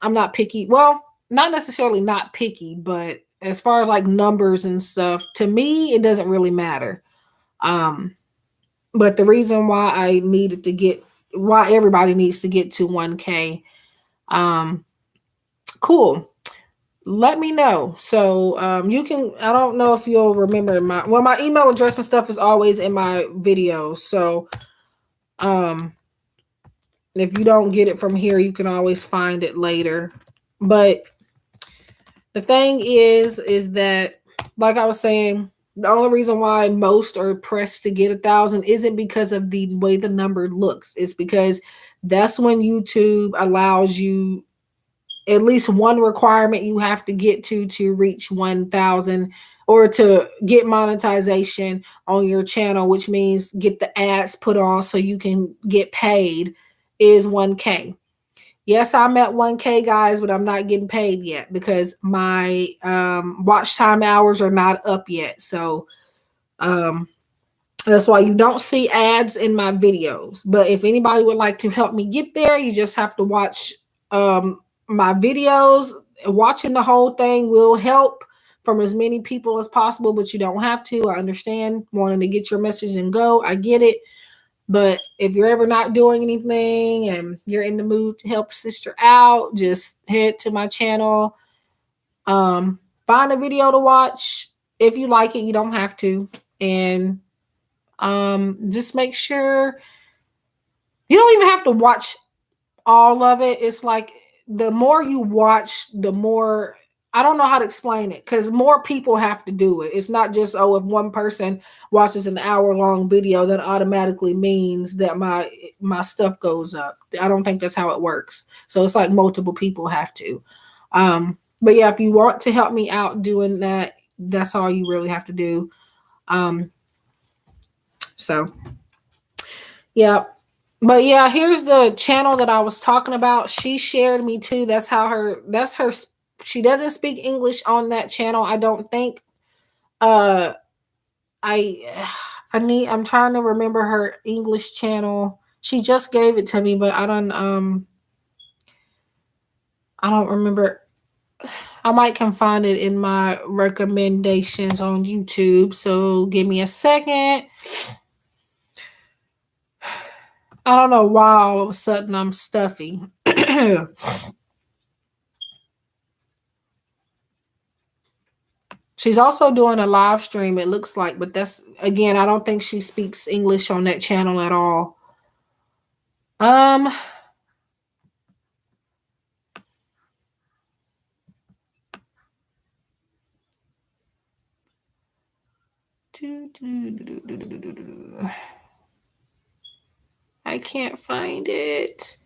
[SPEAKER 1] not picky. Well, not necessarily not picky, but as far as like numbers and stuff, to me, it doesn't really matter. Um, But the reason why why everybody needs to get to 1K, cool. Let me know. So you can, I don't know if you'll remember my email address and stuff is always in my videos. So if you don't get it from here, you can always find it later. But the thing is that, like I was saying, the only reason why most are pressed to get 1,000 isn't because of the way the number looks. It's because that's when YouTube allows you at least one requirement you have to get to reach 1,000 or to get monetization on your channel, which means get the ads put on so you can get paid, is 1K. Yes, I'm at 1K, guys, but I'm not getting paid yet because my watch time hours are not up yet. So that's why you don't see ads in my videos. But if anybody would like to help me get there, you just have to watch my videos. Watching the whole thing will help from as many people as possible, but you don't have to. I understand wanting to get your message and go. I get it. But if you're ever not doing anything and you're in the mood to help a sister out, just head to my channel. Find a video to watch. If you like it, you don't have to. And just make sure you don't even have to watch all of it. It's like the more you watch, the more, I don't know how to explain it, because more people have to do it. It's not just, oh, if one person watches an hour-long video, that automatically means that my stuff goes up. I don't think that's how it works. So it's like multiple people have to. But yeah, if you want to help me out doing that, that's all you really have to do. So yeah. But yeah, here's the channel that I was talking about. She shared me too. That's her. She doesn't speak English on that channel, I don't think. Uh I'm trying to remember her English channel. She just gave it to me, but I don't remember. I might can find it in my recommendations on YouTube. So give me a second. I don't know why all of a sudden I'm stuffy. She's also doing a live stream, it looks like, but that's, again, I don't think she speaks English on that channel at all. I can't find it.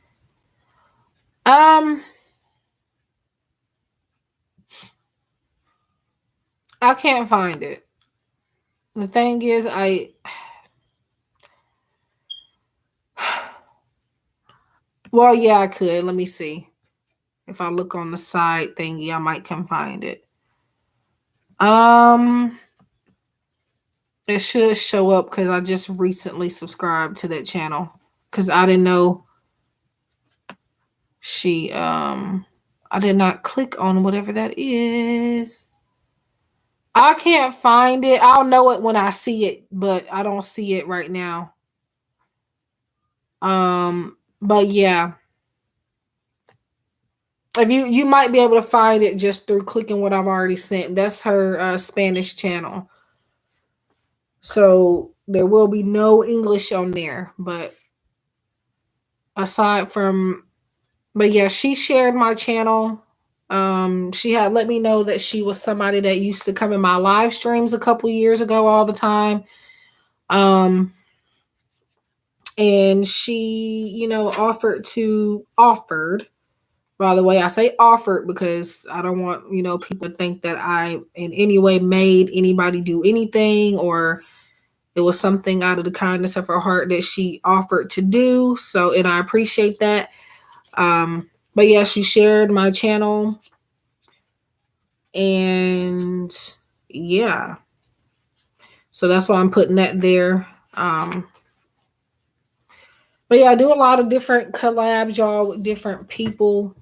[SPEAKER 1] I can't find it. The thing is, well, yeah, I could. Let me see. If I look on the side thingy, I might can find it. It should show up because I just recently subscribed to that channel because I didn't know I did not click on whatever that is. I can't find it. I'll know it when I see it, but I don't see it right now. But yeah. If you might be able to find it just through clicking what I've already sent. That's her Spanish channel. So there will be no English on there, but aside from, but yeah, she shared my channel. She had let me know that she was somebody that used to come in my live streams a couple years ago all the time. And she, offered, by the way, I say offered because I don't want, people to think that I in any way made anybody do anything, or it was something out of the kindness of her heart that she offered to do. So, and I appreciate that. But yeah, she shared my channel, and yeah, so that's why I'm putting that there. But yeah, I do a lot of different collabs, y'all, with different people.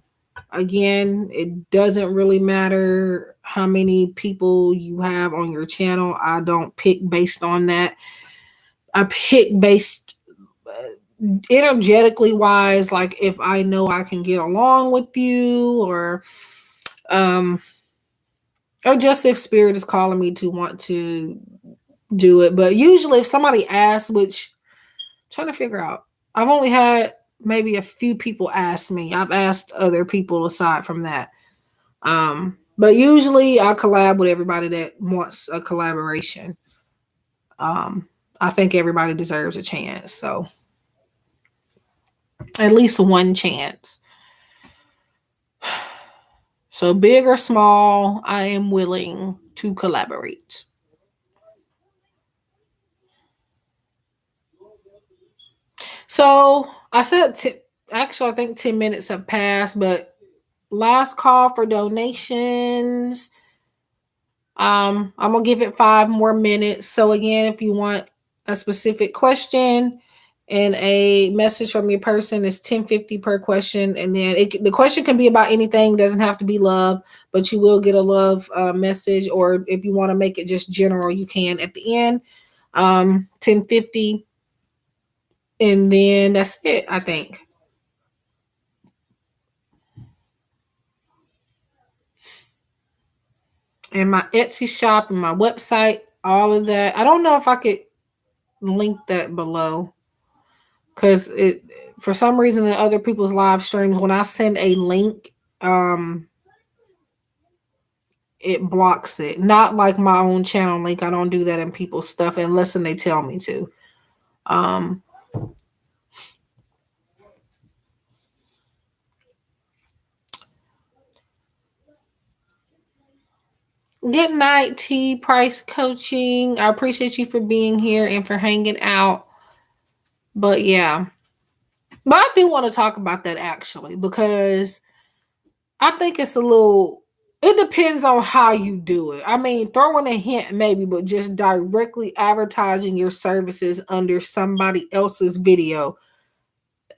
[SPEAKER 1] Again, it doesn't really matter how many people you have on your channel. I don't pick based on that. I pick based energetically wise, like if I know I can get along with you, um or just if spirit is calling me to want to do it. But usually if somebody asks, which I'm trying to figure out, I've only had maybe a few people ask me. I've asked other people aside from that. But usually I collab with everybody that wants a collaboration. Um, I think everybody deserves a chance. So at least one chance. So big or small, I am willing to collaborate. So I said, actually, I think 10 minutes have passed, but last call for donations. I'm gonna give it 5 more minutes. So again, if you want a specific question and a message from your person, it's 10.50 per question, and then the question can be about anything. Doesn't have to be love, but you will get a love message. Or if you want to make it just general, you can at the end. 10.50, and then that's it. I think. And my Etsy shop and my website, all of that. I don't know if I could link that below because it for some reason in other people's live streams when I send a link, it blocks it. Not like my own channel link. I don't do that in people's stuff unless they tell me to. Um, Good night, T Price Coaching. I appreciate you for being here and for hanging out. But yeah, but I do want to talk about that actually because I think it's a little. It depends on how you do it. I mean, throwing a hint maybe, but just directly advertising your services under somebody else's video,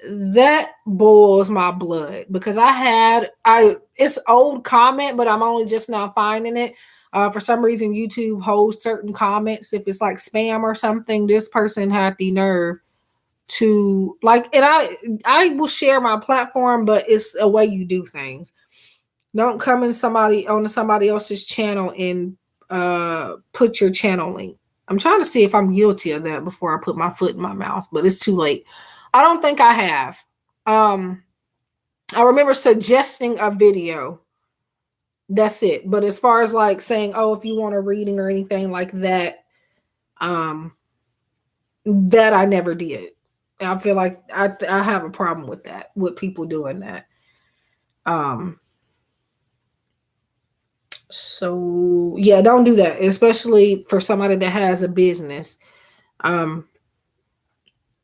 [SPEAKER 1] that boils my blood because it's old comment, but I'm only just now finding it. For some reason, YouTube holds certain comments. If it's like spam or something, this person had the nerve to like, and I will share my platform, but it's a way you do things. Don't come in somebody else's channel and put your channel link. I'm trying to see if I'm guilty of that before I put my foot in my mouth, but it's too late. I don't think I have. Um, I remember suggesting a video. That's it. But as far as like saying, oh, if you want a reading or anything like that, um, that I never did. I feel like I have a problem with that, with people doing that. Um, So yeah, don't do that, especially for somebody that has a business. Um,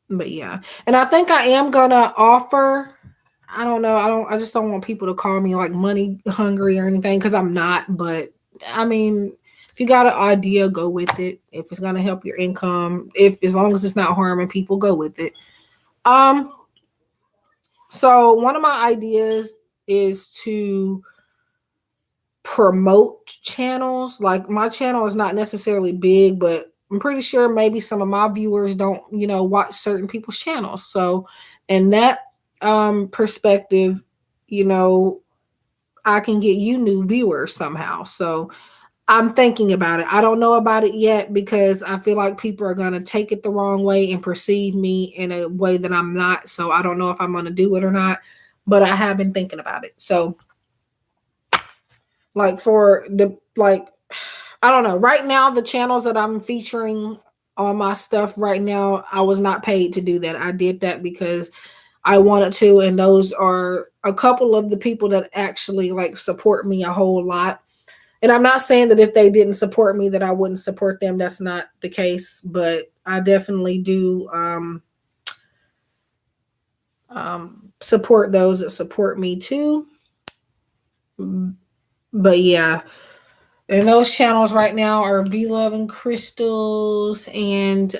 [SPEAKER 1] but yeah, and I think I am gonna offer. I don't know. I just don't want people to call me like money hungry or anything because I'm not. But I mean, if you got an idea, go with it. If it's gonna help your income, if as long as it's not harming people, go with it. Um. So one of my ideas is to promote channels. Like my channel is not necessarily big, but I'm pretty sure maybe some of my viewers don't, watch certain people's channels. So, in that perspective, you know, I can get you new viewers somehow. So, I'm thinking about it. I don't know about it yet because I feel like people are going to take it the wrong way and perceive me in a way that I'm not. So, I don't know if I'm going to do it or not, but I have been thinking about it. So, like for the like I don't know. Right now, the channels that I'm featuring on my stuff right now, I was not paid to do that. I did that because I wanted to, and those are a couple of the people that actually like support me a whole lot. And I'm not saying that if they didn't support me that I wouldn't support them. That's not the case, but I definitely do support those that support me too. But yeah, and those channels right now are V Love and Crystals and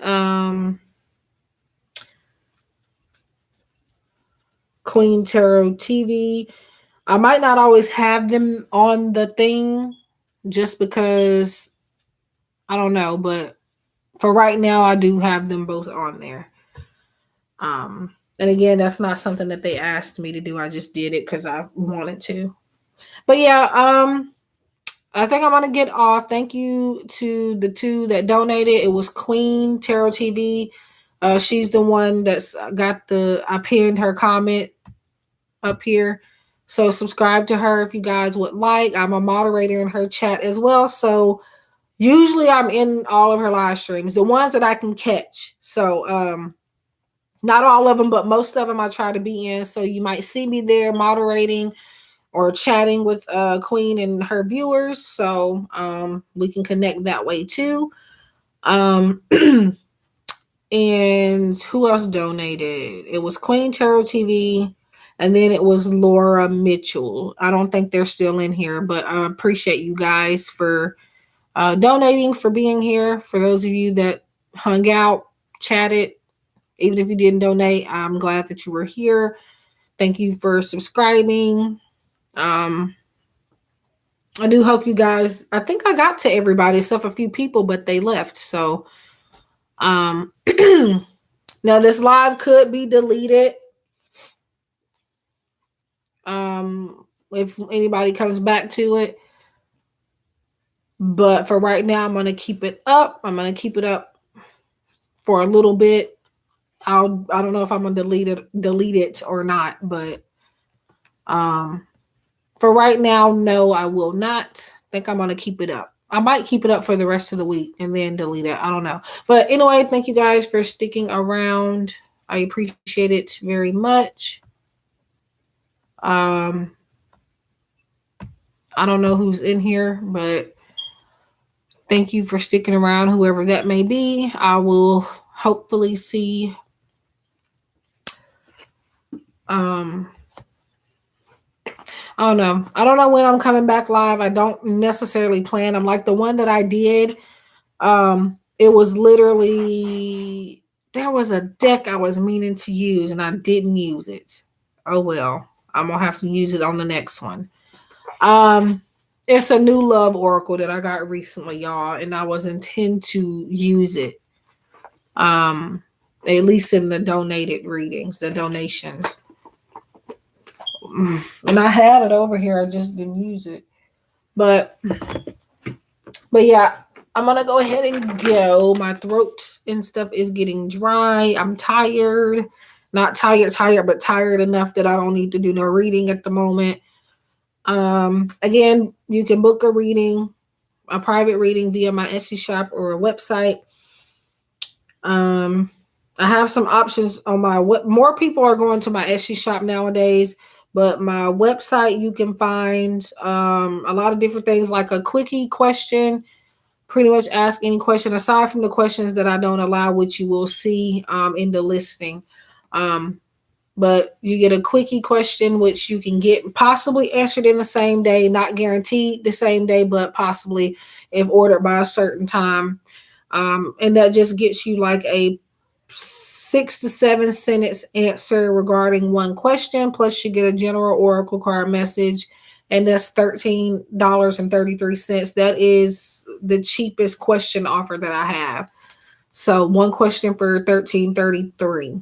[SPEAKER 1] Queen Tarot TV. I might not always have them on the thing just because I don't know, but for right now, I do have them both on there. And again, that's not something that they asked me to do. I just did it because I wanted to. But yeah, I think I'm gonna get off. Thank you to the two that donated. It was Queen Tarot TV. She's the one that's got I pinned her comment up here. So subscribe to her if you guys would like. I'm a moderator in her chat as well. So usually I'm in all of her live streams, the ones that I can catch. So not all of them, but most of them I try to be in. So you might see me there moderating or chatting with Queen and her viewers. So we can connect that way too. And who else donated? It was Queen Tarot TV, and then it was Laura Mitchell. I don't think they're still in here, but I appreciate you guys for donating, for being here. For those of you that hung out, chatted, even if you didn't donate, I'm glad that you were here. Thank you for subscribing. I do hope you guys, I think I got to everybody except a few people, but they left. So now this live could be deleted. If anybody comes back to it. But for right now, I'm gonna keep it up. I'm gonna keep it up for a little bit. I don't know if I'm gonna delete it or not, but for right now, no, I will not. I think I'm gonna keep it up. I might keep it up for the rest of the week and then delete it. I don't know. But anyway, thank you guys for sticking around. I appreciate it very much. I don't know who's in here, but thank you for sticking around, whoever that may be. I will hopefully see. I don't know. I don't know when I'm coming back live. I don't necessarily plan. I'm like the one that I did. It was literally, there was a deck I was meaning to use and I didn't use it. Oh well. I'm gonna have to use it on the next one. It's a new love oracle that I got recently, y'all, and I was intend to use it. At least in the donated readings, the donations. And I had it over here, I just didn't use it. But yeah, I'm gonna go ahead and go. My throat and stuff is getting dry. I'm tired. Not tired, but tired enough that I don't need to do no reading at the moment. Again, you can book a reading, a private reading via my Etsy shop or a website. I have some options on my more people are going to my Etsy shop nowadays, but my website you can find a lot of different things like a quickie question. Pretty much ask any question aside from the questions that I don't allow, which you will see in the listing. But you get a quickie question, which you can get possibly answered in the same day, not guaranteed the same day, but possibly if ordered by a certain time. And that just gets you like a 6 to 7 sentence answer regarding one question. Plus, you get a general oracle card message, and that's $13.33. That is the cheapest question offer that I have. So one question for $13.33.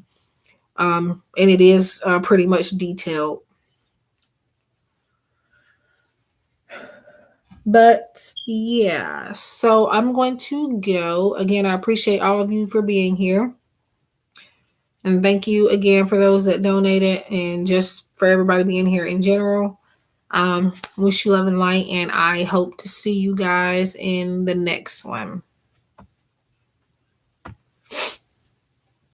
[SPEAKER 1] And it is pretty much detailed. But yeah, so I'm going to go. Again, I appreciate all of you for being here. And thank you again for those that donated and just for everybody being here in general. Wish you love and light, and I hope to see you guys in the next one.